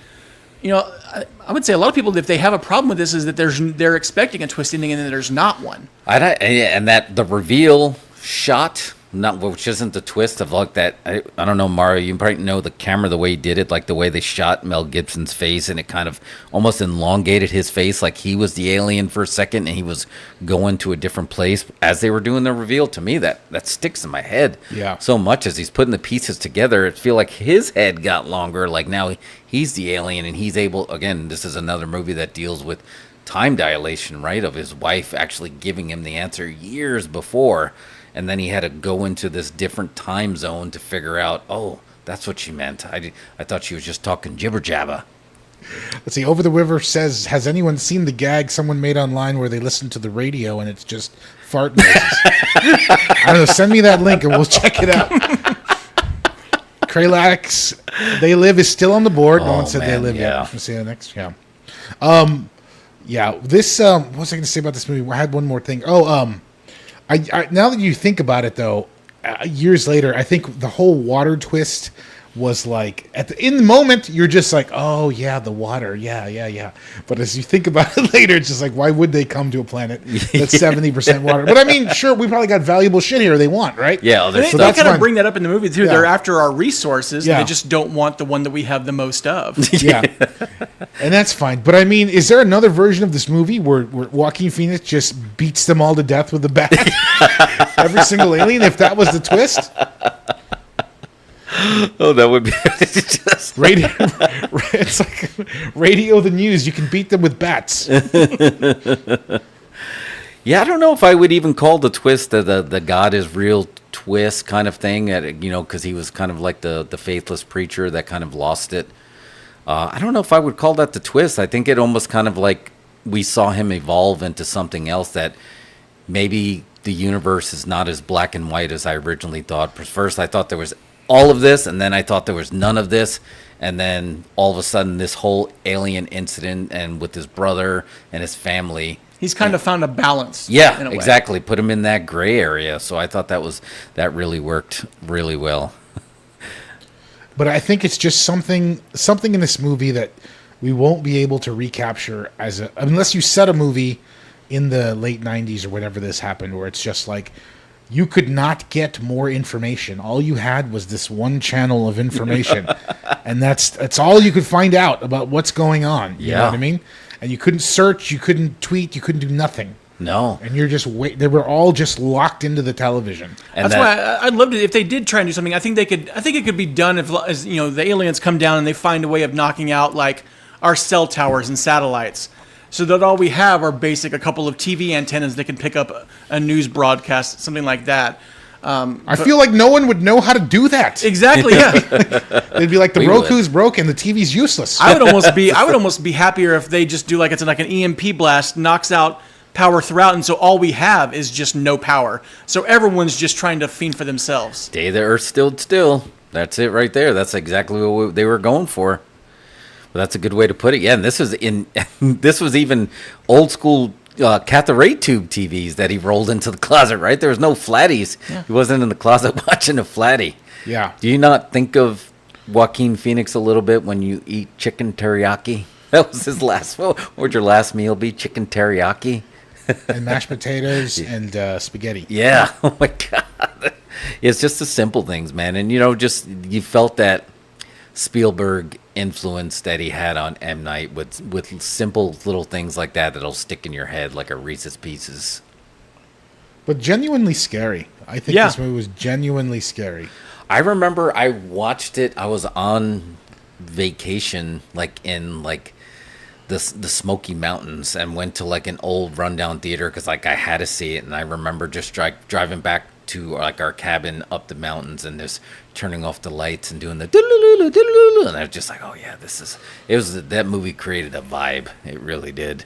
I would say a lot of people, if they have a problem with this, is that they're expecting a twist ending and then there's not one. And that the reveal shot, which isn't the twist of like that. I don't know, Mario. You probably know the camera, the way he did it, like the way they shot Mel Gibson's face, and it kind of almost elongated his face, like he was the alien for a second, and he was going to a different place as they were doing the reveal. To me, that sticks in my head so much as he's putting the pieces together. It feel like his head got longer. Like now he's the alien, and he's able. Again, this is another movie that deals with time dilation, right? Of his wife actually giving him the answer years before. And then he had to go into this different time zone to figure out, oh, that's what she meant. I thought she was just talking jibber jabber. Let's see. Over the River says, has anyone seen the gag someone made online where they listen to the radio and it's just fart noises? I don't know. Send me that link and we'll check it out. Kralax, They Live is still on the board. No one said They Live yet. Let's see the next. Yeah. This. What was I going to say about this movie? I had one more thing. I now that you think about it, though, years later, I think the whole water twist was like in the moment you're just like, oh yeah, the water, yeah. But as you think about it later, it's just like, why would they come to a planet that's 70% water? But I mean, sure, we probably got valuable shit here they want, right? Yeah, They, so they that's kind of fine. bring that up in the movie too. Yeah. They're after our resources. Yeah. They just don't want the one that we have the most of. Yeah, and that's fine. But I mean, is there another version of this movie where Joaquin Phoenix just beats them all to death with a bat? Every single alien, if that was the twist. Oh, that would be just Radio, it's like radio the news. You can beat them with bats. Yeah, I don't know if I would even call the twist the God is real twist kind of thing, because he was kind of like the faithless preacher that kind of lost it. I don't know if I would call that the twist. I think it almost kind of like we saw him evolve into something else, that maybe the universe is not as black and white as I originally thought. First, I thought there was all of this, and then I thought there was none of this, and then all of a sudden this whole alien incident and with his brother and his family. He's kind of found a balance. Yeah, in a way. exactly. Put him in that gray area. So I thought that really worked really well. But I think it's just something in this movie that we won't be able to recapture unless you set a movie in the late 90s or whenever this happened, where it's just like you could not get more information. All you had was this one channel of information, and that's all you could find out about what's going on. You know Yeah. what I mean? And you couldn't search, you couldn't tweet, you couldn't do nothing. No. And you're just they were all just locked into the television. And That's why I'd love to, if they did try and do something. I think it could be done if, as you know, the aliens come down and they find a way of knocking out like our cell towers and satellites, so that all we have are a couple of TV antennas that can pick up a news broadcast, something like that. I feel like no one would know how to do that. Exactly. Yeah. They'd be like, the We would. Roku's broken, the TV's useless. I would almost be happier if they just do like an EMP blast, knocks out power throughout, and so all we have is just no power. So everyone's just trying to fiend for themselves. Day the Earth stood still. That's it right there. That's exactly what they were going for. Well, that's a good way to put it. Yeah, and this was even old school cathode tube TVs that he rolled into the closet, right? There was no flatties. Yeah. He wasn't in the closet watching a flatty. Yeah. Do you not think of Joaquin Phoenix a little bit when you eat chicken teriyaki? That was his last. What would your last meal be? Chicken teriyaki? And mashed potatoes and spaghetti. Yeah. Oh my God. It's just the simple things, man. And just you felt that Spielberg influence that he had on M. Night with simple little things like that'll stick in your head like a Reese's Pieces. But genuinely scary. I think Yeah. this movie was genuinely scary. I remember I watched it. I was on vacation, like in the Smoky Mountains, and went to like an old rundown theater because like I had to see it. And I remember just driving back to like our cabin up the mountains and just turning off the lights and doing the doodle-oo, doodle-oo, and I was just like, oh yeah, that movie created a vibe. It really did.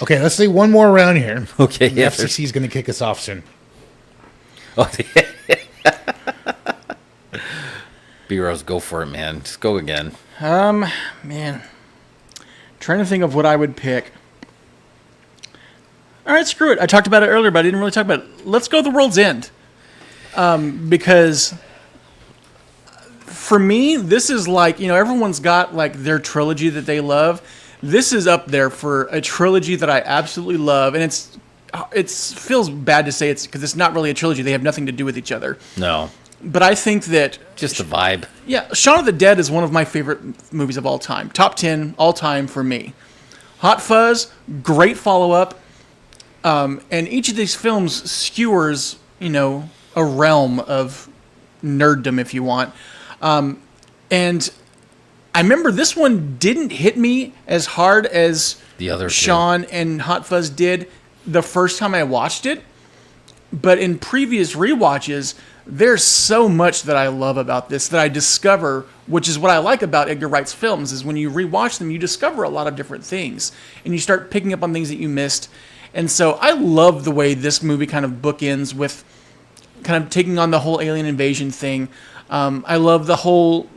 Okay, let's say one more round here. Okay, The yeah. FCC is going to kick us off soon. Oh, B-Rose, go for it, man. Just go again. Man, trying to think of what I would pick. All right, screw it. I talked about it earlier, but I didn't really talk about it. Let's go The World's End. Because for me, this is like, everyone's got like their trilogy that they love. This is up there for a trilogy that I absolutely love. And it feels bad to say it's because it's not really a trilogy. They have nothing to do with each other. No, But I think that, just the vibe. yeah, Shaun of the Dead is one of my favorite movies of all time. Top 10 all time for me. Hot Fuzz, great follow-up. And each of these films skewers, a realm of nerddom, if you want. And I remember this one didn't hit me as hard as The other two. Shaun and Hot Fuzz did the first time I watched it. But in previous rewatches, there's so much that I love about this that I discover, which is what I like about Edgar Wright's films, is when you rewatch them, you discover a lot of different things. And you start picking up on things that you missed. And so I love the way this movie kind of bookends with kind of taking on the whole alien invasion thing. I love the whole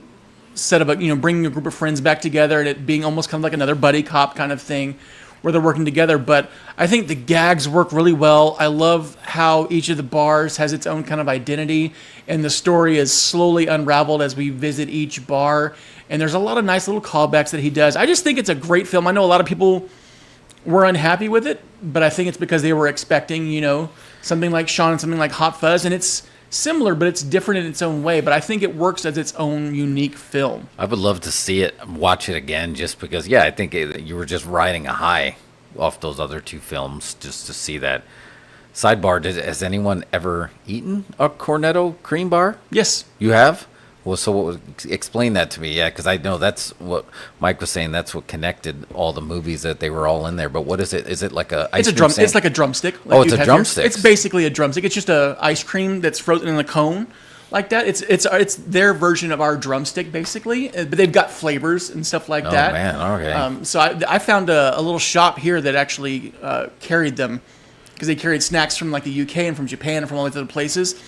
setup of, bringing a group of friends back together and it being almost kind of like another buddy cop kind of thing, where they're working together. But I think the gags work really well. I love how each of the bars has its own kind of identity, and the story is slowly unraveled as we visit each bar. And there's a lot of nice little callbacks that he does. I just think it's a great film. I know a lot of people were unhappy with it, but I think it's because they were expecting, something like Sean and something like Hot Fuzz, and it's similar, but it's different in its own way. But I think it works as its own unique film. I would love to see it, watch it again, just because, yeah, I think you were just riding a high off those other two films just to see that. Sidebar, has anyone ever eaten a Cornetto cream bar? Yes. You have? Well, so explain that to me, yeah, because I know that's what Mike was saying. That's what connected all the movies, that they were all in there. But what is it? Is it like a ice cream It's like a drumstick. Like oh, it's a drumstick. It's basically a drumstick. It's just a ice cream that's frozen in a cone, like that. It's their version of our drumstick, basically. But they've got flavors and stuff like that. Oh man, okay. So I found a little shop here that actually carried them, because they carried snacks from like the UK and from Japan and from all these other places,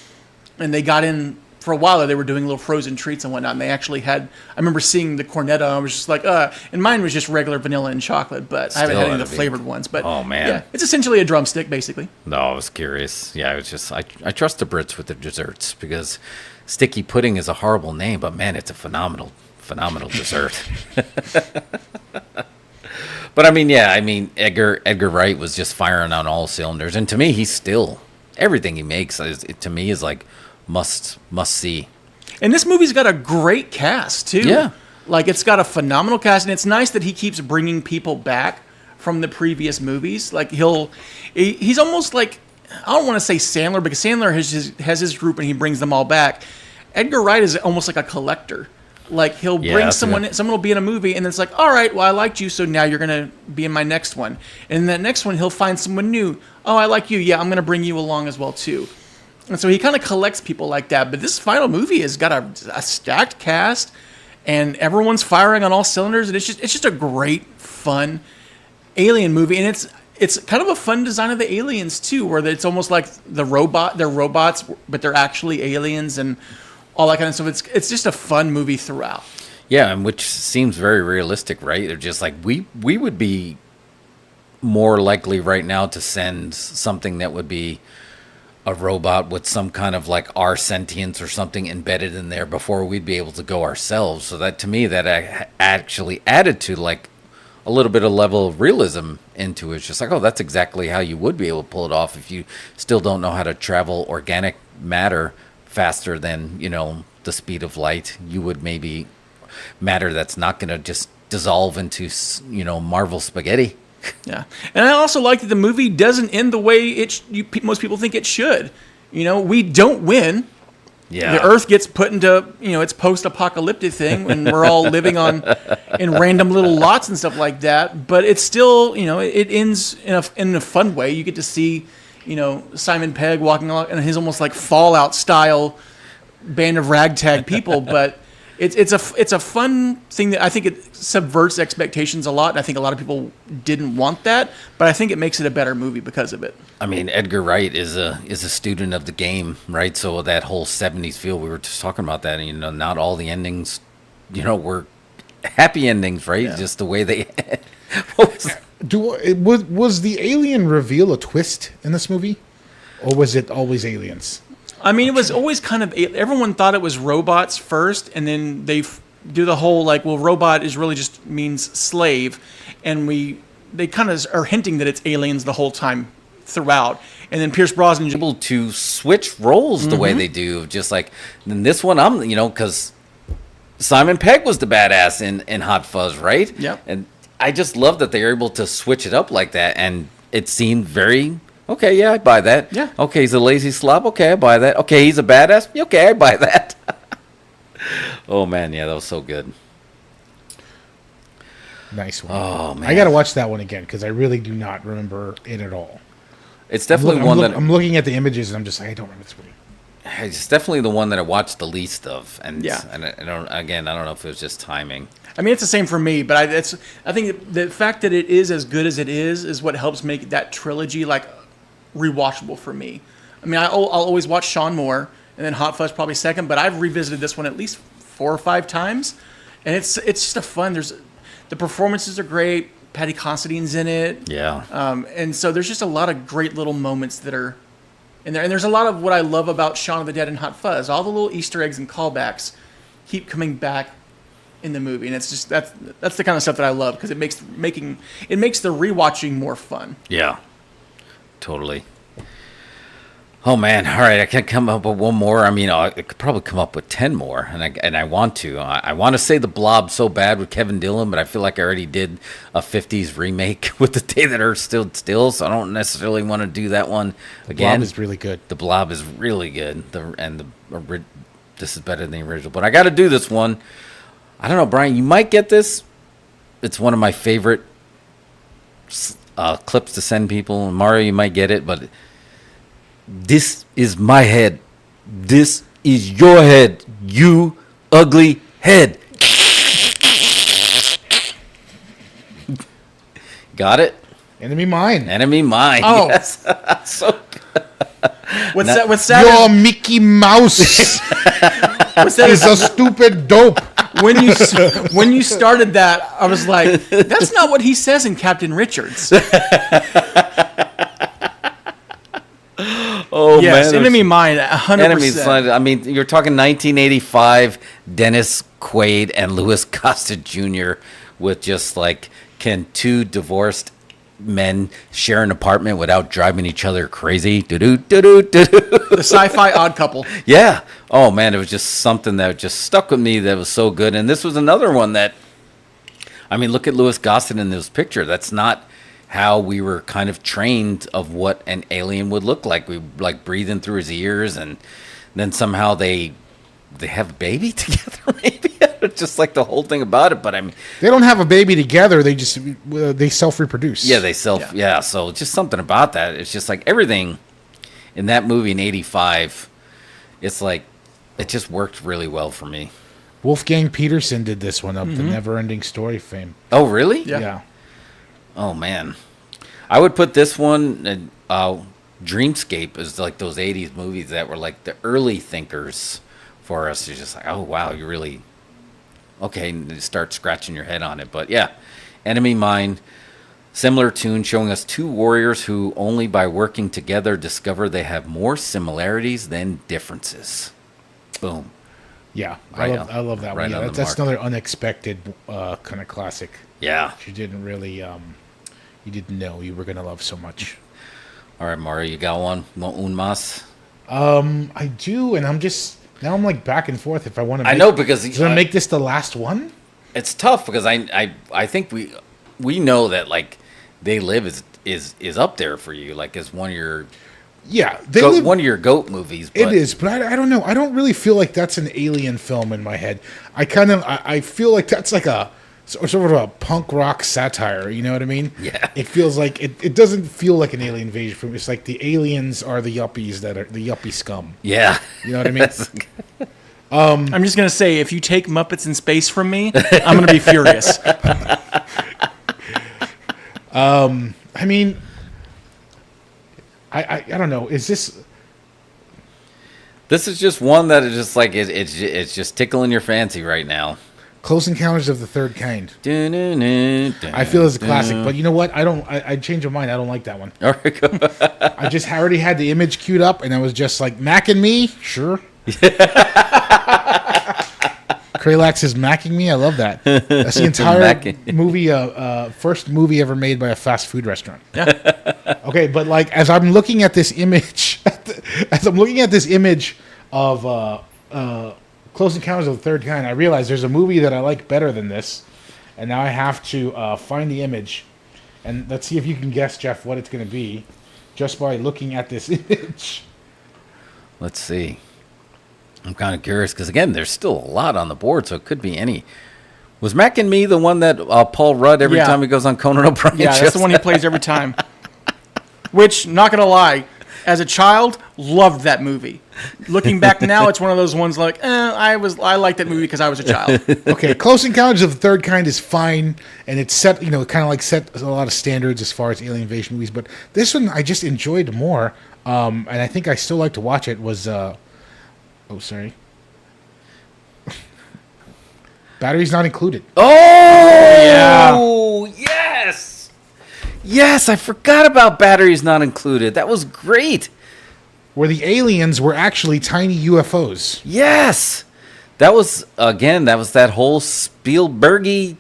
and they got in. For a while, they were doing little frozen treats and whatnot, and they actually had. I remember seeing the Cornetto, and I was just like, and mine was just regular vanilla and chocolate, but I haven't had any of the flavored ones. But oh man, yeah, it's essentially a drumstick, basically. No, I was curious. Yeah, I was just I trust the Brits with their desserts, because sticky pudding is a horrible name, but man, it's a phenomenal dessert. But I mean, yeah, Edgar Wright was just firing on all cylinders, and to me, he's still everything he makes. To me, is like. Must see. And this movie's got a great cast too. Yeah, like it's got a phenomenal cast, and it's nice that he keeps bringing people back from the previous movies. Like he's almost like, I don't want to say Sandler, because Sandler has his group and he brings them all back. Edgar Wright is almost like a collector. Like he'll bring someone will be in a movie, and then it's like, all right, well, I liked you, so now you're gonna be in my next one. And in that next one, he'll find someone new. Oh, I like you. Yeah, I'm gonna bring you along as well too. And so he kind of collects people like that. But this final movie has got a stacked cast, and everyone's firing on all cylinders. And it's just a great, fun alien movie. And it's kind of a fun design of the aliens too, where it's almost like they're robots, but they're actually aliens and all that kind of stuff. It's just a fun movie throughout. Yeah, and which seems very realistic, right? They're just like we would be more likely right now to send something that would be a robot with some kind of like our sentience or something embedded in there before we'd be able to go ourselves. So that, to me, that actually added to like a little bit of level of realism into it. It's just like, oh, that's exactly how you would be able to pull it off if you still don't know how to travel organic matter faster than, the speed of light. You would maybe matter that's not going to just dissolve into, Marvel spaghetti. Yeah, and I also like that the movie doesn't end the way most people think it should. We don't win. Yeah, the Earth gets put into its post-apocalyptic thing, and we're all living in random little lots and stuff like that. But it's still it ends in a fun way. You get to see Simon Pegg walking along in his almost like Fallout style band of ragtag people, but. It's a fun thing that I think it subverts expectations a lot. And I think a lot of people didn't want that, but I think it makes it a better movie because of it. I mean, Edgar Wright is a student of the game, right? So that whole 70s feel, we were just talking about that, and not all the endings, were happy endings, right? Yeah. Just the way they was the alien reveal a twist in this movie, or was it always aliens? I mean, it was always kind of, everyone thought it was robots first, and then they do the whole like, well, robot is really just means slave, and they kind of are hinting that it's aliens the whole time throughout, and then Pierce Brosnan able to switch roles the way they do, just like in this one, I'm because Simon Pegg was the badass in Hot Fuzz, right? Yep. And I just love that they were able to switch it up like that, and it seemed very. Okay, yeah, I buy that. Yeah. Okay, he's a lazy slob. Okay, I buy that. Okay, he's a badass. Okay, I buy that. Oh, man, yeah, that was so good. Nice one. Oh, man. I got to watch that one again because I really do not remember it at all. It's definitely I'm looking at the images and I'm just like, I don't remember this movie. It's definitely the one that I watched the least of. And, yeah. And I don't know if it was just timing. I mean, it's the same for me, but I think the fact that it is as good as it is what helps make that trilogy like rewatchable for me. I mean, I'll always watch Sean Moore, and then Hot Fuzz probably second, but I've revisited this one at least 4 or 5 times, and it's just a fun. The performances are great. Patty Considine's in it. Yeah. And so there's just a lot of great little moments that are in there. And there's a lot of what I love about Shaun of the Dead and Hot Fuzz. All the little Easter eggs and callbacks keep coming back in the movie. And it's just that's the kind of stuff that I love because it makes the rewatching more fun. Yeah. Totally. Oh man! All right, I can't come up with one more. I mean, I could probably come up with 10 more, and I want to. I want to say The Blob so bad with Kevin Dillon, but I feel like I already did a '50s remake with The Day That Earth Stood Still, so I don't necessarily want to do that one again. Blob is really good. The Blob is really good. This is better than the original, but I got to do this one. I don't know, Brian. You might get this. It's one of my favorite clips to send people. Mario, you might get it, but. This is my head. This is your head, you ugly head. Got it? Enemy Mine. Enemy Mine. Oh. Yes. So What's Now- that? Your Mickey Mouse What's that? is a stupid dope. When you started that, I was like, that's not what he says in Captain Richards. Oh Yes, man. Enemy Mine, 100%. Enemy Mine. I mean, you're talking 1985, Dennis Quaid and Louis Gossett Jr. with just like, can two divorced men share an apartment without driving each other crazy? Do-do, do-do, do-do. The sci-fi odd couple. Yeah. Oh man, it was just something that just stuck with me that was so good. And this was another one that, I mean, look at Louis Gossett in this picture. That's not how we were kind of trained of what an alien would look like. We like breathing through his ears, and then somehow they have a baby together. Maybe just like the whole thing about it. But I mean, They don't have a baby together. They just they self-reproduce. yeah, they yeah. So just something about that. It's just like everything in that movie in '85. It's like it just worked really well for me. Wolfgang Peterson did this one up the Never-Ending Story fame. Oh really? Yeah. Oh man, I would put this one. Dreamscape is like those '80s movies that were like the early thinkers for us. It's just like, oh wow, you really okay. And you start scratching your head on it. But yeah, Enemy Mine, similar tune, showing us two warriors who only by working together discover they have more similarities than differences. Boom. Yeah, Right I love that right one. Yeah, on the that's mark. another unexpected kind of classic. Yeah. You didn't really, you didn't know you were gonna love so much. All right, Mario, you got one? Un mas? I do, and I'm like back and forth if I want to. I know because Should I make this the last one? it's tough because I think we know that like They Live is up there for you, like as one of your Yeah, one of your GOAT movies. But It is, but I don't know. I don't really feel like that's an alien film in my head. I feel like that's like a sort of a punk rock satire. You know what I mean? Yeah. It feels like it doesn't feel like an alien invasion film. It's like the aliens are the yuppies that are the yuppie scum. Yeah, You know what I mean? I'm just going to say, if you take Muppets in Space from me, I'm going to be furious. I mean, I don't know. Is this? this is just one that is just like it's just tickling your fancy right now. Close Encounters of the Third Kind. I I feel is a classic, but you know what? I changed my mind. I don't like that one. All right, go. I just already had the image queued up, and I was just like, Mac and me? Sure. Kralax is macking me. I love that. That's the entire Macking. movie, first movie ever made by a fast food restaurant. Yeah. Okay, but like as I'm looking at this image, of Close Encounters of the Third Kind, I realize there's a movie that I like better than this, and now I have to find the image, and let's see if you can guess, Jeff, what it's going to be, just by looking at this image. Let's see. I'm kind of curious because again, there's still a lot on the board, so it could be any. Was Mac and Me the one that Paul Rudd every Yeah. time he goes on Conan O'Brien? Yeah, that's the one he plays every time. Which, not going to lie, as a child, loved that movie. Looking back now, it's one of those ones like, I liked that movie because I was a child. Okay, Close Encounters of the Third Kind is fine, and it's set, kind of like set a lot of standards as far as alien invasion movies. But this one I just enjoyed more, and I think I still like to watch it. Was sorry, Batteries Not Included. Oh, yeah. Yes. Yes, I forgot about batteries not included. That was great. where the aliens were actually tiny UFOs. Yes. That was that whole Spielbergy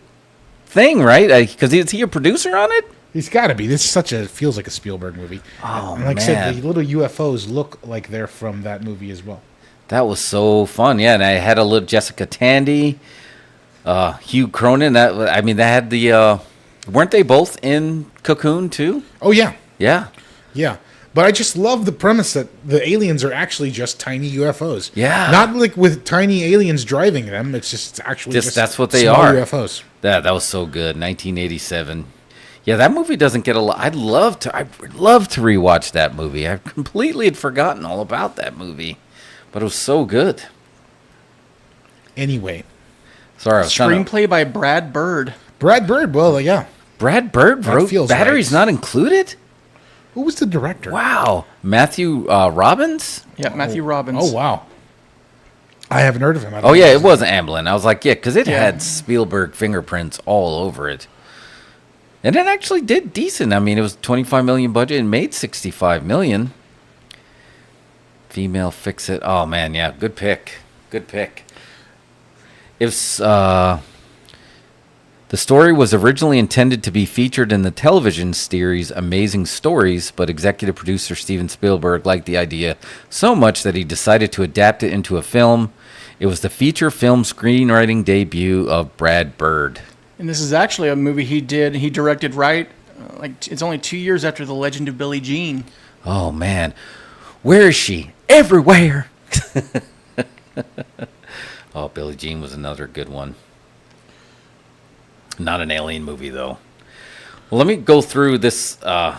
thing, right? Because is he a producer on it? He's got to be. This feels like a Spielberg movie. Oh, and like I man. said, the little UFOs look like they're from that movie as well. That was so fun. Yeah, and I had a little Jessica Tandy, Hugh Cronin. They had the. Weren't they both in Cocoon too? Oh yeah, Yeah. yeah. But I just love the premise that the aliens are actually just tiny UFOs. Yeah. Not like with tiny aliens driving them. It's actually just that's what they small are. UFOs. That was so good. 1987. Yeah, that movie doesn't get a lot. I'd love to rewatch that movie. I completely had forgotten all about that movie, but it was so good. Anyway, Sorry, I was trying to. Screenplay by Brad Bird. Brad Bird. Well, yeah. Brad Bird That wrote feels Batteries right. Not Included? Who was the director? Wow. Matthew Robbins? Yeah, Matthew Robbins. Oh wow. I haven't heard of him. I don't Oh, know yeah, his it was Amblin. I was like, yeah, because it Yeah. had Spielberg fingerprints all over it. And it actually did decent. I mean, it was $25 million budget and made $65 million. Female Fix-It. Oh, man, yeah, good pick. Good pick. It was, the story was originally intended to be featured in the television series Amazing Stories, but executive producer Steven Spielberg liked the idea so much that he decided to adapt it into a film. It was the feature film screenwriting debut of Brad Bird. And this is actually a movie he directed it's only 2 years after The Legend of Billie Jean. Oh, man. Where is she? Everywhere. Oh, Billie Jean was another good one. Not an alien movie, though. Well, let me go through this. Let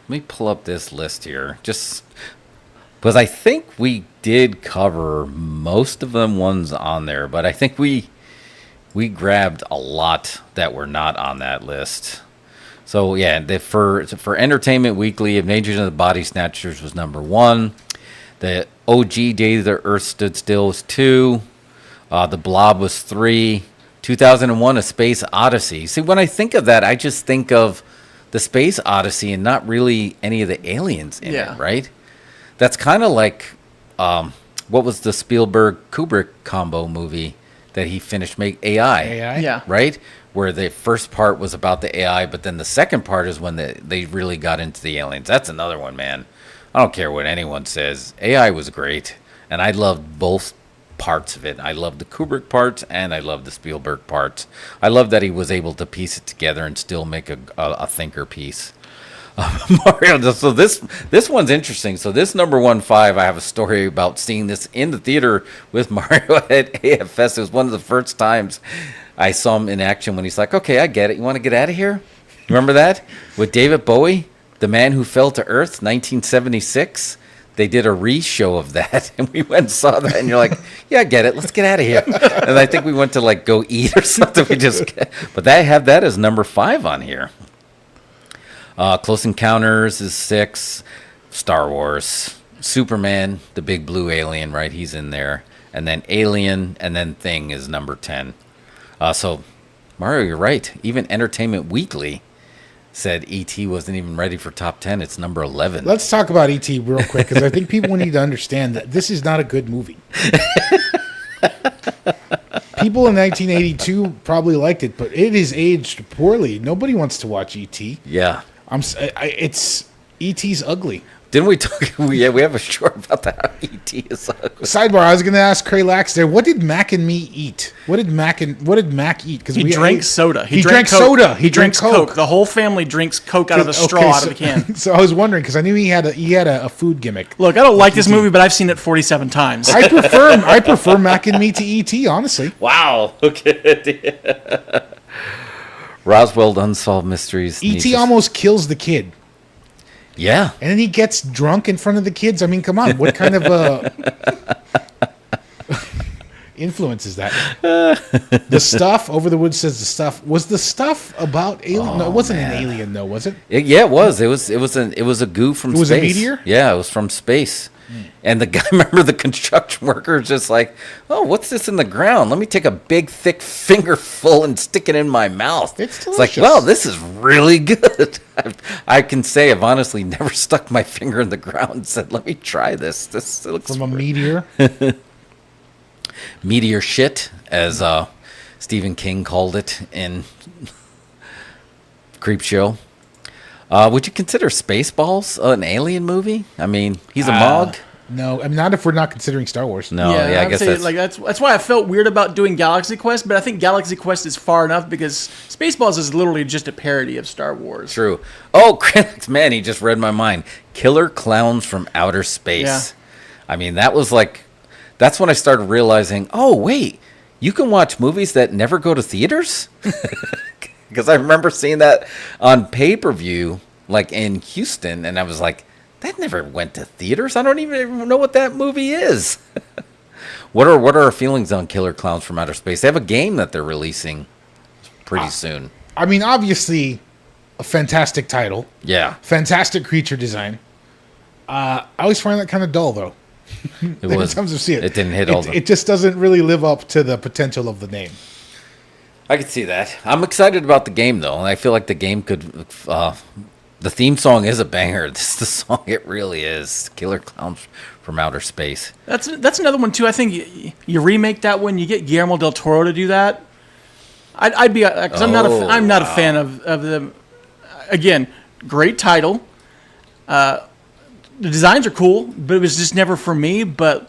me pull up this list here. Just because I think we did cover most of them ones on there, but I think we grabbed a lot that were not on that list. So, yeah, for Entertainment Weekly, Invasion of the Body Snatchers was number 1. The OG Day the Earth Stood Still was 2. The Blob was 3. 2001, A Space Odyssey. See, when I think of that, I just think of the Space Odyssey and not really any of the aliens in Yeah. it, right? That's kind of like, what was the Spielberg-Kubrick combo movie that he finished AI? AI. Yeah. Right? Where the first part was about the AI, but then the second part is when they really got into the aliens. That's another one, man. I don't care what anyone says. AI was great, and I loved both parts of it. I loved the Kubrick parts, and I loved the Spielberg parts. I love that he was able to piece it together and still make a thinker piece. Mario. So this one's interesting. So this number 15, I have a story about seeing this in the theater with Mario at AFS. It was one of the first times I saw him in action when he's like, "Okay, I get it. You want to get out of here?" Remember that with David Bowie, The Man Who Fell to Earth, 1976. They did a re-show of that, and we went and saw that, and you're like, "Yeah, I get it. Let's get out of here." And I think we went to like go eat or something. But they have that as number 5 on here. Close Encounters is 6. Star Wars. Superman, the big blue alien, right? He's in there. And then Alien, and then Thing is number 10. So, Mario, you're right. Even Entertainment Weekly said E.T. wasn't even ready for top 10. It's number 11. Let's talk about E.T. real quick, because I think people need to understand that this is not a good movie. People in 1982 probably liked it, but it is aged poorly. Nobody wants to watch E.T. Yeah. It's E.T.'s ugly. Didn't we talk? We have a short about that. E.T. is ugly. Sidebar: I was going to ask Cray Lax there. What did Mac and me eat? What did Mac eat? Because He drank soda. He drank Coke. soda. He drinks Coke. The whole family drinks Coke out of a straw out of a can. So I was wondering because I knew he had a food gimmick. Look, I don't like this movie, but I've seen it 47 times. I prefer Mac and me to E.T. Honestly. Wow. Okay. Roswell Unsolved Mysteries. E.T. almost kills the kid. Yeah. And then he gets drunk in front of the kids. I mean, come on. What kind of influence is that? The Stuff, Over the Woods says The Stuff. Was The Stuff about alien? No, it wasn't an alien, though, was it? Yeah, it was. It was a goo from space. It was a meteor? Yeah, it was from space. And the guy, remember the construction worker, is just like, oh, what's this in the ground? Let me take a big, thick fingerful and stick it in my mouth. It's like, delicious. well, this is really good. I can say I've honestly never stuck my finger in the ground and said, let me try this. This looks From a meteor. meteor shit, as Stephen King called it in Creepshow. Would you consider Spaceballs an alien movie? I mean, he's a Mog. No, I mean, not if we're not considering Star Wars. No, yeah, I would guess say, that's like that's why I felt weird about doing Galaxy Quest, but I think Galaxy Quest is far enough because Spaceballs is literally just a parody of Star Wars. true. Oh, man, he just read my mind. Killer Clowns from Outer Space. Yeah. I mean, that's when I started realizing, oh, wait, you can watch movies that never go to theaters? Because I remember seeing that on pay-per-view, like in Houston, and I was like, that never went to theaters. I don't even know what that movie is. What are our feelings on Killer Clowns from Outer Space? They have a game that they're releasing pretty soon. I mean, obviously, a fantastic title. Yeah, Fantastic creature design. I always find that kind of dull, though. it In was. terms of seeing It didn't hit all the. It just doesn't really live up to the potential of the name. I could see that. I'm excited about the game though, and I feel like the game could. The theme song is a banger. This is the song it really is. Killer Clowns from Outer Space. That's another one too. I think you remake that one. You get Guillermo del Toro to do that. I'd be because I'm not a fan of the. Again, great title. The designs are cool, but it was just never for me. But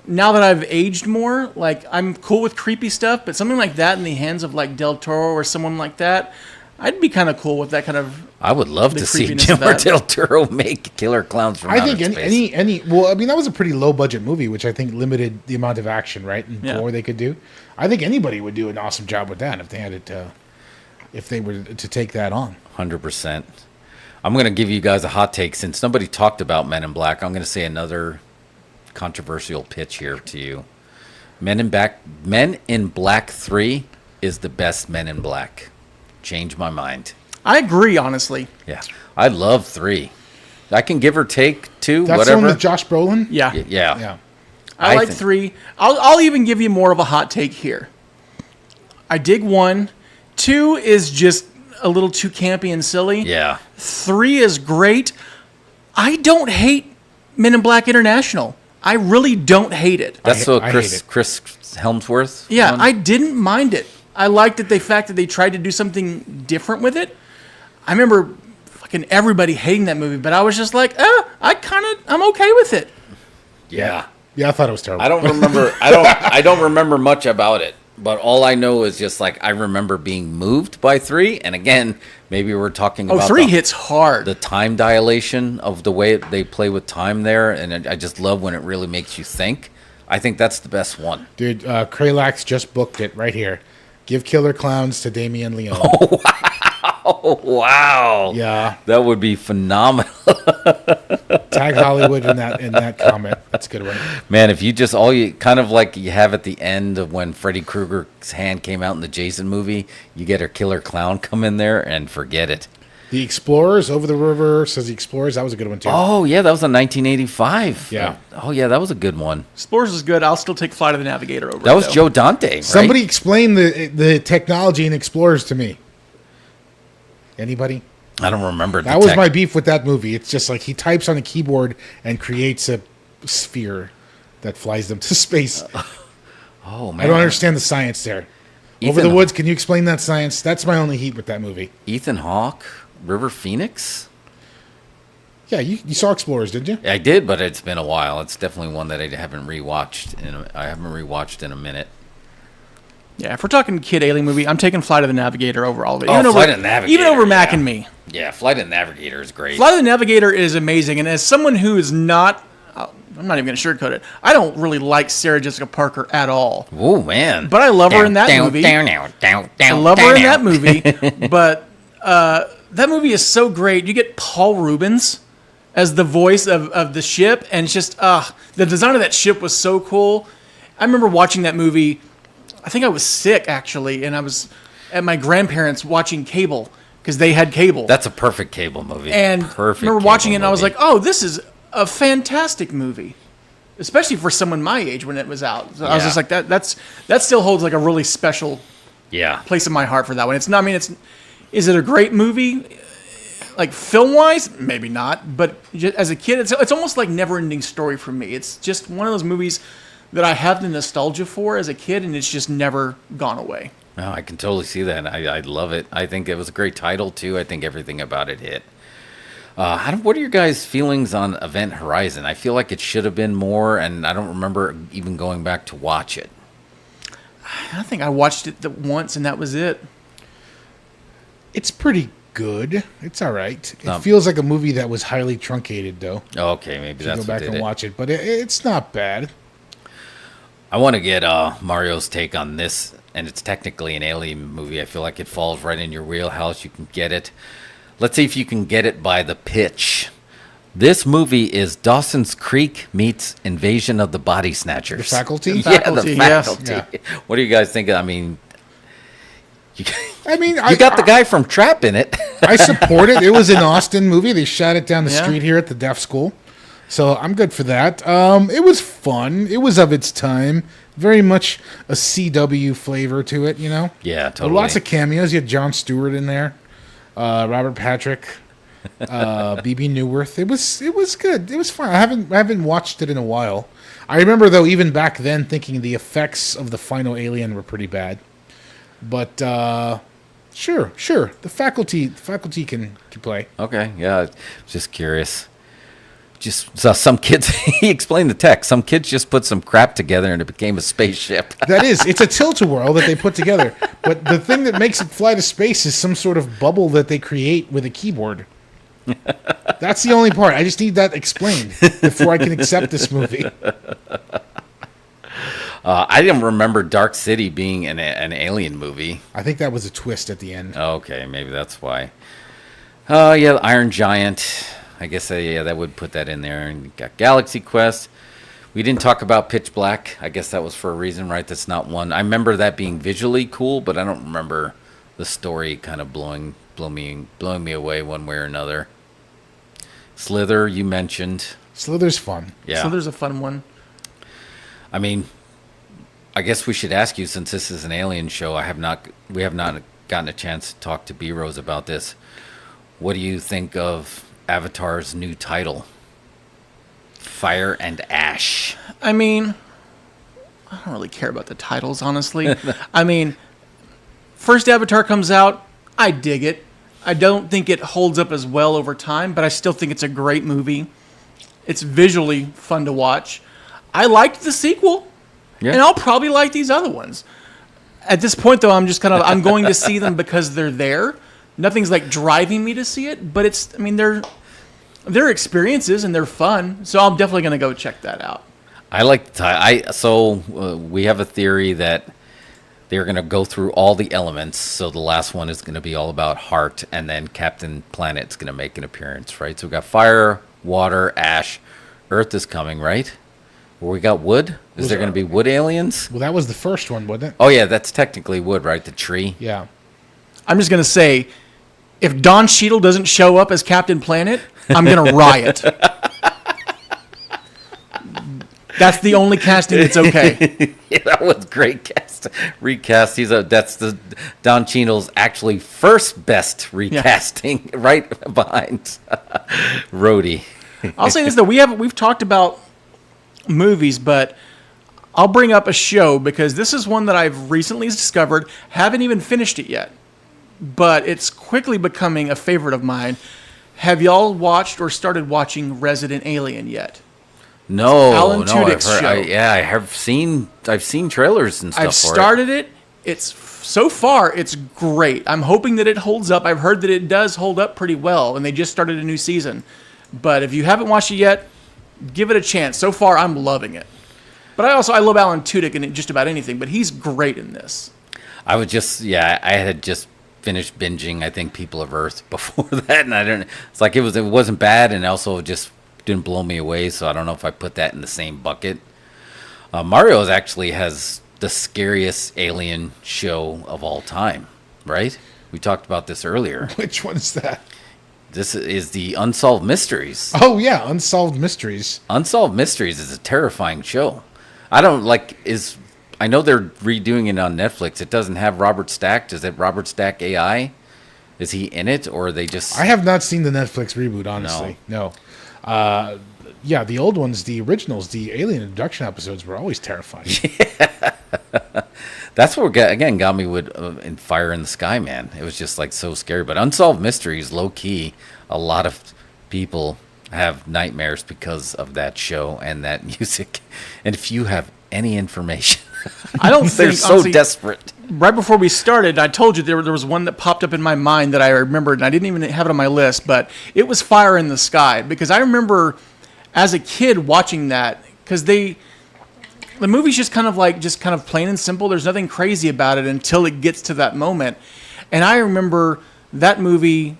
now that I've aged more, like I'm cool with creepy stuff. But something like that in the hands of like Del Toro or someone like that, I'd be kind of cool with that kind of. I would love The to see creepiness of Guillermo that. del Toro make Killer Clowns from I Outer think Space. any well, I mean, that was a pretty low budget movie, which I think limited the amount of action, right, and Yeah. gore they could do. I think anybody would do an awesome job with that if they had it, if they were to take that on. 100%. I'm going to give you guys a hot take. Since nobody talked about Men in Black, I'm going to say another controversial pitch here to you. Men in Black 3 is the best Men in Black. Change my mind. I agree, honestly. Yeah. I love 3. I can give or take 2, That's the whatever. one with Josh Brolin. Yeah, Yeah. Yeah. I I like think- 3. I'll even give you more of a hot take here. I dig 1. 2 is just a little too campy and silly. Yeah. 3 is great. I don't hate Men in Black International. I really don't hate it. That's I the hate Chris it. Helmsworth Yeah, one? I didn't mind it. I liked the fact that they tried to do something different with it. I remember fucking everybody hating that movie, but I was just like, I'm okay with it. Yeah. Yeah, I thought it was terrible. I don't remember. I don't remember much about it. But all I know is just like I remember being moved by 3. And again, maybe we're talking about 3 hits hard. the time dilation of the way they play with time there, and I just love when it really makes you think. I think that's the best one. Dude, Kralax just booked it right here. Give Killer Clowns to Damien Leone. Oh wow! Yeah, That would be phenomenal, tag Hollywood in that comment. That's a good one. man. If you just all you kind of like you have at the end of when Freddy Krueger's hand came out in the Jason movie, you get a killer clown come in there and forget it. The Explorers Over the River says the Explorers. That was a good one too. Oh yeah, that was in 1985. Yeah. Oh yeah, that was a good one. Explorers is good. I'll still take Flight of the Navigator over That it, was though. Joe Dante. Right? Somebody explain the technology in Explorers to me. Anybody? I don't remember. That was my beef with that movie. It's just like he types on a keyboard and creates a sphere that flies them to space. Oh man, I don't understand the science there. Over Ethan- the Woods, can you explain that science? That's my only heat with that movie. Ethan Hawke, River Phoenix. Yeah, you saw Explorers, didn't you? I did, but it's been a while. It's definitely one that I haven't rewatched. I haven't rewatched in a minute. Yeah, if we're talking kid alien movie, I'm taking Flight of the Navigator over all of it. Oh, Flight of the Navigator, Even over Mac yeah. and Me. Yeah, Flight of the Navigator is great. Flight of the Navigator is amazing, and as someone who is not, I'm not even going to sugarcoat it. I don't really like Sarah Jessica Parker at all, Oh man! but I love her in that movie. I love her in that movie, but that movie is so great. You get Paul Rubens as the voice of the ship, and it's just the design of that ship was so cool. I remember watching that movie. I think I was sick actually, and I was at my grandparents' watching cable because they had cable. That's a perfect cable movie. And perfect. I remember cable watching it, and I was movie. like, "Oh, this is a fantastic movie, especially for someone my age when it was out. So I was Yeah. just like, that still holds like a really special Yeah. place in my heart for that one. It's not. I mean, is it a great movie? Like film wise, maybe not. But just, as a kid, it's almost like Never Ending Story for me. It's just one of those movies that I have the nostalgia for as a kid, and it's just never gone away. No, I can totally see that. I love it. I think it was a great title too. I think everything about it hit. What are your guys' feelings on Event Horizon? I feel like it should have been more, and I don't remember even going back to watch it. I think I watched it once, and that was it. It's pretty good. It's all right. It feels like a movie that was highly truncated, though. Okay, maybe If you that's go what back did and it. watch it, but it's not bad. I want to get Mario's take on this, and it's technically an Alien movie. I feel like it falls right in your wheelhouse. You can get it. Let's see if you can get it by the pitch. This movie is Dawson's Creek meets Invasion of the Body Snatchers. The Faculty? Yeah, Faculty, the yes. Faculty. Yeah. What do you guys think? I mean, you, I you got the guy from Trap in it. I support it. It was an Austin movie. They shot it down the Yeah. street here at the deaf school. So I'm good for that. It was fun. It was of its time. Very much a CW flavor to it, you know? Yeah, totally. Lots of cameos. You had Jon Stewart in there. Robert Patrick. BB Newworth. It was good. It was fun. I haven't watched it in a while. I remember though, even back then, thinking the effects of the final Alien were pretty bad. But sure, the faculty can play. Okay, yeah, just curious. Just saw some kids. He explained the tech. Some kids just put some crap together and it became a spaceship. It's a tilt-a-whirl that they put together. But the thing that makes it fly to space is some sort of bubble that they create with a keyboard. That's the only part. I just need that explained before I can accept this movie. I didn't remember Dark City being an Alien movie. I think that was a twist at the end. Okay, maybe that's why. Yeah, the Iron Giant. I guess that would put that in there. And you got Galaxy Quest. We didn't talk about Pitch Black. I guess that was for a reason, right? That's not one. I remember that being visually cool, but I don't remember the story kind of blowing me away one way or another. Slither, you mentioned. Slither's fun. Yeah. So there's a fun one. I mean, I guess we should ask you, since this is an Alien show. We have not gotten a chance to talk to B Rose about this. What do you think of Avatar's new title, Fire and Ash? I mean, I don't really care about the titles, honestly. I mean, first Avatar comes out, I dig it. I don't think it holds up as well over time, but I still think it's a great movie. It's visually fun to watch. I liked the sequel, Yeah. and I'll probably like these other ones. At this point, though, I'm going to see them because they're there. Nothing's like driving me to see it, but they're experiences and they're fun. So I'm definitely going to go check that out. I like the title. We have a theory that they're going to go through all the elements. So the last one is going to be all about heart, and then Captain Planet's going to make an appearance, right? So we got fire, water, ash, earth is coming, right? Well, we got wood. Is there going to be wood aliens? Well, that was the first one, wasn't it? Oh yeah, that's technically wood, right? The tree. Yeah. I'm just going to say, if Don Cheadle doesn't show up as Captain Planet, I'm going to riot. That's the only casting that's okay. Yeah, that was great cast. Recast. That's the Don Cheadle's actually first best recasting, right behind Rhodey. I'll say this though, we've talked about movies, but I'll bring up a show because this is one that I've recently discovered. Haven't even finished it yet, but it's quickly becoming a favorite of mine. Have y'all watched or started watching Resident Alien yet? No, Alan no, Tudyk's I've heard, show. I have seen. I've seen trailers and stuff. I've started it. It's so far it's great. I'm hoping that it holds up. I've heard that it does hold up pretty well, and they just started a new season. But if you haven't watched it yet, give it a chance. So far, I'm loving it. But I love Alan Tudyk in just about anything. But he's great in this. I had just finished binging. I think People of Earth before that, and I don't. It's like it wasn't bad, and also just didn't blow me away. So I don't know if I put that in the same bucket. Mario's actually has the scariest alien show of all time, right? We talked about this earlier. Which one's that? This is the Unsolved Mysteries. Oh yeah, Unsolved Mysteries. Unsolved Mysteries is a terrifying show. I don't like is I know they're redoing it on Netflix. It doesn't have Robert Stack. Is it Robert Stack AI? Is he in it, or are they just? I have not seen the Netflix reboot, honestly. No. Yeah, the old ones, the originals, the alien abduction episodes were always terrifying. That's what got me with in Fire in the Sky, man. It was just like so scary. But Unsolved Mysteries, low key, a lot of people have nightmares because of that show and that music. And if you have any information, I don't they're think so honestly, desperate. Right before we started, I told you there was one that popped up in my mind that I remembered, and I didn't even have it on my list, but it was Fire in the Sky, because I remember as a kid watching that, because the movie's just kind of plain and simple. There's nothing crazy about it until it gets to that moment. And I remember that movie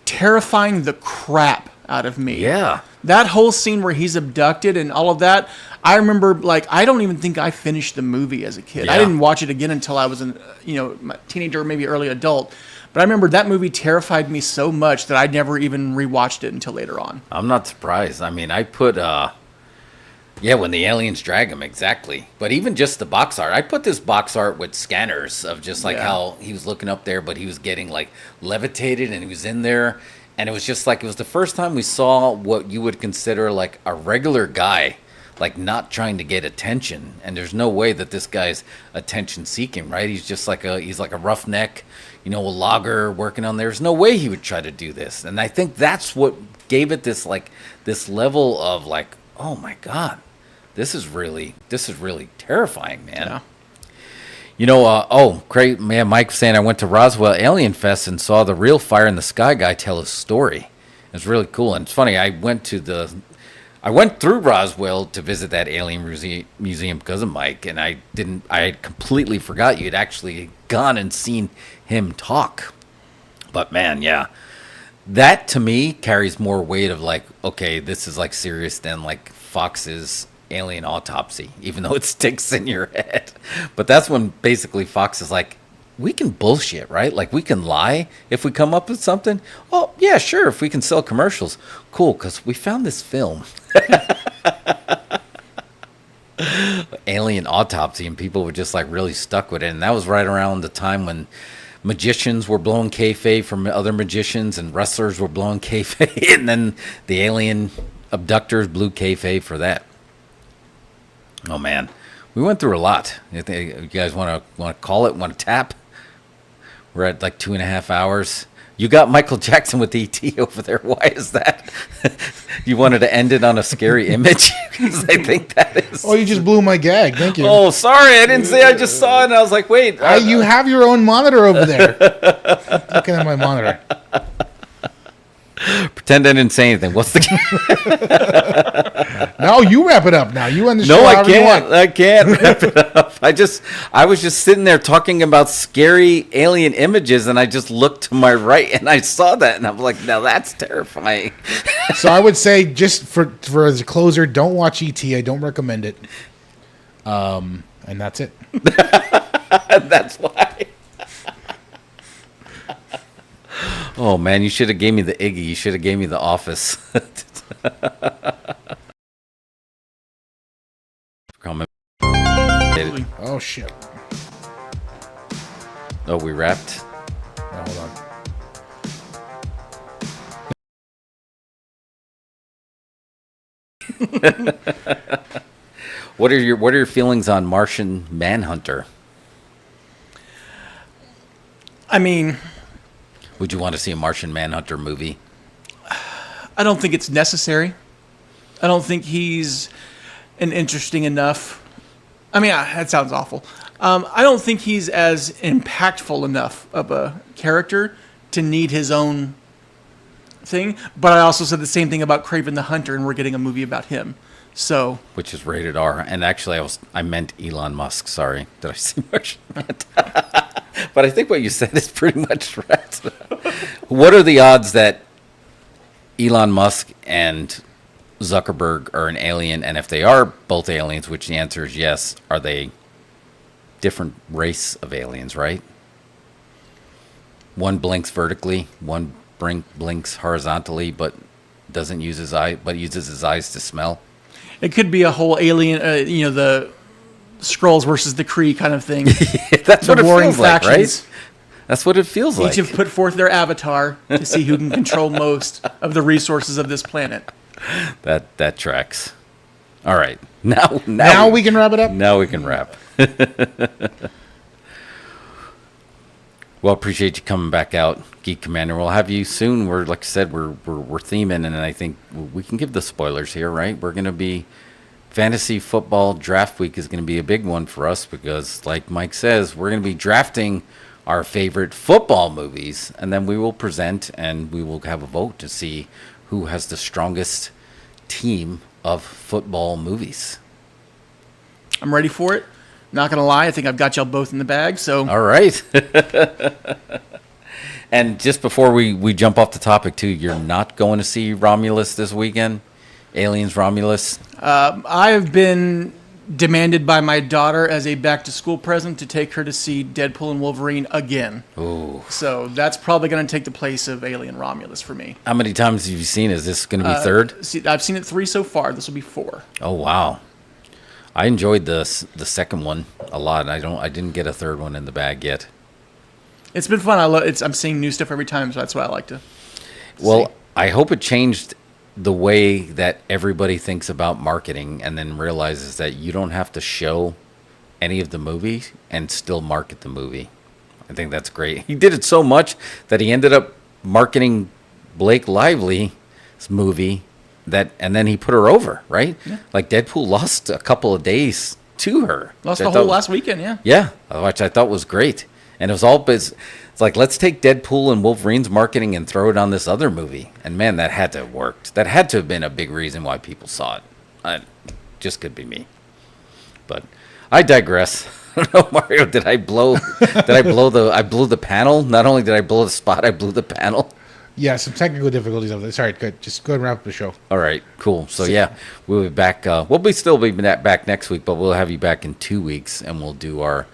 terrifying the crap out of me. Yeah. That whole scene where he's abducted and all of that, I remember, I don't even think I finished the movie as a kid. I Yeah. didn't watch it again until I was my teenager, maybe early adult. But I remember that movie terrified me so much that I never even rewatched it until later on. I'm not surprised. I mean, I put, when the aliens drag him, exactly. But even just the box art, I put this box art with scanners of just like how he was looking up there, but he was getting like levitated and he was in there. And it was just like, it was the first time we saw what you would consider like a regular guy, like not trying to get attention. And there's no way that this guy's attention seeking, right? He's just like he's like a roughneck, a logger working on there. There's no way he would try to do this. And I think that's what gave it this level of like, oh my God, this is really terrifying, man. Yeah. Great, man. Mike was saying I went to Roswell Alien Fest and saw the real Fire in the Sky guy tell his story. It's really cool. And it's funny, I went through Roswell to visit that alien museum because of Mike, and I had completely forgot you had actually gone and seen him talk. But man, yeah, that to me carries more weight of like, okay, this is like serious than like Fox's Alien Autopsy, even though it sticks in your head. But that's when basically Fox is like, we can bullshit, right? Like we can lie if we come up with something. Oh yeah, sure. If we can sell commercials, cool. Because we found this film, Alien Autopsy, and people were just like really stuck with it. And that was right around the time when magicians were blowing kayfabe from other magicians, and wrestlers were blowing kayfabe, and then the alien abductors blew kayfabe for that. Oh man, we went through a lot. You guys want to call it? Want to tap? We're at like 2.5 hours. You got Michael Jackson with ET over there. Why is that? You wanted to end it on a scary image? Because I think that is. Oh, you just blew my gag. Thank you. Oh, sorry. I didn't say. I just saw it and I was like, wait. You have your own monitor over there. Looking at my monitor. Pretend I didn't say anything. What's the? No, you wrap it up now. You end the show. No, I however you can't. want. I can't wrap it up. I was just sitting there talking about scary alien images, and I just looked to my right, and I saw that, and I'm like, now that's terrifying. So I would say, just for as a closer, don't watch ET. I don't recommend it. And that's it. That's why. Oh man, you should have gave me the Iggy. You should have gave me the Office. Oh shit. Oh, we wrapped. Oh, hold on. What are your feelings on Martian Manhunter? I mean, Would you want to see a Martian Manhunter movie? I don't think it's necessary. I don't think he's an interesting enough. I mean, that sounds awful. I don't think he's as impactful enough of a character to need his own thing. But I also said the same thing about Kraven the Hunter, and we're getting a movie about him. So, Which is rated R. And actually, I meant Elon Musk. Sorry, did I say Martian Manhunter? But I think what you said is pretty much right. What are the odds that Elon Musk and Zuckerberg are an alien? And if they are both aliens, which the answer is yes, are they different race of aliens, right? One blinks vertically, one blinks horizontally, but doesn't use his eye, but uses his eyes to smell. It could be a whole alien, the Skrulls versus the Kree kind of thing. That's what it warring feels like, factions. right? That's what it feels like. Each have put forth their avatar to see who can control most of the resources of this planet. That tracks. All right, now we can wrap it up. Now we can wrap. Well, appreciate you coming back out, Geek Commander. We'll have you soon. We're, like I said, we're theming, and I think we can give the spoilers here, right? We're going to be fantasy football draft week is going to be a big one for us because, like Mike says, we're going to be drafting our favorite football movies, and then we will present and we will have a vote to see who has the strongest team of football movies. I'm ready for it. Not going to lie, I think I've got y'all both in the bag. So All right. And just before we jump off the topic, too, you're not going to see Romulus this weekend? Aliens Romulus? I have been demanded by my daughter as a back-to-school present to take her to see Deadpool and Wolverine again. Ooh. So that's probably going to take the place of Alien Romulus for me. How many times have you seen it? Is this going to be third? See, I've seen it 3 so far. This will be 4. Oh, wow. I enjoyed the second one a lot. I didn't get a third one in the bag yet. It's been fun. I'm seeing new stuff every time, so that's why I like to. Well, see. I hope it changed the way that everybody thinks about marketing and then realizes that you don't have to show any of the movie and still market the movie. I think that's great. He did it so much that he ended up marketing Blake Lively's movie and then he put her over, right? Yeah. Like Deadpool lost a couple of days to her. Lost which I the whole thought- last weekend, yeah. Yeah, which I thought was great. And it was all it's like, let's take Deadpool and Wolverine's marketing and throw it on this other movie. And man, that had to have worked. That had to have been a big reason why people saw it. Just could be me. But I digress. I don't know, Mario, did I blow I blew the panel? Not only did I blow the spot, I blew the panel. Yeah, some technical difficulties over there. Sorry, good. Just go ahead and wrap up the show. All right, cool. So yeah, we'll be back. Still be back next week, but we'll have you back in 2 weeks, and we'll do our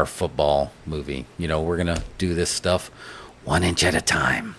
football movie. We're gonna do this stuff 1 inch at a time.